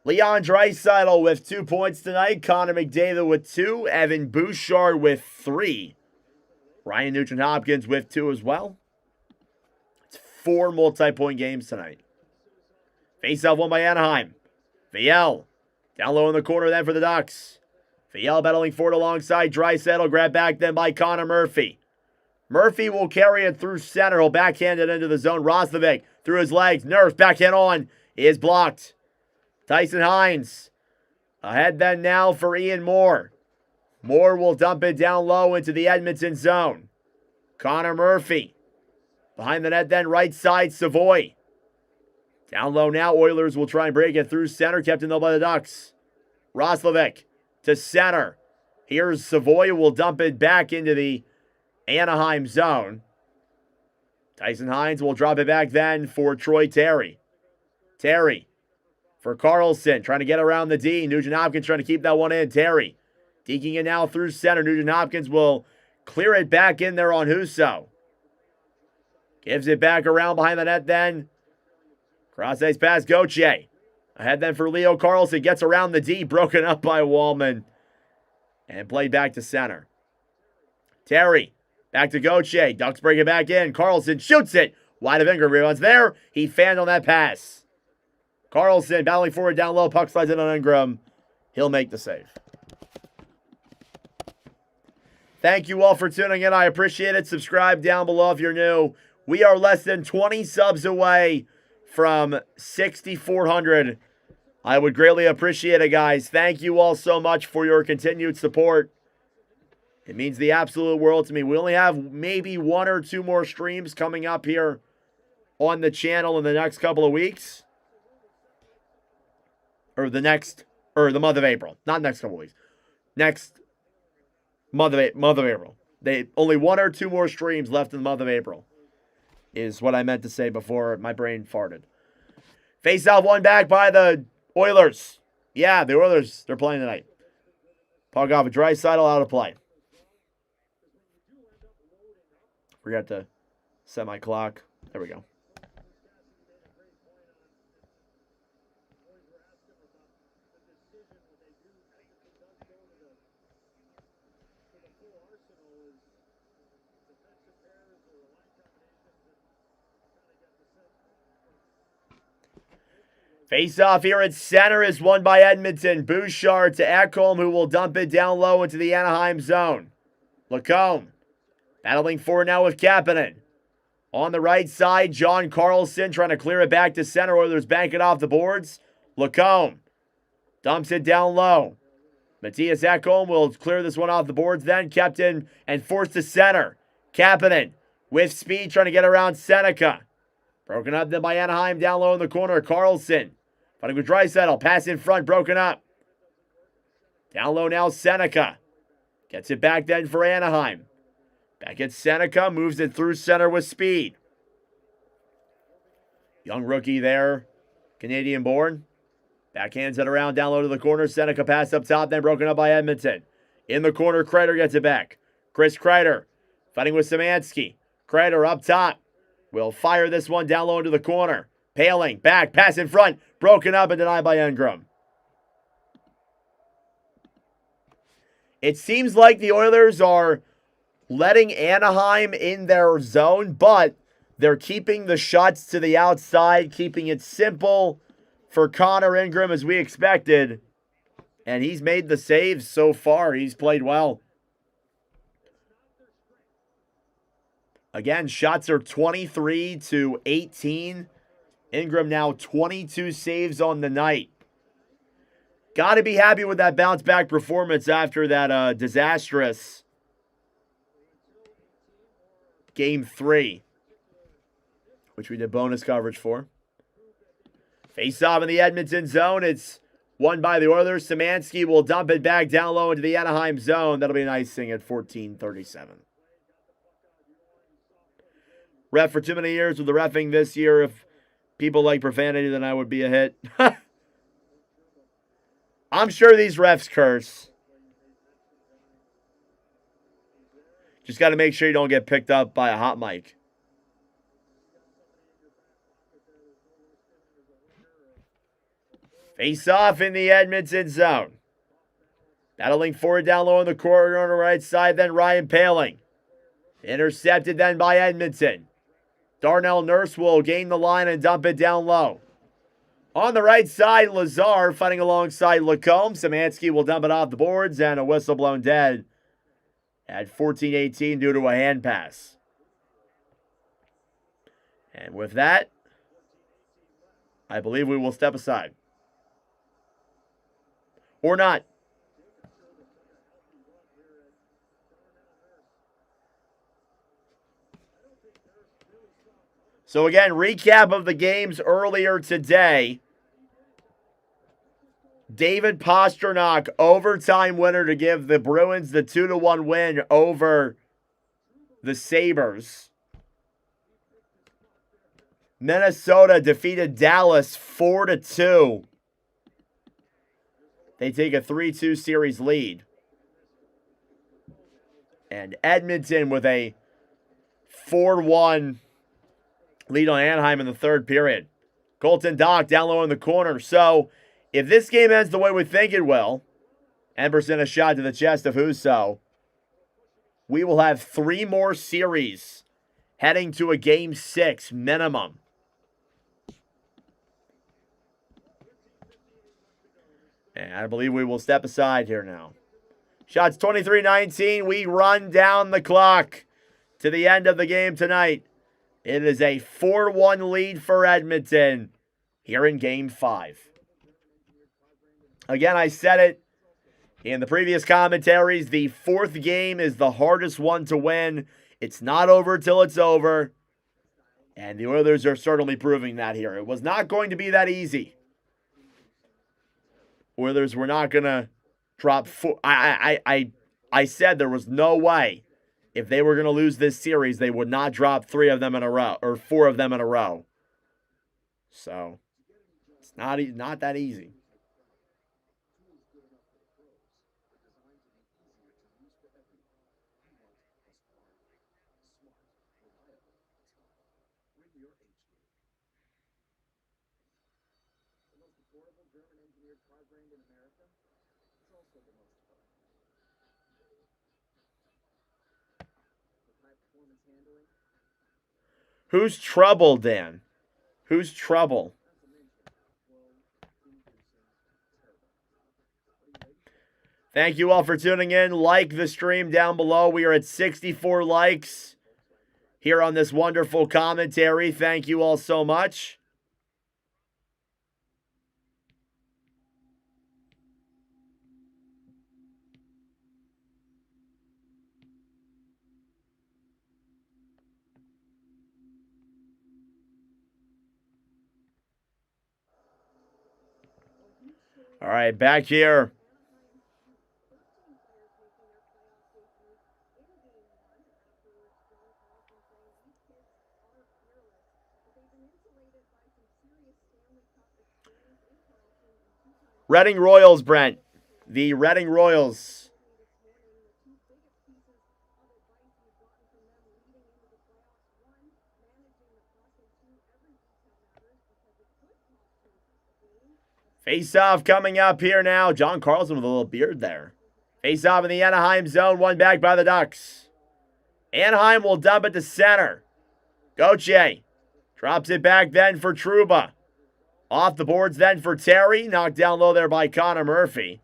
Leon Draisaitl with 2 points tonight. Connor McDavid with 2. Evan Bouchard with 3. Ryan Nugent-Hopkins with 2 as well. It's 4 multi-point games tonight. Face-off won by Anaheim. Viel down low in the corner then for the Ducks. Viel battling for it alongside Draisaitl. Grabbed back then by Connor Murphy. Murphy will carry it through center. He'll backhand it into the zone. Roslovic through his legs. Nurse backhand on. Is blocked. Tyson Hines ahead then now for Ian Moore. Moore will dump it down low into the Edmonton zone. Connor Murphy behind the net then right side Savoy. Down low now, Oilers will try and break it through center, kept in though by the Ducks. Roslovic to center. Here's Savoy, will dump it back into the Anaheim zone. Tyson Hines will drop it back then for Troy Terry. Terry for Carlson, trying to get around the D. Nugent-Hopkins trying to keep that one in. Terry deking it now through center. Nugent-Hopkins will clear it back in there on Husso. Gives it back around behind the net then. Cross ice pass, Gauthier. Ahead then for Leo Carlson. Gets around the D. Broken up by Wallman. And played back to center. Terry. Back to Gauthier. Ducks bring it back in. Carlson shoots it. Wide of Ingram. Rebounds there. He fanned on that pass. Carlson battling forward down low. Puck slides in on Ingram. He'll make the save. Thank you all for tuning in. I appreciate it. Subscribe down below if you're new. We are less than 20 subs away from 6,400. I would greatly appreciate it, guys. Thank you all so much for your continued support. It means the absolute world to me. We only have maybe 1 or 2 more streams coming up here on the channel in the next couple of weeks. Or the month of April. Not next couple of weeks. Next month of April. Only 1 or 2 more streams left in the month of April. Is what I meant to say before my brain farted. Face-off won back by the Oilers. Yeah, the Oilers, they're playing tonight. Puck off a Draisaitl, out of play. Forgot to set my clock. There we go. Face-off here at center is won by Edmonton. Bouchard to Ekholm, who will dump it down low into the Anaheim zone. Lacombe battling forward now with Kapanen. On the right side, John Carlson trying to clear it back to center. Oilers bank it off the boards. Lacombe dumps it down low. Matthias Ekholm will clear this one off the boards then. Kept in and forced to center. Kapanen with speed trying to get around Seneca. Broken up then by Anaheim down low in the corner. Carlson fighting with Draisaitl. Pass in front, broken up. Down low now, Seneca. Gets it back then for Anaheim. Back at Seneca, moves it through center with speed. Young rookie there, Canadian-born. Backhands it around down low to the corner. Seneca pass up top, then broken up by Edmonton. In the corner, Kreider gets it back. Chris Kreider fighting with Szymanski. Kreider up top. Will fire this one down low into the corner. Paling, back, pass in front. Broken up and denied by Ingram. It seems like the Oilers are letting Anaheim in their zone, but they're keeping the shots to the outside, keeping it simple for Connor Ingram as we expected. And he's made the saves so far. He's played well. Again, shots are 23-18. Ingram now 22 saves on the night. Got to be happy with that bounce back performance after that disastrous Game 3, which we did bonus coverage for. Face-off in the Edmonton zone. It's won by the Oilers. Szymanski will dump it back down low into the Anaheim zone. That'll be an icing at 14:37. Ref for too many years with the reffing this year. If people like profanity, then I would be a hit. I'm sure these refs curse. Just got to make sure you don't get picked up by a hot mic. Face off in the Edmonton zone. Battling forward down low in the corner on the right side, then Ryan Paling. Intercepted then by Edmonton. Darnell Nurse will gain the line and dump it down low. On the right side, Lazar fighting alongside Lacombe. Szymanski will dump it off the boards and a whistle blown dead at 14:18 due to a hand pass. And with that, I believe we will step aside. Or not. So again, recap of the games earlier today. David Pastrnak, overtime winner to give the Bruins the 2-1 win over the Sabres. Minnesota defeated Dallas 4-2. They take a 3-2 series lead. And Edmonton with a 4-1 lead on Anaheim in the third period. Colton Dock down low in the corner. So, if this game ends the way we think it will, Emberson a shot to the chest of Husso, we will have 3 more series heading to a Game 6 minimum. And I believe we will step aside here now. Shots 23-19. We run down the clock to the end of the game tonight. It is a 4-1 lead for Edmonton here in Game 5. Again, I said it in the previous commentaries. The 4th game is the hardest one to win. It's not over till it's over. And the Oilers are certainly proving that here. It was not going to be that easy. Oilers were not going to drop 4. I said there was no way if they were going to lose this series, they would not drop 3 of them in a row or 4 of them in a row. So, it's not that easy. Who's trouble, Dan? Who's trouble? Thank you all for tuning in. Like the stream down below. We are at 64 likes here on this wonderful commentary. Thank you all so much. All right, back here. Reading Royals, Brent. The Reading Royals. Face-off coming up here now. John Carlson with a little beard there. Face-off in the Anaheim zone. One back by the Ducks. Anaheim will dump it to center. Gauthier drops it back then for Trouba. Off the boards then for Terry. Knocked down low there by Connor Murphy.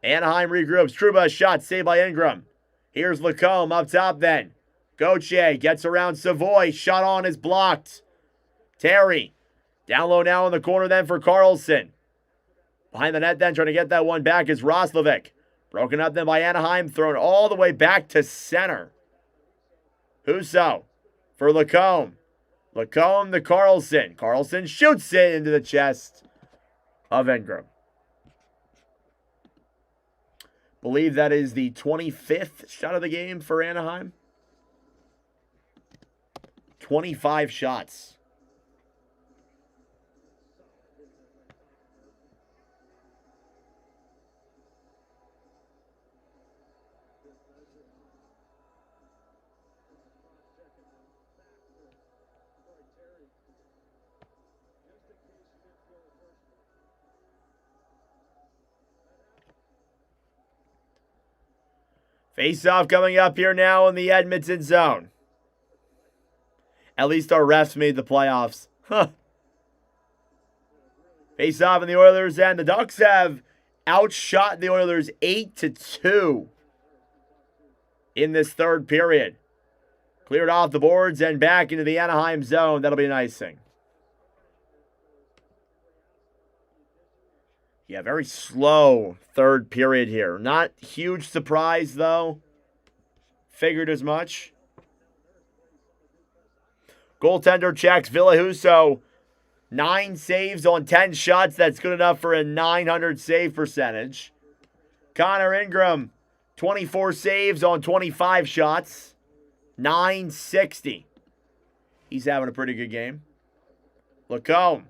Anaheim regroups. Trouba, a shot saved by Ingram. Here's Lacombe up top then. Gauthier gets around Savoy. Shot on is blocked. Terry down low now in the corner then for Carlson. Behind the net then, trying to get that one back is Roslovic. Broken up then by Anaheim, thrown all the way back to center. Husso for Lacombe. Lacombe to Carlson. Carlson shoots it into the chest of Ingram. Believe that is the 25th shot of the game for Anaheim. 25 shots. Face-off coming up here now in the Edmonton zone. At least our refs made the playoffs. Huh. Face-off in the Oilers, and the Ducks have outshot the Oilers 8-2 in this third period. Cleared off the boards and back into the Anaheim zone. That'll be an icing. Yeah, very slow third period here. Not huge surprise, though. Figured as much. Goaltender checks. Ville Husso, 9 saves on 10 shots. That's good enough for a .900 save percentage. Connor Ingram, 24 saves on 25 shots. .960. He's having a pretty good game. Lacombe.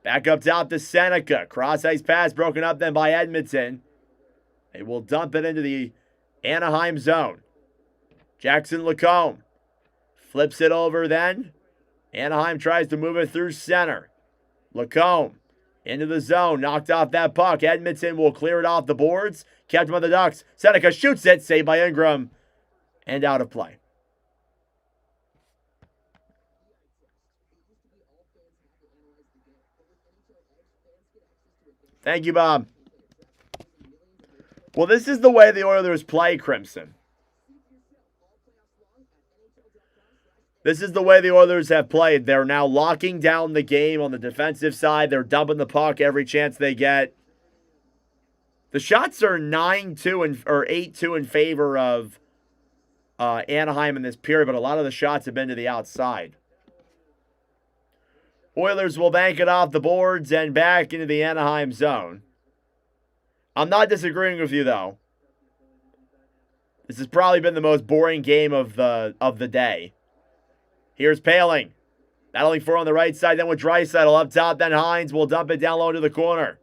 Back up top to Seneca. Cross-ice pass broken up then by Edmonton. They will dump it into the Anaheim zone. Jackson Lacombe flips it over then Anaheim tries to move it through center. Lacombe into the zone. Knocked off that puck. Edmonton will clear it off the boards. Kept by the Ducks. Seneca shoots it. Saved by Ingram. And out of play. Thank you, Bob. Well, this is the way the Oilers play, Crimson. This is the way the Oilers have played. They're now locking down the game on the defensive side. They're dumping the puck every chance they get. The shots are 9-2 or 8-2 in favor of Anaheim in this period, but a lot of the shots have been to the outside. Oilers will bank it off the boards and back into the Anaheim zone. I'm not disagreeing with you, though. This has probably been the most boring game of the day. Here's Paling. Battling for on the right side, then with Draisaitl up top, then Hines will dump it down low into the corner.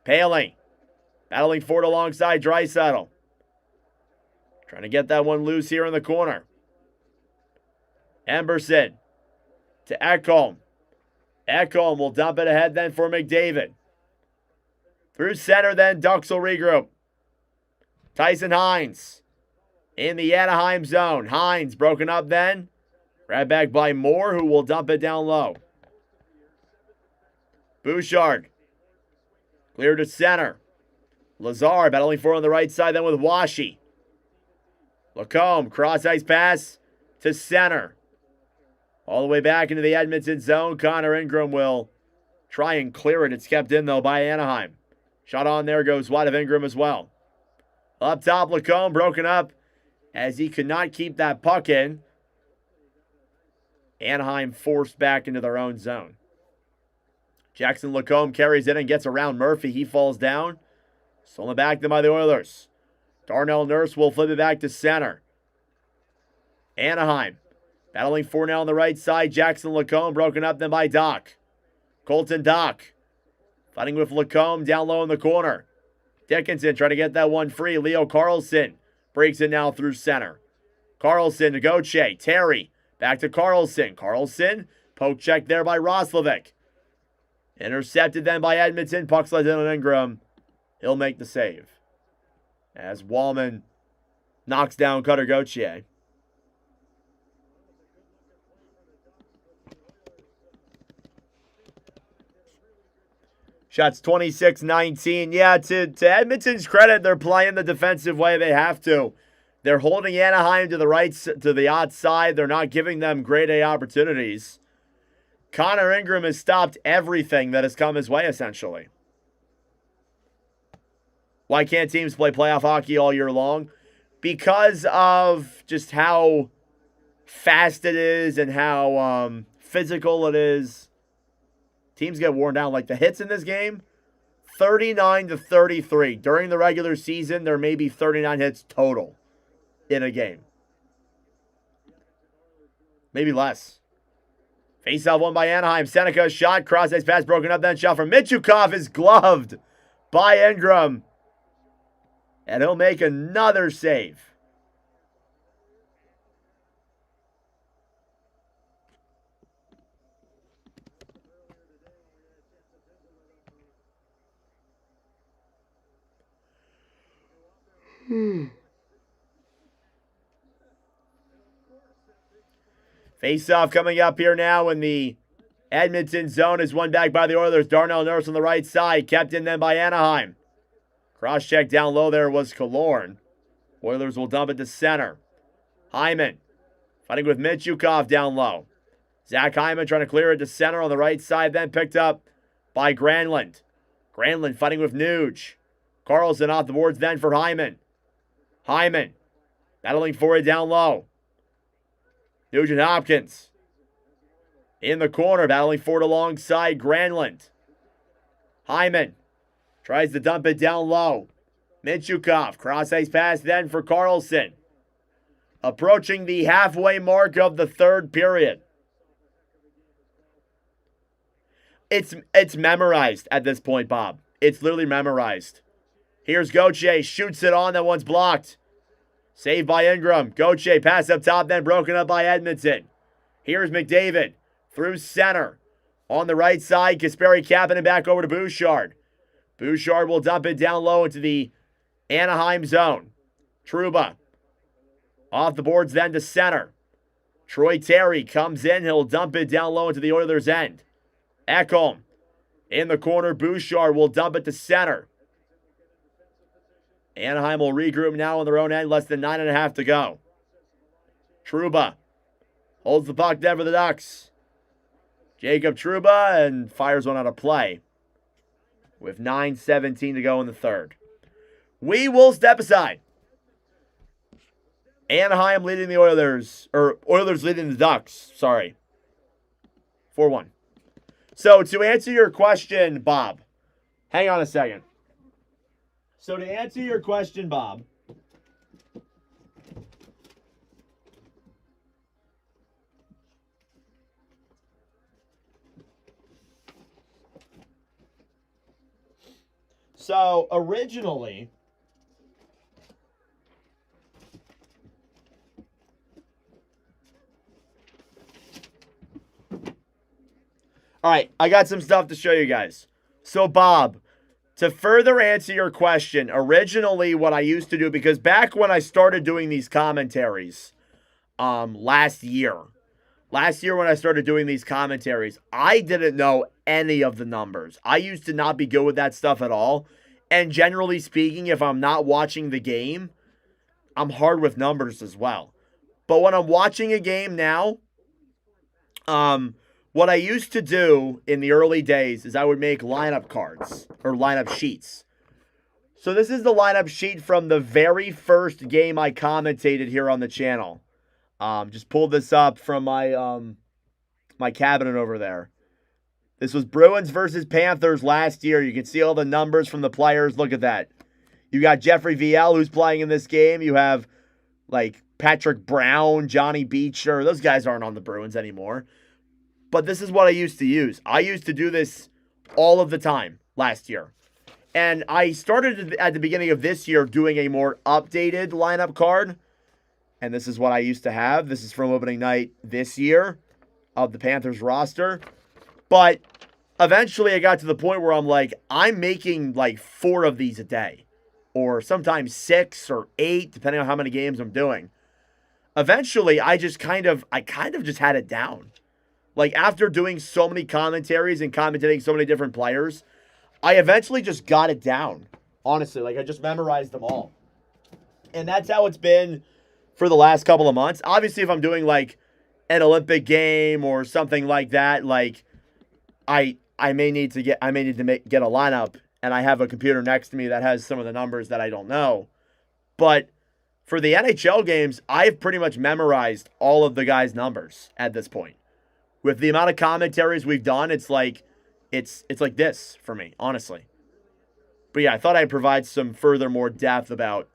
Paling. Battling for it alongside Draisaitl. Trying to get that one loose here in the corner. Emberson to Ekholm. Ekholm will dump it ahead then for McDavid. Through center then, Ducks will regroup. Tyson Hines in the Anaheim zone. Hines broken up then. Grabbed back by Moore, who will dump it down low. Bouchard. Clear to center. Lazar battling for on the right side then with Washi. Lacombe, cross-ice pass to center. All the way back into the Edmonton zone. Connor Ingram will try and clear it. It's kept in, though, by Anaheim. Shot on there goes wide of Ingram as well. Up top, Lacombe broken up as he could not keep that puck in. Anaheim forced back into their own zone. Jackson Lacombe carries it and gets around Murphy. He falls down. Stolen back then by the Oilers. Darnell Nurse will flip it back to center. Anaheim battling for now on the right side. Jackson Lacombe broken up then by Doc. Colton Doc fighting with Lacombe down low in the corner. Dickinson trying to get that one free. Leo Carlson breaks it now through center. Carlson to Gauthier. Terry back to Carlson. Carlson poke check there by Roslovic. Intercepted then by Edmonton. Puck slid in on Ingram. He'll make the save as Wallman knocks down Cutter Gauthier. Shots 26-19. Yeah, to Edmonton's credit, they're playing the defensive way they have to. They're holding Anaheim to the right, to the outside. They're not giving them grade A opportunities. Connor Ingram has stopped everything that has come his way, essentially. Why can't teams play playoff hockey all year long? Because of just how fast it is and how physical it is. Teams get worn down. Like the hits in this game, 39-33. During the regular season, there may be 39 hits total in a game. Maybe less. Face-off won by Anaheim. Seneca shot. Cross-ice pass broken up. Then shot from Michukov is gloved by Ingram. And he'll make another save. Face-off coming up here now in the Edmonton zone is won back by the Oilers. Darnell Nurse on the right side. Kept in then by Anaheim. Cross-check down low there was Killorn. Oilers will dump it to center. Hyman fighting with Michukov down low. Zach Hyman trying to clear it to center on the right side. Then picked up by Granlund. Granlund fighting with Nuge. Carlson off the boards then for Hyman. Hyman battling for it down low. Nugent Hopkins in the corner, battling for it alongside Granlund. Hyman tries to dump it down low. Michukov, cross-ice pass then for Carlson. Approaching the halfway mark of the third period. It's memorized at this point, Bob. It's literally memorized. Here's Gauthier, shoots it on, that one's blocked. Saved by Ingram. Gauthier pass up top, then broken up by Edmonton. Here's McDavid through center. On the right side, Kasperi Kapanen back over to Bouchard. Bouchard will dump it down low into the Anaheim zone. Trouba off the boards then to center. Troy Terry comes in. He'll dump it down low into the Oilers' end. Ekholm in the corner. Bouchard will dump it to center. Anaheim will regroup now on their own end. Less than 9.5 to go. Trouba holds the puck there for the Ducks. Jacob Trouba and fires one out of play with 9:17 to go in the third. We will step aside. Anaheim leading the Oilers, or Oilers leading the Ducks, sorry. 4-1. So to answer your question, Bob, hang on a second. So to answer your question, Bob, so originally, all right, I got some stuff to show you guys. So Bob, to further answer your question, originally what I used to do, because back when I started doing these commentaries, last year when I started doing these commentaries, I didn't know any of the numbers. I used to not be good with that stuff at all. And generally speaking, if I'm not watching the game, I'm hard with numbers as well. But when I'm watching a game now, what I used to do in the early days is I would make lineup cards or lineup sheets. So this is the lineup sheet from the very first game I commentated here on the channel. Just pulled this up from my my cabinet over there. This was Bruins versus Panthers last year. You can see all the numbers from the players. Look at that. You got Jeffrey Viel, who's playing in this game. You have like Patrick Brown, Johnny Beecher. Those guys aren't on the Bruins anymore. But this is what I used to use. I used to do this all of the time last year. And I started at the beginning of this year doing a more updated lineup card. And this is what I used to have. This is from opening night this year of the Panthers roster. But eventually I got to the point where I'm like, I'm making like 4 of these a day. Or sometimes 6 or 8, depending on how many games I'm doing. Eventually, I kind of just had it down. Like, after doing so many commentaries and commentating so many different players, I eventually just got it down. Honestly, like, I just memorized them all. And that's how it's been for the last couple of months. Obviously, if I'm doing, like, an Olympic game or something like that, like, I may need to get a lineup, and I have a computer next to me that has some of the numbers that I don't know. But for the NHL games, I've pretty much memorized all of the guys' numbers at this point. With the amount of commentaries we've done, it's like this for me, honestly. But yeah, I thought I'd provide some further more depth about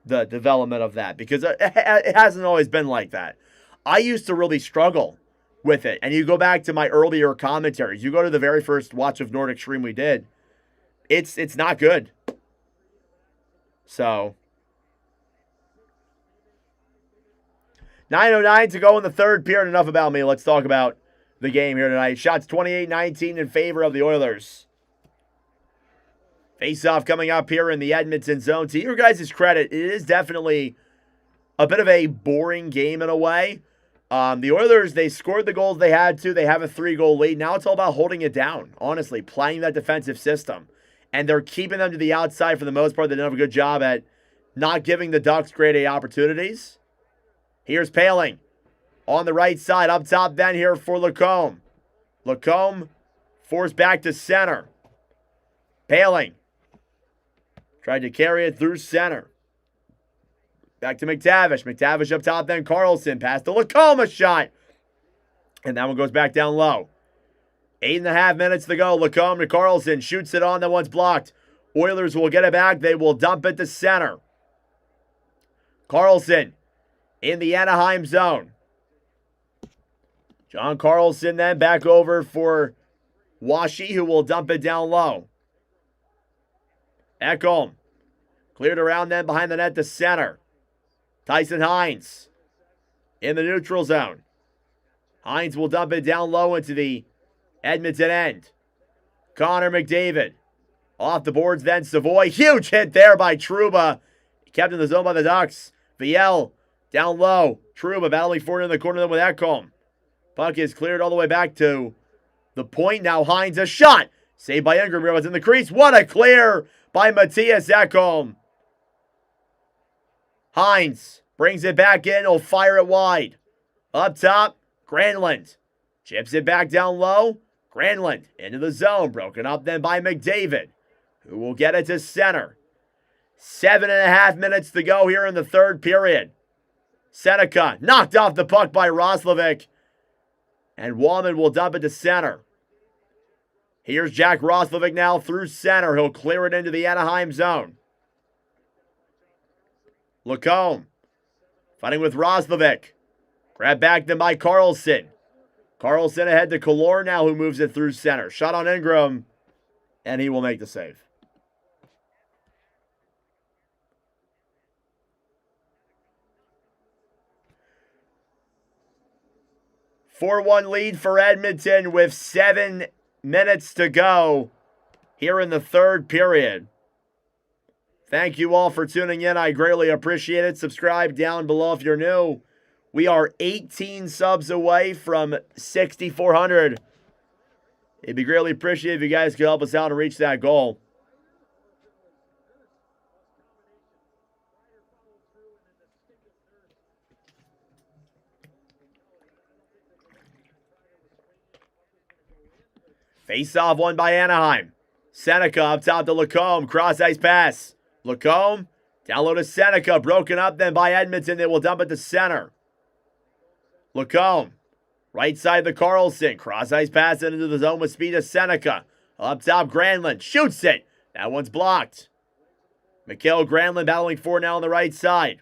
the development of that, because it hasn't always been like that. I used to really struggle with it. And you go back to my earlier commentaries. You go to the very first Watch of Nordic stream we did. It's not good. So 9:09 to go in the third period. Enough about me. Let's talk about the game here tonight. Shots 28-19 in favor of the Oilers. Face-off coming up here in the Edmonton zone. To your guys' credit, it is definitely a bit of a boring game in a way. The Oilers, they scored the goals they had to. They have a 3-goal lead. Now it's all about holding it down, honestly, playing that defensive system. And they're keeping them to the outside for the most part. They've done a good job at not giving the Ducks grade A opportunities. Here's Paling on the right side. Up top then here for Lacombe. Lacombe forced back to center. Paling tried to carry it through center. Back to McTavish. McTavish up top then. Carlson pass to Lacombe, a shot. And that one goes back down low. 8.5 minutes to go. Lacombe to Carlson. Shoots it on. That one's blocked. Oilers will get it back. They will dump it to center. Carlson in the Anaheim zone. John Carlson then back over for Washi, who will dump it down low. Ekholm cleared around then behind the net to center. Tyson Hines in the neutral zone. Hines will dump it down low into the Edmonton end. Connor McDavid. Off the boards then Savoy. Huge hit there by Trouba. Kept in the zone by the Ducks. Viel down low. Trouba battling for it in the corner then with Ekholm. Puck is cleared all the way back to the point. Now Hines a shot. Saved by Ingram. It's in the crease. What a clear by Matthias Ekholm. Hines brings it back in. He'll fire it wide. Up top, Granlund. Chips it back down low. Granlund into the zone. Broken up then by McDavid, who will get it to center. 7.5 minutes to go here in the third period. Seneca knocked off the puck by Roslovic. And Wallman will dump it to center. Here's Jack Roslovic now through center. He'll clear it into the Anaheim zone. Lacombe fighting with Roslovic. Grab back then by Carlson. Carlson ahead to Kallor now, who moves it through center. Shot on Ingram, and he will make the save. (4-1) lead for Edmonton with 7 minutes to go here in the third period. Thank you all for tuning in. I greatly appreciate it. Subscribe down below if you're new. We are 18 subs away from 6,400. It'd be greatly appreciated if you guys could help us out and reach that goal. Face-off won by Anaheim. Seneca up top to Lacombe. Cross-ice pass. Lacombe down low to Seneca. Broken up then by Edmonton. They will dump it to center. Lacombe. Right side to Carlson. Cross-ice pass into the zone with speed to Seneca. Up top, Granlund. Shoots it. That one's blocked. Mikael Granlund battling forward now on the right side.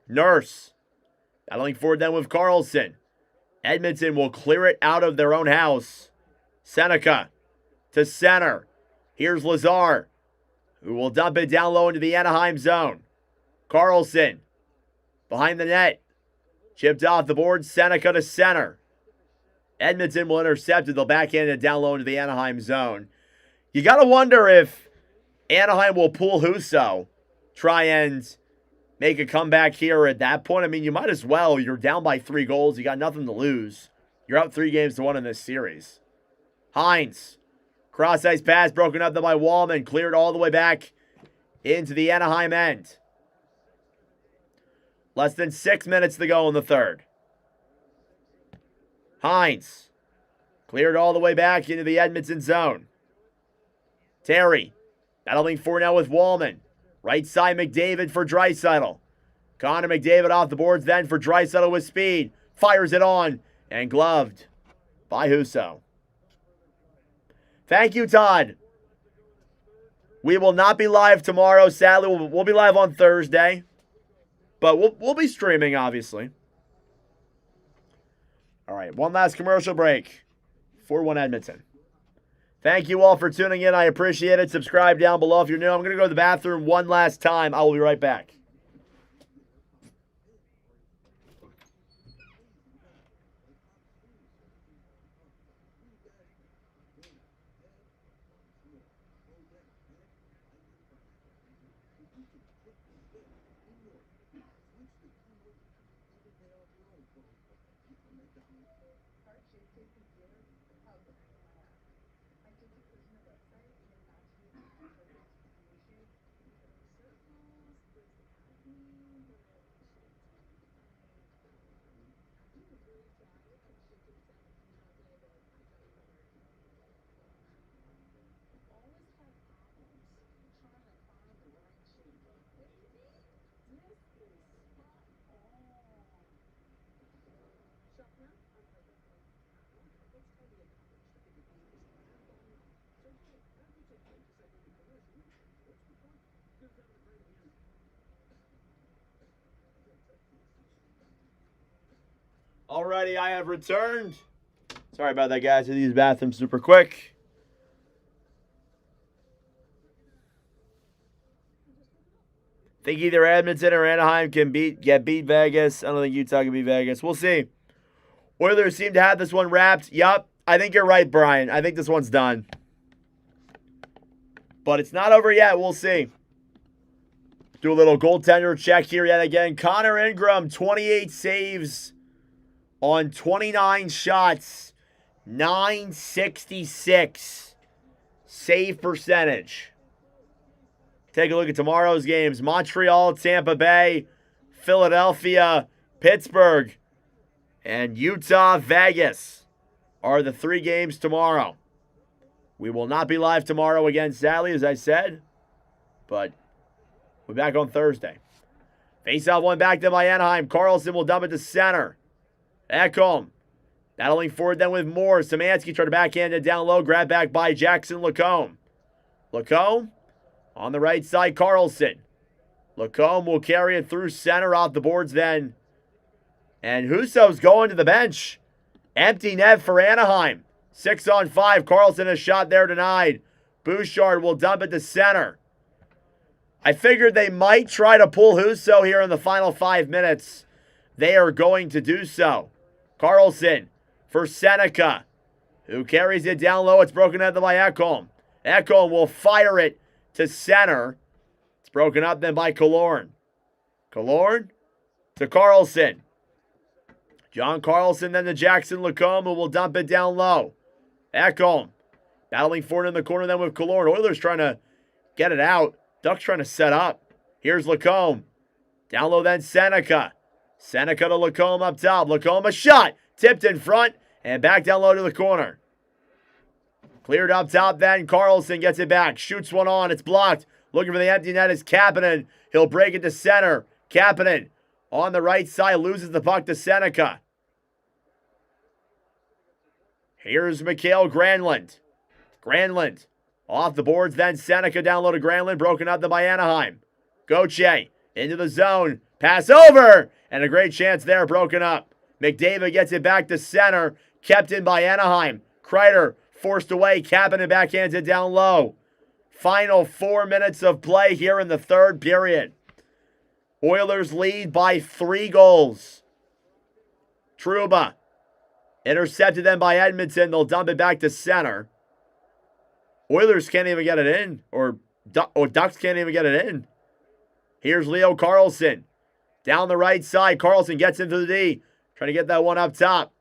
Nurse. Battling forward then with Carlson. Edmonton will clear it out of their own house. Seneca to center. Here's Lazar, who will dump it down low into the Anaheim zone. Carlson behind the net. Chipped off the board. Seneca to center. Edmonton will intercept it. They'll backhand it down low into the Anaheim zone. You got to wonder if Anaheim will pull Husso, try and make a comeback here at that point. I mean, you might as well. You're down by 3 goals. You got nothing to lose. You're up 3-1 in this series. Hines. Cross-ice pass broken up by Wallman. Cleared all the way back into the Anaheim end. Less than 6 minutes to go in the third. Hines. Cleared all the way back into the Edmonton zone. Terry. Battling for now with Wallman. Right side McDavid for Draisaitl. Connor McDavid off the boards then for Draisaitl with speed. Fires it on and gloved by Husso. Thank you, Todd. We will not be live tomorrow. Sadly, we'll be live on Thursday. But we'll be streaming, obviously. All right, one last commercial break. 4-1 Edmonton. Thank you all for tuning in. I appreciate it. Subscribe down below if you're new. I'm going to go to the bathroom one last time. I will be right back. Alrighty, I have returned. Sorry about that, guys. I use the bathroom super quick. Think either Edmonton or Anaheim can get beat Vegas. I don't think Utah can beat Vegas. We'll see. Oilers seem to have this one wrapped. Yup, I think you're right, Brian. I think this one's done. But it's not over yet. We'll see. Do a little goaltender check here yet again. Connor Ingram, 28 saves on 29 shots. 966 save percentage. Take a look at tomorrow's games. Montreal, Tampa Bay, Philadelphia, Pittsburgh, and Utah, Vegas are the 3 games tomorrow. We will not be live tomorrow again, sadly, as I said, but we'll be back on Thursday. Face-off one back to Anaheim. Carlson will dump it to center. Ekholm battling forward then with Moore. Szymanski tried to backhand it down low. Grabbed back by Jackson Lacombe. Lacombe on the right side, Carlson. Lacombe will carry it through center off the boards then. And Husso's going to the bench. Empty net for Anaheim. 6-on-5. Carlson, a shot there denied. Bouchard will dump it to center. I figured they might try to pull Husso here in the final 5 minutes. They are going to do so. Carlson for Seneca, who carries it down low. It's broken up by Ekholm. Ekholm will fire it to center. It's broken up then by Killorn. Killorn to Carlson. John Carlson then to Jackson Lacombe, who will dump it down low. Ekholm battling forward in the corner then with Killorn. Oilers trying to get it out. Ducks trying to set up. Here's Lacombe. Down low then Seneca. Seneca to Lacombe up top. Lacombe a shot. Tipped in front and back down low to the corner. Cleared up top then. Carlson gets it back. Shoots one on. It's blocked. Looking for the empty net is Kapanen. He'll break it to center. Kapanen on the right side loses the puck to Seneca. Here's Mikael Granlund. Granlund off the boards then. Seneca down low to Granlund. Broken up then by Anaheim. Gauthier into the zone. Pass over. And a great chance there broken up. McDavid gets it back to center. Kept in by Anaheim. Kreider forced away. Kapanen backhands it down low. Final 4 minutes of play here in the third period. Oilers lead by 3 goals. Trouba intercepted then by Edmonton. They'll dump it back to center. Oilers can't even get it in. Or Ducks can't even get it in. Here's Leo Carlson. Down the right side. Carlson gets into the D. Trying to get that one up top.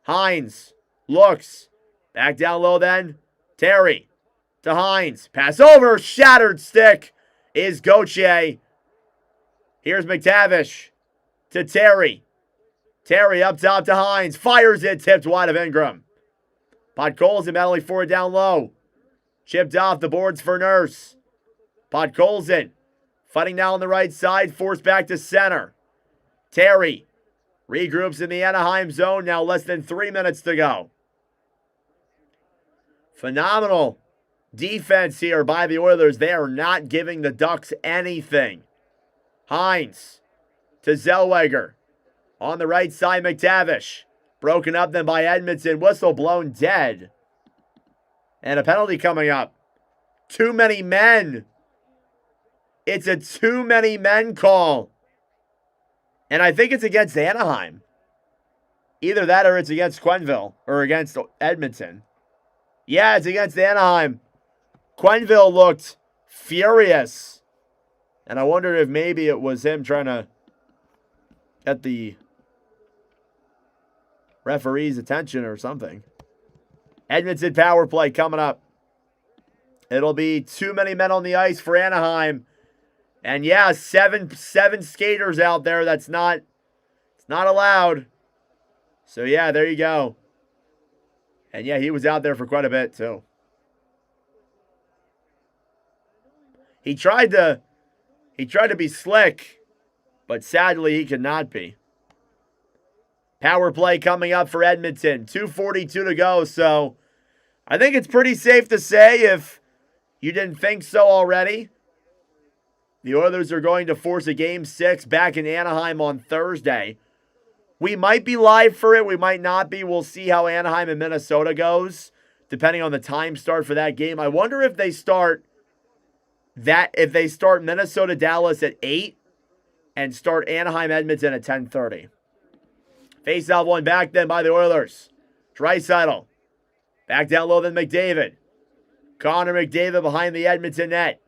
Hines looks. Back down low then. Terry to Hines. Pass over. Shattered stick is Gauthier. Here's McTavish to Terry. Terry up top to Hines. Fires it. Tipped wide of Ingram. Podkolzin battling forward down low. Chipped off the boards for Nurse. Podkolzin fighting now on the right side. Forced back to center. Terry regroups in the Anaheim zone. Now less than 3 minutes to go. Phenomenal defense here by the Oilers. They are not giving the Ducks anything. Hines to Zellweger. On the right side, McTavish. Broken up then by Edmonton. Whistle blown dead. And a penalty coming up. Too many men. It's a too many men call. And I think it's against Anaheim. Either that or it's against Quenneville. Or against Edmonton. Yeah, it's against Anaheim. Quenneville looked furious. And I wondered if maybe it was him trying to get the referee's attention or something. Edmonton power play coming up. It'll be too many men on the ice for Anaheim. And yeah, seven skaters out there. It's not allowed. So yeah, there you go. And yeah, he was out there for quite a bit too. He tried to be slick, but sadly he could not be. Power play coming up for Edmonton. 2:42 to go, so I think it's pretty safe to say, if you didn't think so already, the Oilers are going to force a Game 6 back in Anaheim on Thursday. We might be live for it. We might not be. We'll see how Anaheim and Minnesota goes, depending on the time start for that game. I wonder if they start Minnesota-Dallas at 8 and start Anaheim-Edmonton at 10:30. Face-off one back then by the Oilers. Draisaitl. Back down low then McDavid. Connor McDavid behind the Edmonton net.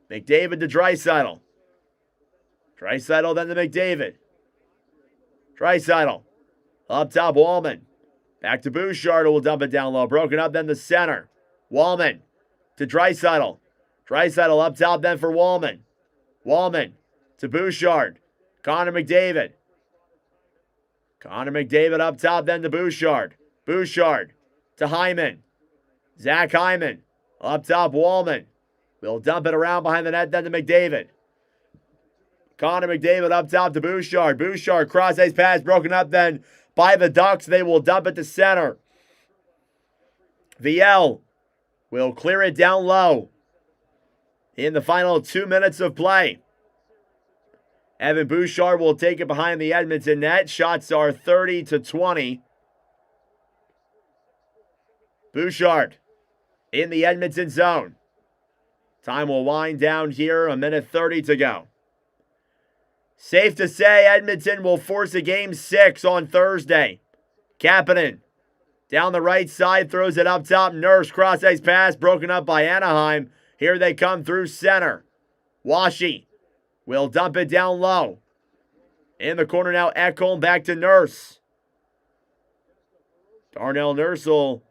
McDavid to Draisaitl. Draisaitl then to McDavid. Draisaitl. Up top, Wallman. Back to Bouchard, who will dump it down low. Broken up then the center. Wallman to Draisaitl. Draisaitl up top then for Wallman. Wallman to Bouchard. Connor McDavid. Connor McDavid up top then to Bouchard. Bouchard to Hyman. Zach Hyman. Up top, Wallman. We'll dump it around behind the net then to McDavid. Connor McDavid up top to Bouchard. Bouchard, cross-ice pass broken up then by the Ducks. They will dump it to center. VL will clear it down low in the final 2 minutes of play. Evan Bouchard will take it behind the Edmonton net. Shots are 30-20. Bouchard in the Edmonton zone. Time will wind down here. 1:30 to go. Safe to say Edmonton will force a game 6 on Thursday. Kapanen down the right side, throws it up top. Nurse, cross-ice pass, broken up by Anaheim. Here they come through center. Washy will dump it down low. In the corner now, Ekholm back to Nurse. Darnell Nurse will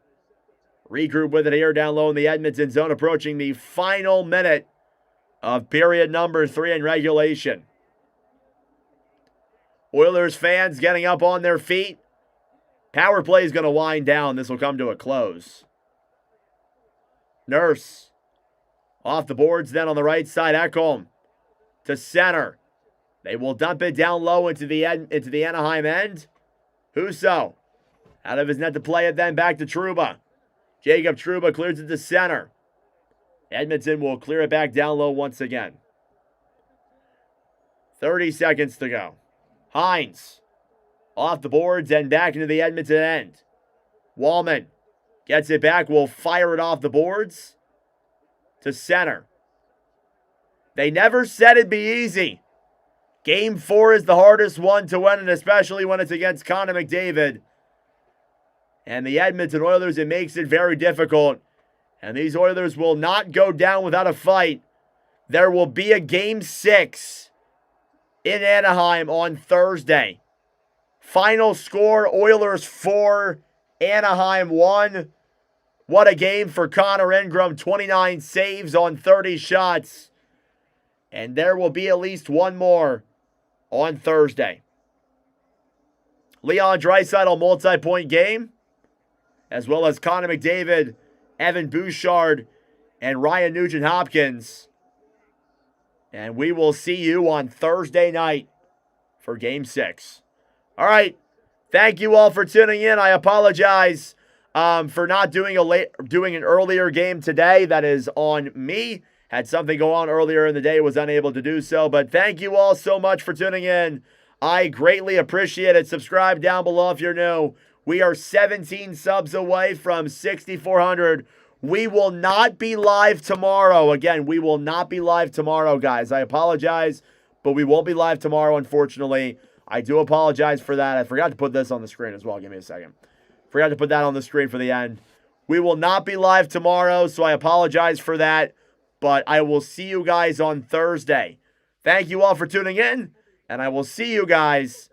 regroup with it here down low in the Edmonton zone, approaching the final minute of period number 3 in regulation. Oilers fans getting up on their feet. Power play is going to wind down. This will come to a close. Nurse off the boards then on the right side. Ekholm to center. They will dump it down low into the Anaheim end. Husso out of his net to play it then back to Trouba. Jacob Trouba clears it to center. Edmonton will clear it back down low once again. 30 seconds to go. Hines off the boards and back into the Edmonton end. Wallman gets it back, will fire it off the boards to center. They never said it'd be easy. Game 4 is the hardest one to win, and especially when it's against Connor McDavid. And the Edmonton Oilers, it makes it very difficult. And these Oilers will not go down without a fight. There will be a Game 6 in Anaheim on Thursday. Final score, Oilers 4, Anaheim 1. What a game for Connor Ingram, 29 saves on 30 shots. And there will be at least one more on Thursday. Leon Draisaitl multi-point game, as well as Connor McDavid, Evan Bouchard, and Ryan Nugent-Hopkins. And we will see you on Thursday night for Game 6. All right. Thank you all for tuning in. I apologize for not doing an earlier game today. That is on me. Had something go on earlier in the day, was unable to do so. But thank you all so much for tuning in. I greatly appreciate it. Subscribe down below if you're new. We are 17 subs away from 6,400. We will not be live tomorrow. Again, we will not be live tomorrow, guys. I apologize, but we won't be live tomorrow, unfortunately. I do apologize for that. I forgot to put this on the screen as well. Give me a second. Forgot to put that on the screen for the end. We will not be live tomorrow, so I apologize for that. But I will see you guys on Thursday. Thank you all for tuning in, and I will see you guys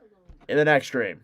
in the next stream.